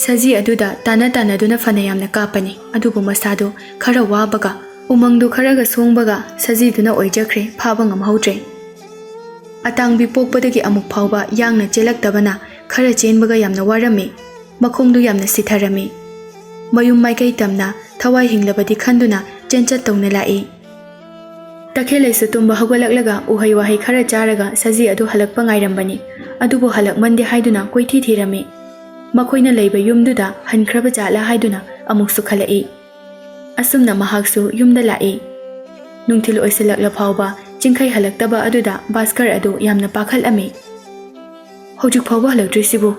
S1: ꯁꯖꯤ ꯑꯗꯨꯗ ꯇꯥꯟꯅꯗꯨꯅ ꯐꯅ ꯌꯥꯝꯅ ꯀꯥꯞꯄꯅꯤ, ꯑꯗꯨꯕꯨ ꯃꯁꯥꯗꯨ ꯈꯔ ꯋꯥꯕꯒ ꯎꯃꯪꯗꯨ ꯈꯔꯒ ꯁꯣꯡꯕꯒ ꯁꯖꯤꯗꯨꯅ ꯑꯣꯏꯖꯈ꯭ꯔꯦ, ꯐꯥꯕ ꯉꯝꯍꯧꯗ꯭ꯔꯦ꯫ ꯑꯇꯥꯡꯕꯤ ꯄꯣꯛꯄꯗꯒꯤ ꯑꯃꯨꯛ ꯐꯥꯎꯕ ꯌꯥꯡꯅ ꯆꯦꯜꯂꯛꯇꯕꯅ ꯈꯔ ꯆꯦꯟꯕꯒ ꯌꯥꯝꯅ ꯋꯥꯔꯝꯃꯤ꯫ ꯃꯈꯣꯡꯗꯨ ꯌꯥꯝꯅ ꯁꯤꯊꯔꯝꯃꯤ꯫ ꯃꯌꯨꯝ ꯃꯥꯏꯀꯩ ꯇꯝꯅ ꯊꯋꯥꯏ ꯍꯤꯡꯂꯕꯗꯤ ꯈꯟꯗꯨꯅ ꯆꯦꯟꯆꯠ ꯇꯧꯅ ꯂꯥꯛꯏ꯫ ꯇꯈꯦꯜꯂꯩꯁꯨ ꯇꯨꯝꯕ ꯍꯧꯒꯠꯂꯛꯂꯒ ꯎꯍꯩ ꯋꯥꯍꯩ ꯈꯔ ꯆꯥꯔꯒ ꯁꯖꯤ ꯑꯗꯨ ꯍꯜꯂꯛꯄ ꯉꯥꯏꯔꯝꯕꯅꯤ, ꯑꯗꯨꯕꯨ ꯍꯜꯂꯛꯃꯟꯗꯦ ꯍꯥꯏꯗꯨꯅ ꯀꯣꯏꯊꯤ ꯊꯤꯔꯝꯃꯤ꯫ ꯃꯈꯣꯏꯅ ꯂꯩꯕ ꯌꯨꯝꯗꯨꯗ ꯍꯟꯈ꯭ꯔꯕ ꯖꯥꯠꯂꯥ ꯍꯥꯏꯗꯨꯅ ꯑꯃꯨꯛꯁꯨ ꯈꯜꯂꯛꯏ꯫ ꯑꯁꯨꯝꯅ ꯃꯍꯥꯛꯁꯨ ꯌꯨꯝꯗ ꯂꯥꯛꯏ꯫ ꯅꯨꯡꯊꯤꯜ ꯑꯣꯏꯁꯤꯜꯂꯛꯂ ꯐꯥꯎꯕ ꯆꯤꯡꯈꯩ ꯍꯜꯂꯛꯇꯕ ꯑꯗꯨꯗ ꯚꯥꯁꯀꯔ ꯑꯗꯨ ꯌꯥꯝꯅ ꯄꯥꯈꯠꯂꯝꯃꯤ꯫ ꯍꯧꯖꯤꯛ ꯐꯥꯎꯕ ꯍꯜꯂꯛꯇ꯭ꯔꯤꯁꯤꯕꯨ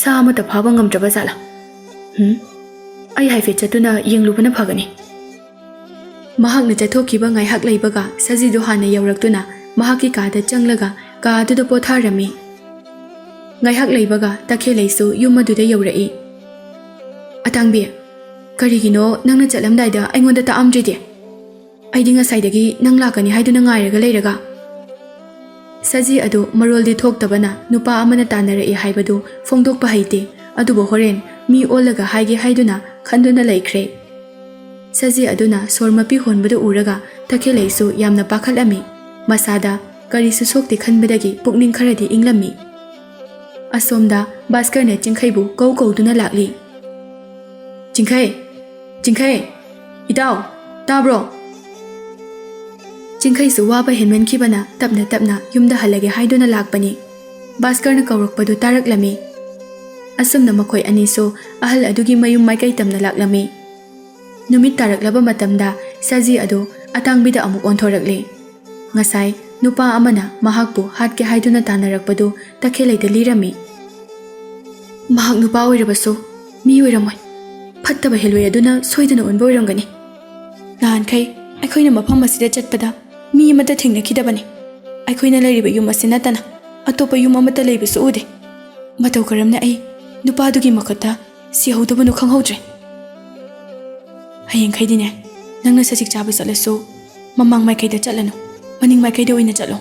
S1: ꯁꯥ ꯑꯃꯠꯇ ꯐꯥꯕ ꯉꯝꯗ꯭ꯔꯕ ꯖꯥꯠꯂꯥ? ꯑꯩ ꯍꯥꯏꯐꯦꯠ ꯆꯠꯇꯨꯅ ꯌꯦꯡꯂꯨꯕꯅ ꯐꯒꯅꯤ꯫ ꯃꯍꯥꯛꯅ ꯆꯠꯊꯣꯛꯈꯤꯕ ꯉꯥꯏꯍꯥꯛ ꯂꯩꯕꯒ ꯁꯖꯤꯗꯨ ꯍꯥꯟꯅ ꯌꯧꯔꯛꯇꯨꯅ ꯃꯍꯥꯛꯀꯤ ꯀꯥꯗ ꯆꯪꯂꯒ ꯀꯥ ꯑꯗꯨꯗ ꯄꯣꯊꯥꯔꯝꯃꯤ꯫ ꯉꯥꯏꯍꯥꯛ ꯂꯩꯕꯒ ꯇꯈꯦꯜꯂꯩꯁꯨ ꯌꯨꯝ ꯑꯗꯨꯗ ꯌꯧꯔꯛꯏ꯫ ꯑꯇꯥꯡꯕꯤ, ꯀꯔꯤꯒꯤꯅꯣ ꯅꯪꯅ ꯆꯠꯂꯝꯗꯥꯏꯗ ꯑꯩꯉꯣꯟꯗ ꯇꯥꯛꯑꯝꯗ꯭ꯔꯤꯗꯤ? ꯑꯩꯗꯤ ꯉꯁꯥꯏꯗꯒꯤ ꯅꯪ ꯂꯥꯛꯀꯅꯤ ꯍꯥꯏꯗꯨꯅ ꯉꯥꯏꯔꯒ ꯂꯩꯔꯒ꯫ ꯁꯖꯤ ꯑꯗꯨ ꯃꯔꯣꯜꯗꯤ ꯊꯣꯛꯇꯕꯅ ꯅꯨꯄꯥ ꯑꯃꯅ ꯇꯥꯟꯅꯔꯛꯏ ꯍꯥꯏꯕꯗꯨ ꯐꯣꯡꯗꯣꯛꯄ ꯍꯩꯇꯦ, ꯑꯗꯨꯕꯨ ꯍꯣꯔꯦൻ ꯃꯤ ꯑꯣꯜꯂꯒ ꯍꯥꯏꯒꯦ ꯍꯥꯏꯗꯨꯅ ꯈꯟꯗꯨꯅ ꯂꯩꯈ꯭ꯔꯦ꯫ ꯁꯖꯤ ꯑꯗꯨꯅ ꯁꯣꯔ ꯃꯄꯤ ꯍꯣꯟꯕꯗꯨ ꯎꯔꯒ ꯇꯈꯦꯜꯂꯩꯁꯨ ꯌꯥꯝꯅ ꯄꯥꯈꯠꯂꯝꯃꯤ꯫ ꯃꯁꯥꯗ ꯀꯔꯤꯁꯨ ꯁꯣꯛꯇꯦ ꯈꯟꯕꯗꯒꯤ ꯄꯨꯛꯅꯤꯡ ꯈꯔꯗꯤ ꯏꯪꯂꯝꯃꯤ꯫ ꯑꯁꯣꯝꯗ ꯚꯥꯁꯀꯔꯅ ꯆꯤꯡꯈꯩꯕꯨ ꯀꯧꯗꯨꯅ ꯂꯥꯛꯂꯤ꯫ ꯆꯤꯡꯈꯩ, ꯆꯤꯡꯈꯩ, ꯏꯇꯥꯎ, ꯇꯥꯕ꯭ꯔꯣ? ꯆꯤꯡꯈꯩꯁꯨ ꯋꯥꯕ ꯍꯦꯟꯃꯟꯈꯤꯕꯅ ꯇꯞꯅ ꯇꯞꯅ ꯌꯨꯝꯗ ꯍꯜꯂꯒꯦ ꯍꯥꯏꯗꯨꯅ ꯂꯥꯛꯄꯅꯤ꯫ ꯚꯥꯁꯀꯔꯅ ꯀꯧꯔꯛꯄꯗꯨ ꯇꯥꯔꯛꯂꯝꯃꯤ꯫ ꯑꯁꯨꯝꯅ ꯃꯈꯣꯏ ꯑꯅꯤꯁꯨ ꯑꯍꯜ ꯑꯗꯨꯒꯤ ꯃꯌꯨꯝ ꯃꯥꯏꯀꯩ ꯇꯝꯅ ꯂꯥꯛꯂꯝꯃꯤ꯫ ꯅꯨꯃꯤꯠ ꯇꯥꯔꯛꯂꯕ ꯃꯇꯝꯗ ꯁꯖꯤ ꯑꯗꯨ ꯑꯇꯥꯡꯕꯤꯗ ꯑꯃꯨꯛ ꯑꯣꯟꯊꯣꯔꯛꯂꯤ꯫ ꯉꯁꯥꯏ नुपा अमना महाकपु हाटके हाइदुना तानरकपदु तखेलैदा लिरमी महाक नुपा ओइरबसु मी ओइरमोय फत्तबा हेलोय अदुना सोइदना ओनबो ओइरमगनी नानखै अखोइना मफम असिदा चटपदा मी अमता थेंनखिदबनी अखोइना लैरिबा युम असि नतना अतोपा युम अमता लैबसु उदे मतौ करमना अई नुपादुगी मखता सिहौदबनु खंहौद्रे हयेंखैदिने नंगना ससिक चाबा चलसु ममांग माइखैदा चलनु मनिंग माइखैदा ओइना चलो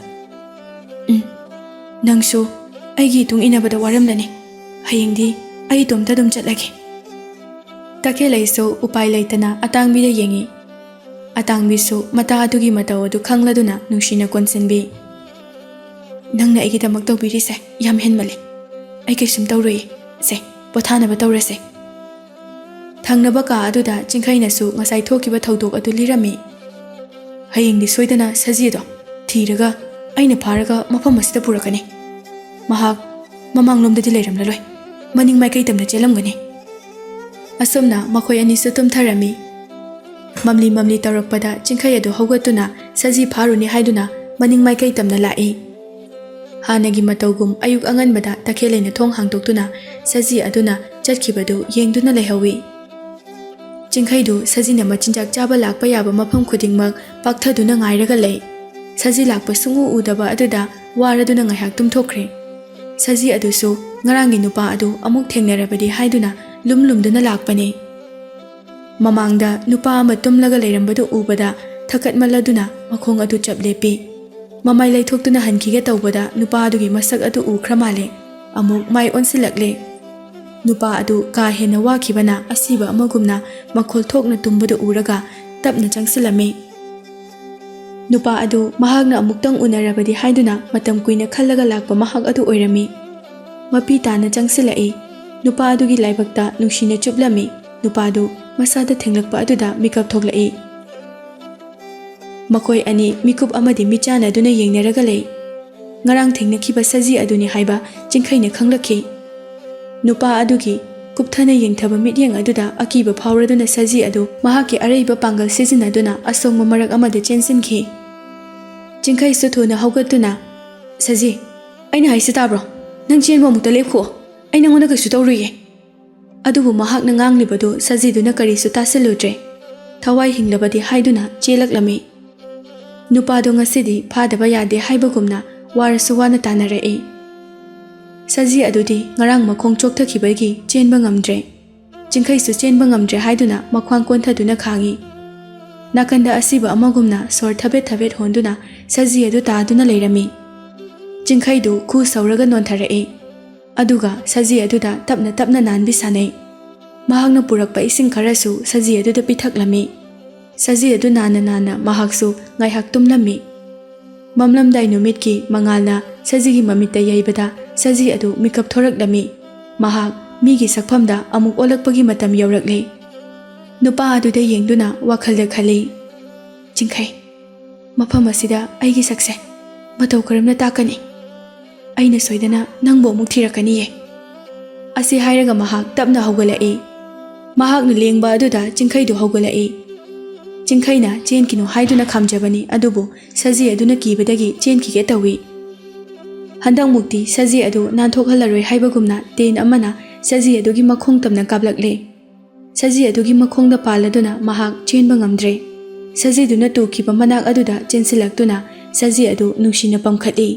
S1: नंगसु अईगी तुंग इनाबदा वारमलनी हयेंदी अई तोमता दुम चलगे तखेलैसु उपाय लैतना अतांगबिदा येंगी अतांगबिसु मता अदुगी मतौ अदु खंगलदुना नुंसिना कोनसनबी नंगना अईगिदमक तौबिरिसे याम हेनमले अई कैसुम तौरोई से पोथानबा तौरसे थंगनबा का अदुदा चिंखैनसु ngasai thokiba thodok adu lirami hayengdi soidana sajido thiraga aina pharaga mafam asida purakani mahak mamanglomdadi leiramlaloi maning mai kai tamna chelamgani asomna makhoi ani su tumtharami mamli mamli tarakpada चिंखै adu haugatuna saji pharuni haiduna maning mai kai tamna lai hanagi matawgum ayuk anganbada takhelaina thong hangtoktuna saji aduna chatkibadu yengduna leihawi चिंखैदु Sajina मचिंजाक चाबा Lakpa याबा मफम खुदिंगमक पाक्थदुना ngairaga lei saji lakpa sungu udaba aduda waraduna ngaiak tumthokre saji adusu ngarangi nupa adu amuk thengnarabadi haiduna lumlumduna lakpane mamangda nupa ama tumlaga leirambadu ubada thakatmaladuna makhong adu chaplepi mamai leithoktuna hankiga tawbada nupa adugi masak adu ukramale amuk mai onsilakle नुपा अदु का हेन वाखिबना असिबा अमगुमना मखोल थोकना तुंबदु उरगा तपना चंगसिलमे नुपा अदु महागना अमुक्तंग उनरबदि हाइदुना मतम कुइना खल्लगा लाकपा महाग अदु ओइरमी मपी ताना चंगसिलाई नुपा अदुगी लाइबक्ता नुंसिना चुपलमी नुपा अदु मसादा थेंगलकपा अदुदा मिकअप थोकलाई मखोय अनि मिकुप अमदि मिचाना अदुना येंगनरगा लei ngarang thengnakiba saji aduni haiba चिंखैना खंगलखि नुपा अदुगी कुपथना येंगथबा मिडियंग अदुदा अकीबा फावरदुना सजी अदु महाकी अरैबा पांगल सिजिनदुना असोंग मरक अमदा चेंसिनखि चिंखै सुथुना हौगतुना सजी अइना हाइसे ताब्रो नंग चेनबो मुक्ता लेपखो अइ नंगोना कइसु तौरुये अदुबु महाकना nganglibadu सजीदुना करिसु तासलुद्रे थवाई हिंगलबदि हाइदुना चेलकलमी नुपादो ngasidi फादबा यादे हाइबगुमना वारसु वाना तानरए सजी अदुदी ngarang makhong chokthakibagi chenba ngamdre चिंखैसु चेनबा ngamdre haiduna makhwang konthaduna khangi nakanda asiba amagumna sor thabet thabet honduna saji adu taaduna leirami चिंखैदु khu sauraga nontharae aduga saji aduda tapna tapna nanbi sanai mahakna purakpa ising kharasu saji aduda pithaklami saji adu nana nana mahaksu ngaihak tumlami mamlamdai numitki mangalna sajigi mamitta yaibada saji adu mikap thoraklami mahak migi sakphamda amuk olakpagi matam yaurakle nupa aduda yengduna wakhalda khali चिंखै मफम असिदा आइगी सक्से मतौ करमना ताकनी अइना सोइदना नंगबो अमुक थिरकनिये असि हाइरगा महाक तपना हौगलाई महाकना लेंगबा अदुदा चिंखैदु हौगलाई चिंखैना चेनकिनो हाइदुना खामजबनी अदुबु सजी अदुना कीबदगी चेनकिगे तवी हंदंग मुक्ति सजी अदु नानथोखहलरोय हाइबगुमना तेन अमना सजी अदुगी मखोंग तमना काबलकले सजी अदुगी मखोंगदा पालदुना महाक चेनबा ngamdre सजीदुना तुखिबा मनाक अदुदा चेनसिलक्तुना सजी अदु नुंसिना पमखटली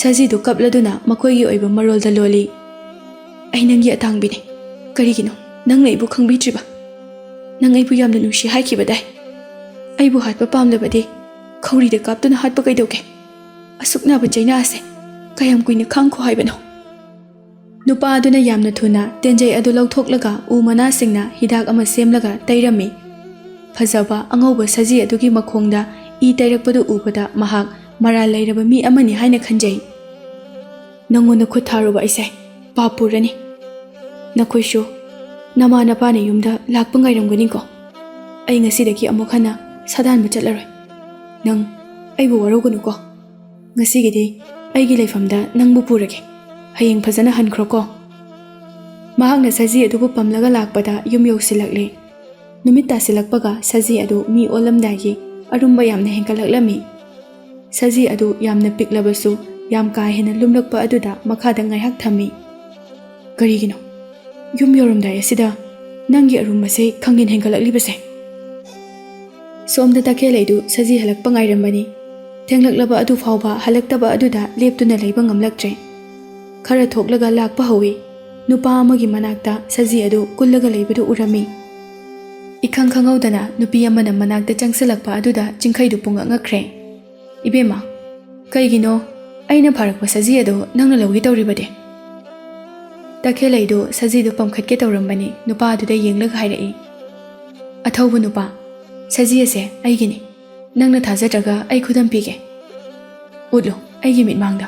S1: सजीदु कपलदुना मखोयगी ओइबा मरोलदा लोली अइ नंगी अतांगबिने करिगिनो नंग नैबु खंगबित्रिबा नंग अइबु यामना नुंसि हाइखिबदाय अइबु हातबा पामलबदि खौरीदा कापतुना हातबा कैदौके असुकनाबा चैनासे कयम कुइना खांखो हाइबनो नुपा अदुना यामना थुना तेंजै अदु लौथोकलगा उ मनासिंगना हिदाक अमा सेमलगा तैरमी फजबा अंगौबा सजी अदुगी मखोंगदा इ तैरकपदु उबदा महाक मरा लैरबा मी अमनि हाइना खंजै नंगोना खुद थारुबा ऐसे पापुरनी नखोइसु नमा नपाने युमदा Lakpa ngairamgani ko ai ngasidagi amuk hana sadanba chatlaroi nang aibu warogunu ko ngasigidi aigi leifamda nangbu purage hayeng phajana hankhro ko mahakna saji adubu pamlaga lakpada yum yosilakle numit tasilakpaga saji adu mi olamdagi arumba yamna henkalaklami ꯁꯖꯤ ꯑꯗꯨ ꯌꯥꯝꯅ ꯄꯤꯛꯂꯕꯁꯨ ꯌꯥꯝ ꯀꯥ ꯍꯦꯟꯅ ꯂꯨꯝꯂꯛꯄ ꯑꯗꯨꯗ ꯃꯈꯥꯗ ꯉꯥꯏꯍꯥꯛ ꯊꯝꯃꯤ꯫ ꯀꯔꯤꯒꯤꯅꯣ ꯌꯨꯝ ꯌꯧꯔꯝꯗꯥꯏ ꯑꯁꯤꯗ ꯅꯪꯒꯤ ꯑꯔꯨꯝꯕꯁꯦ ꯈꯪꯍꯦꯟ ꯍꯦꯟꯒꯠꯂꯛꯂꯤꯕꯁꯦ? ꯁꯣꯝꯗ ꯇꯈꯦꯜꯂꯩꯗꯨ ꯁꯖꯤ ꯍꯜꯂꯛꯄ ꯉꯥꯏꯔꯝꯕꯅꯤ꯫ ꯊꯦꯡꯂꯛꯂꯕ ꯑꯗꯨ ꯐꯥꯎꯕ ꯍꯜꯂꯛꯇꯕ ꯑꯗꯨꯗ ꯂꯦꯞꯇꯨꯅ ꯂꯩꯕ ꯉꯝꯂꯛꯇ꯭ꯔꯦ꯫ ꯈꯔ ꯊꯣꯛꯂꯒ ꯂꯥꯛꯄ ꯍꯧꯏ꯫ ꯅꯨꯄꯥ ꯑꯃꯒꯤ ꯃꯅꯥꯛꯇ ꯁꯖꯤ ꯑꯗꯨ ꯀꯨꯜꯂꯒ ꯂꯩꯕꯗꯨ ꯎꯔꯝꯃꯤ꯫ ꯏꯈꯪ ꯈꯪꯍꯧꯗꯅ ꯅꯨꯄꯤ ꯑꯃꯅ ꯃꯅꯥꯛꯇ ꯆꯪꯁꯤꯜꯂꯛꯄ ꯑꯗꯨꯗ ꯆꯤꯡꯈꯩꯗꯨ ꯄꯨꯡꯉꯛ ꯉꯛꯈ꯭ꯔꯦ꯫ ꯏꯕꯦꯝꯃ, ꯀꯩꯒꯤꯅꯣ ꯑꯩꯅ ꯐꯥꯔꯛꯄ ꯁꯖꯤ ꯑꯗꯣ ꯅꯪꯅ ꯂꯧꯒꯦ ꯇꯧꯔꯤꯕꯗꯤ? ꯇꯈꯦꯜꯂꯩꯗꯨ ꯁꯖꯤꯗꯨ ꯄꯝꯈꯠꯀꯦ ꯇꯧꯔꯝꯕꯅꯤ ꯅꯨꯄꯥ ꯑꯗꯨꯗ ꯌꯦꯡꯂꯒ ꯍꯥꯏꯔꯛꯏ꯫ ꯑꯊꯧꯕ ꯅꯨꯄꯥ, ꯁꯖꯤ ꯑꯁꯦ ꯑꯩꯒꯤꯅꯤ꯫ ꯅꯪꯅ ꯊꯥꯖꯗ꯭ꯔꯒ ꯑꯩ ꯈꯨꯗꯝ ꯄꯤꯒꯦ꯫ ꯎꯠꯂꯨ ꯑꯩꯒꯤ ꯃꯤꯠꯃꯥꯡꯗ꯫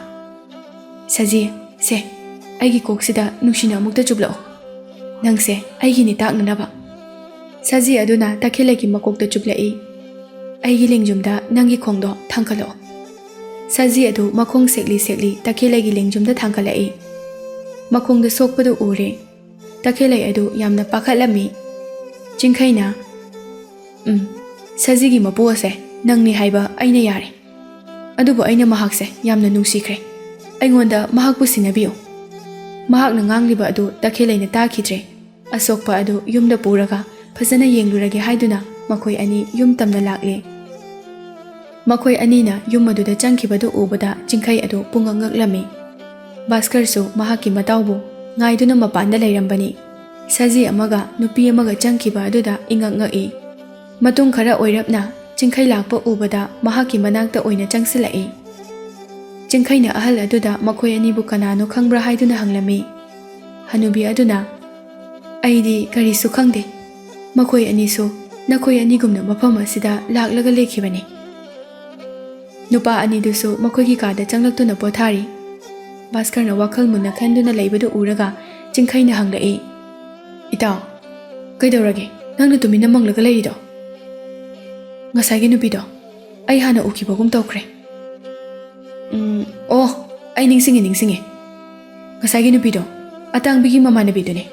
S1: ꯁꯖꯤ, ꯁꯦ ꯑꯩꯒꯤ ꯀꯣꯛꯁꯤꯗ ꯅꯨꯡꯁꯤꯅ ꯑꯃꯨꯛꯇ ꯆꯨꯞꯂꯛꯎ꯫ ꯅꯪꯁꯦ ꯑꯩꯒꯤꯅꯤ ꯇꯥꯛꯅꯅꯕ꯫ ꯁꯖꯤ ꯑꯗꯨꯅ ꯇꯈꯦꯜꯂꯩꯒꯤ ꯃꯀꯣꯛꯇ ꯆꯨꯞꯂꯛꯏ꯫ ꯑꯩꯒꯤ ꯂꯦꯡꯖꯨꯝꯗ ꯅꯪꯒꯤ ꯈꯣꯡꯗꯣ ꯊꯥꯡꯀꯠꯂꯛꯑꯣ꯫ ꯁꯖꯤ ꯑꯗꯨ ꯃꯈꯣꯡ ꯁꯦꯛꯂꯤ ꯁꯦꯛꯂꯤ ꯇꯈꯦꯜꯂꯩꯒꯤ ꯂꯦꯡꯖꯨꯝꯗ ꯊꯥꯡꯀꯠꯂꯛꯏ꯫ ꯃꯈꯣꯡꯗ ꯁꯣꯛꯄꯗꯨ ꯎꯔꯦ꯫ ꯇꯈꯦꯜꯂꯩ ꯑꯗꯨ ꯌꯥꯝꯅ ꯄꯥꯈꯠꯂꯝꯃꯤ꯫ ꯆꯤꯡꯈꯩꯅ ꯁꯖꯤꯒꯤ ꯃꯄꯨ ꯑꯁꯦ ꯅꯪꯅꯤ ꯍꯥꯏꯕ ꯑꯩꯅ ꯌꯥꯔꯦ꯫ ꯑꯗꯨꯕꯨ ꯑꯩꯅ ꯃꯍꯥꯛꯁꯦ ꯌꯥꯝꯅ ꯅꯨꯡꯁꯤꯈ꯭ꯔꯦ꯫ ꯑꯩꯉꯣꯟꯗ ꯃꯍꯥꯛꯄꯨ ꯁꯤꯟꯅꯕꯤꯌꯨ꯫ ꯃꯍꯥꯛꯅ ꯉꯥꯡꯂꯤꯕ ꯑꯗꯨ ꯇꯈꯦꯜꯂꯩꯅ ꯇꯥꯈꯤꯗ꯭ꯔꯦ꯫ ꯑꯁꯣꯛꯄ ꯑꯗꯨ ꯌꯨꯝꯗ ꯄꯨꯔꯒ ꯐꯖꯅ ꯌꯦꯡꯂꯨꯔꯒꯦ ꯍꯥꯏꯗꯨꯅ ꯃꯈꯣꯏ ꯑꯅꯤ ꯌꯨꯝ ꯇꯝꯅ ꯂꯥꯛꯂꯦ꯫ ꯃꯈꯣꯏ ꯑꯅꯤꯅ ꯌꯨꯝ ꯑꯗꯨꯗ ꯆꯪꯈꯤꯕꯗꯨ ꯎꯕꯗ ꯆꯤꯡꯈꯩ ꯑꯗꯨ ꯄꯨꯡꯉꯛ ꯉꯛꯂꯝꯃꯤ꯫ ꯚꯥꯁꯀꯔꯁꯨ ꯃꯍꯥꯛꯀꯤ ꯃꯇꯥꯎꯕꯨ ꯉꯥꯏꯗꯨꯅ ꯃꯄꯥꯟꯗ ꯂꯩꯔꯝꯕꯅꯤ꯫ ꯁꯖꯤ ꯑꯃꯒ ꯅꯨꯄꯤ ꯑꯃꯒ ꯆꯪꯈꯤꯕ ꯑꯗꯨꯗ ꯏꯉꯛ ꯉꯛꯏ꯫ ꯃꯇꯨꯡ ꯈꯔ ꯑꯣꯏꯔꯞꯅ ꯆꯤꯡꯈꯩ ꯂꯥꯛꯄ ꯎꯕꯗ ꯃꯍꯥꯛꯀꯤ ꯃꯅꯥꯛꯇ ꯑꯣꯏꯅ ꯆꯪꯁꯤꯜꯂꯛꯏ꯫ ꯆꯤꯡꯈꯩꯅ ꯑꯍꯜ ꯑꯗꯨꯗ ꯃꯈꯣꯏ ꯑꯅꯤꯕꯨ ꯀꯅꯥꯅꯣ ꯈꯪꯕ꯭ꯔꯥ ꯍꯥꯏꯗꯨꯅ ꯍꯪꯂꯝꯃꯤ꯫ ꯍꯅꯨꯕꯤ ꯑꯗꯨꯅ ꯑꯩꯗꯤ ꯀꯔꯤꯁꯨ ꯈꯪꯗꯦ꯫ ꯃꯈꯣꯏ ꯑꯅꯤꯁꯨ ꯅꯈꯣꯏ ꯑꯅꯤꯒꯨꯝꯅ ꯃꯐꯝ ꯑꯁꯤꯗ ꯂꯥꯛꯂꯒ ꯂꯩꯈꯤꯕꯅꯤ꯫ ꯅꯨꯄꯥ ꯑꯅꯤꯗꯨꯁꯨ ꯃꯈꯣꯏꯒꯤ ꯀꯥꯗ ꯆꯪꯂꯛꯇꯨꯅ ꯄꯣꯊꯥꯔꯤ꯫ ꯚꯥꯁꯀꯔꯅ ꯋꯥꯈꯜ ꯃꯨꯟꯅ ꯈꯟꯗꯨꯅ ꯂꯩꯕꯗꯨ ꯎꯔꯒ ꯆꯤꯡꯈꯩꯅ ꯍꯪꯂꯛꯏ꯫ ꯏꯇꯥꯎ, ꯀꯩꯗꯧꯔꯒꯦ ꯅꯪꯅ ꯇꯨꯃꯤꯟꯅ ꯃꯪꯂꯒ ꯂꯩꯔꯤꯗꯣ? ꯉꯁꯥꯏꯒꯤ ꯅꯨꯄꯤꯗꯣ ꯑꯩ ꯍꯥꯟꯅ ꯎꯈꯤꯕꯒꯨꯝ ꯇꯧꯈ꯭ꯔꯦ꯫ ꯑꯣ, ꯑꯩ ꯅꯤꯡꯁꯤꯡꯉꯦ꯫ ꯉꯁꯥꯏꯒꯤ ꯅꯨꯄꯤꯗꯣ ꯑꯇꯥꯡꯕꯤꯒꯤ ꯃꯃꯥꯟꯅꯕꯤꯗꯨꯅꯤ꯫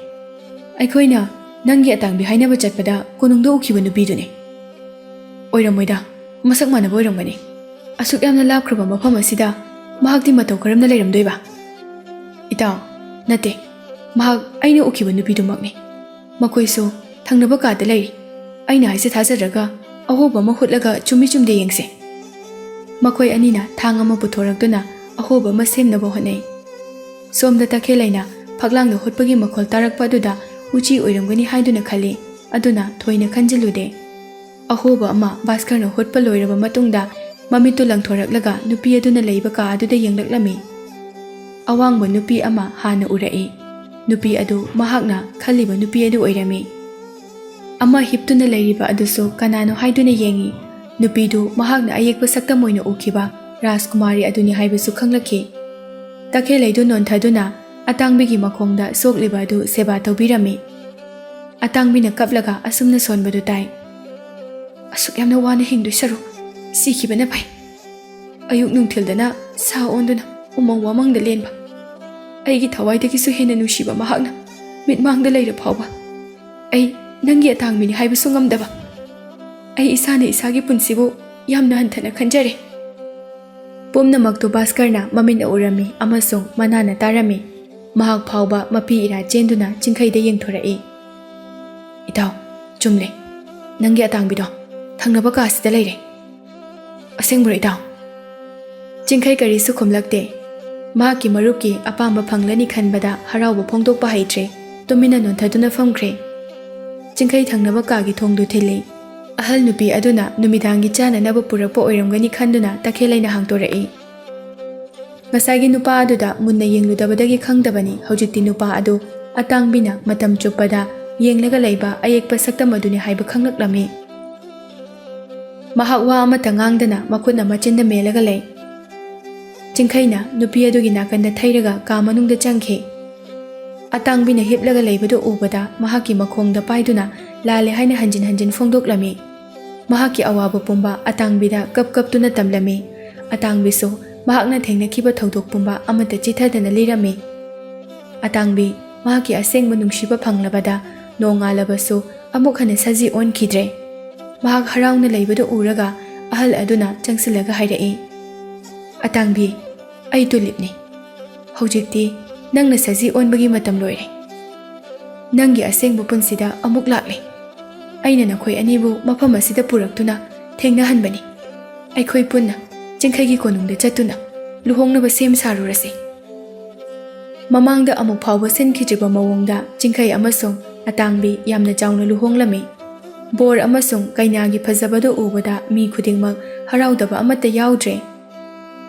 S1: ꯑꯩꯈꯣꯏꯅ ꯅꯪꯒꯤ ꯑꯇꯥꯡꯕꯤ ꯍꯥꯏꯅꯕ ꯆꯠꯄꯗ ꯀꯣꯅꯨꯡꯗ ꯎꯈꯤꯕ ꯅꯨꯄꯤꯗꯨꯅꯤ꯫ ꯑꯣꯏꯔꯝꯃꯣꯏꯗ, ꯃꯁꯛ ꯃꯥꯟꯅꯕ ꯑꯣꯏꯔꯝꯒꯅꯤ꯫ ꯑꯁꯨꯛ ꯌꯥꯝꯅ ꯂꯥꯞꯈ꯭ꯔꯕ ꯃꯐꯝ ꯑꯁꯤꯗ ꯃꯍꯥꯛꯇꯤ ꯃꯇꯧ ꯀꯔꯝꯅ ꯂꯩꯔꯝꯗꯣꯏꯕ? ꯏꯇꯥꯎ, ꯅꯠꯇꯦ, ꯃꯍꯥꯛ ꯑꯩꯅ ꯎꯈꯤꯕ ꯅꯨꯄꯤꯗꯨꯃꯛꯅꯤ꯫ ꯃꯈꯣꯏꯁꯨ ꯊꯪꯅꯕ ꯀꯥꯗ ꯂꯩꯔꯤ꯫ ꯑꯩꯅ ꯍꯥꯏꯁꯦ ꯊꯥꯖꯗ꯭ꯔꯒ ꯑꯍꯣꯕ ꯑꯃ ꯍꯨꯠꯂꯒ ꯆꯨꯝꯃꯤ ꯆꯨꯝꯗꯦ ꯌꯦꯡꯁꯦ꯫ ꯃꯈꯣꯏ ꯑꯅꯤꯅ ꯊꯥꯡ ꯑꯃ ꯄꯨꯊꯣꯔꯛꯇꯨꯅ ꯑꯍꯣꯕ ꯑꯃ ꯁꯦꯝꯅꯕ ꯍꯣꯠꯅꯩ꯫ ꯁꯣꯝꯗ ꯇꯈꯦꯜꯂꯩꯅ ꯐꯛꯂꯥꯡꯗ ꯍꯨꯠꯄꯒꯤ ꯃꯈꯣꯜ ꯇꯥꯔꯛꯄ ꯑꯗꯨꯗ ꯎꯆꯤ ꯑꯣꯏꯔꯝꯒꯅꯤ ꯍꯥꯏꯗꯨꯅ ꯈꯜꯂꯤ꯫ ꯑꯗꯨꯅ ꯊꯣꯏꯅ ꯈꯟꯖꯤꯜꯂꯨꯗꯦ꯫ ꯑꯍꯣꯕ ꯑꯃ ꯚꯥꯁꯀꯔꯅ ꯍꯨꯠꯄ ꯂꯣꯏꯔꯕ ꯃꯇꯨꯡꯗ ꯃꯃꯤꯠꯇꯨ ꯂꯪꯊꯣꯔꯛꯂꯒ ꯅꯨꯄꯤ ꯑꯗꯨꯅ ꯂꯩꯕ ꯀꯥ ꯑꯗꯨꯗ ꯌꯦꯡꯂꯛꯂꯝꯃꯤ꯫ ꯑꯋꯥꯡꯕ ꯅꯨꯄꯤ ꯑꯃ ꯍꯥꯟꯅ ꯎꯔꯛꯏ꯫ ꯅꯨꯄꯤ ꯑꯗꯨ ꯃꯍꯥꯛꯅ ꯈꯜꯂꯤꯕ ꯅꯨꯄꯤ ꯑꯗꯨ ꯑꯣꯏꯔꯝꯃꯤ꯫ ꯑꯃ ꯍꯤꯞꯇꯨꯅ ꯂꯩꯔꯤꯕ ꯑꯗꯨꯁꯨ ꯀꯅꯥꯅꯣ ꯍꯥꯏꯗꯨꯅ ꯌꯦꯡꯉꯤ꯫ ꯅꯨꯄꯤꯗꯨ ꯃꯍꯥꯛꯅ ꯑꯌꯦꯛꯄ ꯁꯛꯇꯝ ꯑꯣꯏꯅ ꯎꯈꯤꯕ ꯔꯥꯖꯀꯨꯃꯥꯔꯤ ꯑꯗꯨꯅꯤ ꯍꯥꯏꯕꯁꯨ ꯈꯪꯂꯛꯈꯤ꯫ ꯇꯈꯦꯜꯂꯩꯗꯨ ꯅꯣꯟꯊꯗꯨꯅ ꯑꯇꯥꯡꯕꯤꯒꯤ ꯃꯈꯣꯡꯗ ꯁꯣꯛꯂꯤꯕ ꯑꯗꯨ ꯁꯦꯕꯥ ꯇꯧꯕꯤꯔꯝꯃꯤ꯫ ꯑꯇꯥꯡꯕꯤꯅ ꯀꯞꯂꯒ ꯑꯁꯨꯝꯅ ꯁꯣꯟꯕꯗꯨ ꯇꯥꯏ꯫ ꯑꯁꯨꯛ ꯌꯥꯝꯅ ꯋꯥꯅ ꯍꯤꯡꯗꯣꯏ ꯁꯔꯨꯛ ꯁꯤꯈꯤꯕꯅ ꯐꯩ꯫ ꯑꯌꯨꯛ ꯅꯨꯡꯊꯤꯜꯗꯅ ꯁꯥ ꯑꯣꯟꯗꯨꯅ ꯎꯃꯪ ꯋꯥꯃꯪꯗ ꯂꯦꯟꯕ ꯑꯩꯒꯤ ꯊꯋꯥꯏꯗꯒꯤꯁꯨ ꯍꯦꯟꯅ ꯅꯨꯡꯁꯤꯕ ꯃꯍꯥꯛꯅ ꯃꯤꯠꯃꯥꯡꯗ ꯂꯩꯔ ꯐꯥꯎꯕ ꯑꯩ ꯅꯪꯒꯤ ꯑꯇꯥꯡꯕꯤꯅꯤ ꯍꯥꯏꯕꯁꯨ ꯉꯝꯗꯕ ꯑꯩ ꯏꯁꯥꯅ ꯏꯁꯥꯒꯤ ꯄꯨꯟꯁꯤꯕꯨ ꯌꯥꯝꯅ ꯍꯟꯊꯅ ꯈꯟꯖꯔꯦ꯫ ꯄꯨꯝꯅꯃꯛꯇꯨ ꯚꯥꯁꯀꯔꯅ ꯃꯃꯤꯠꯅ ꯎꯔꯝꯃꯤ ꯑꯃꯁꯨꯡ ꯃꯅꯥꯅ ꯇꯥꯔꯝꯃꯤ꯫ ꯃꯍꯥꯛ ꯐꯥꯎꯕ ꯃꯄꯤ ꯏꯔꯥ ꯆꯦꯟꯗꯨꯅ ꯆꯤꯡꯈꯩꯗ ꯌꯦꯡꯊꯣꯔꯛꯏ꯫ ꯏꯇꯥꯎ, ꯆꯨꯝꯂꯦ, ꯅꯪꯒꯤ ꯑꯇꯥꯡꯕꯤꯗꯣ ꯊꯪꯅꯕ ꯀꯥꯁꯤꯗ ꯂꯩꯔꯦ꯫ ꯑꯁꯦꯡꯕ꯭ꯔꯣ ꯏꯇꯥꯎ? ꯆꯤꯡꯈꯩ ꯀꯔꯤꯁꯨ ꯈꯨꯝꯂꯛꯇꯦ꯫ ꯃꯍꯥꯛꯀꯤ ꯃꯔꯨꯞꯀꯤ ꯑꯄꯥꯝꯕ ꯐꯪꯂꯅꯤ ꯈꯟꯕꯗ ꯍꯔꯥꯎꯕ ꯐꯣꯡꯗꯣꯛꯄ ꯍꯩꯇ꯭ꯔꯦ꯫ ꯇꯨꯃꯤꯟꯅ ꯅꯣꯟꯊꯗꯨꯅ ꯐꯝꯈ꯭ꯔꯦ꯫ ꯆꯤꯡꯈꯩ ꯊꯪꯅꯕ ꯀꯥꯒꯤ ꯊꯣꯡꯗꯨ ꯊꯤꯜꯂꯤ꯫ ꯑꯍꯜ ꯅꯨꯄꯤ ꯑꯗꯨꯅ ꯅꯨꯃꯤꯗꯥꯡꯒꯤ ꯆꯥꯅꯅꯕ ꯄꯨꯔꯛꯄ ꯑꯣꯏꯔꯝꯒꯅꯤ ꯈꯟꯗꯨꯅ ꯇꯈꯦꯜꯂꯩꯅ ꯍꯥꯡꯇꯣꯔꯛꯏ꯫ ꯉꯁꯥꯏꯒꯤ ꯅꯨꯄꯥ ꯑꯗꯨꯗ ꯃꯨꯟꯅ ꯌꯦꯡꯂꯨꯗꯕꯗꯒꯤ ꯈꯪꯗꯕꯅꯤ ꯍꯧꯖꯤꯛꯇꯤ ꯅꯨꯄꯥ ꯑꯗꯨ ꯑꯇꯥꯡꯕꯤꯅ ꯃꯇꯝ ꯆꯨꯞꯄꯗ ꯌꯦꯡꯂꯒ ꯂꯩꯕ ꯑꯌꯦꯛꯄ ꯁꯛꯇꯝ ꯑꯗꯨꯅꯤ ꯍꯥꯏꯕ ꯈꯪꯂꯛꯂꯝꯃꯤ꯫ ꯃꯍꯥꯛ ꯋꯥ ꯑꯃꯠꯇ ꯉꯥꯡꯗꯅ ꯃꯈꯨꯠꯅ ꯃꯆꯤꯟꯗ ꯃꯦꯜꯂꯒ ꯂꯩ꯫ ꯆꯤꯡꯈꯩꯅ ꯅꯨꯄꯤ ꯑꯗꯨꯒꯤ ꯅꯥꯀꯟꯗ ꯊꯩꯔꯒ ꯀꯥ ꯃꯅꯨꯡꯗ ꯆꯪꯈꯤ꯫ ꯑꯇꯥꯡꯕꯤꯅ ꯍꯤꯞꯂꯒ ꯂꯩꯕꯗꯨ ꯎꯕꯗ ꯃꯍꯥꯛꯀꯤ ꯃꯈꯣꯡꯗ ꯄꯥꯏꯗꯨꯅ ꯂꯥꯜꯂꯦ ꯍꯥꯏꯅ ꯍꯟꯖꯤꯟ ꯍꯟꯖꯤꯟ ꯐꯣꯡꯗꯣꯛꯂꯝꯃꯤ꯫ ꯃꯍꯥꯛꯀꯤ ꯑꯋꯥꯕ ꯄꯨꯝꯕ ꯑꯇꯥꯡꯕꯤꯗ ꯀꯞꯇꯨꯅ ꯇꯝꯂꯝꯃꯤ꯫ ꯑꯇꯥꯡꯕꯤꯁꯨ ꯃꯍꯥꯛꯅ ꯊꯦꯡꯅꯈꯤꯕ ꯊꯧꯗꯣꯛ ꯄꯨꯝꯕ ꯑꯃꯠꯇ ꯆꯤꯊꯗꯅ ꯂꯤꯔꯝꯃꯤ꯫ ꯑꯇꯥꯡꯕꯤ ꯃꯍꯥꯛꯀꯤ ꯑꯁꯦꯡꯕ ꯅꯨꯡꯁꯤꯕ ꯐꯪꯂꯕꯗ ꯅꯣꯡꯉꯥꯜꯂꯕꯁꯨ ꯑꯃꯨꯛ ꯍꯟꯅ ꯁꯖꯤ ꯑꯣꯟꯈꯤꯗ꯭ꯔꯦ꯫ ꯃꯍꯥꯛ ꯍꯔꯥꯎꯅ ꯂꯩꯕꯗꯨ ꯎꯔꯒ ꯑꯍꯜ ꯑꯗꯨꯅ ꯆꯪꯁꯤꯜꯂꯒ ꯍꯥꯏꯔꯛꯏ꯫ ꯑꯇꯥꯡꯕꯤ, ꯑꯩ ꯇꯨꯂꯤꯞꯅꯤ꯫ ꯍꯧꯖꯤꯛꯇꯤ ꯅꯪꯅ ꯁꯖꯤ ꯑꯣꯟꯕꯒꯤ ꯃꯇꯝ ꯂꯣꯏꯔꯦ꯫ ꯅꯪꯒꯤ ꯑꯁꯦꯡꯕ ꯄꯨꯟꯁꯤꯗ ꯑꯃꯨꯛ ꯂꯥꯛꯂꯦ꯫ ꯑꯩꯅ ꯅꯈꯣꯏ ꯑꯅꯤꯕꯨ ꯃꯐꯝ ꯑꯁꯤꯗ ꯄꯨꯔꯛꯇꯨꯅ ꯊꯦꯡꯅꯍꯟꯕꯅꯤ꯫ ꯑꯩꯈꯣꯏ ꯄꯨꯟꯅ ꯆꯤꯡꯈꯩꯒꯤ ꯀꯣꯅꯨꯡꯗ ꯆꯠꯇꯨꯅ ꯂꯨꯍꯣꯡꯅꯕ ꯁꯦꯝ ꯁꯥꯔꯨꯔꯁꯤ꯫ ꯃꯃꯥꯡꯗ ꯑꯃꯨꯛ ꯐꯥꯎꯕ ꯁꯤꯟꯈꯤꯗ꯭ꯔꯤꯕ ꯃꯑꯣꯡꯗ ꯆꯤꯡꯈꯩ ꯑꯃꯁꯨꯡ ꯑꯇꯥꯡꯕꯤ ꯌꯥꯝꯅ ꯆꯥꯎꯅ ꯂꯨꯍꯣꯡꯂꯝꯃꯤ꯫ ꯕꯣꯔ ꯑꯃꯁꯨꯡ ꯀꯩꯅꯥꯒꯤ ꯐꯖꯕꯗꯨ ꯎꯕꯗ ꯃꯤ ꯈꯨꯗꯤꯡꯃꯛ ꯍꯔꯥꯎꯗꯕ ꯑꯃꯠꯇ ꯌꯥꯎꯗ꯭ꯔꯦ꯫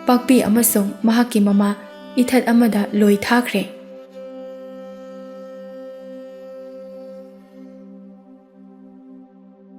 S1: ꯄꯥꯛꯄꯤ ꯑꯃꯁꯨꯡ ꯃꯍꯥꯛꯀꯤ ꯃꯃꯥ ꯏꯊꯠ ꯑꯃꯗ ꯂꯣꯏ ꯊꯥꯈ꯭ꯔꯦ꯫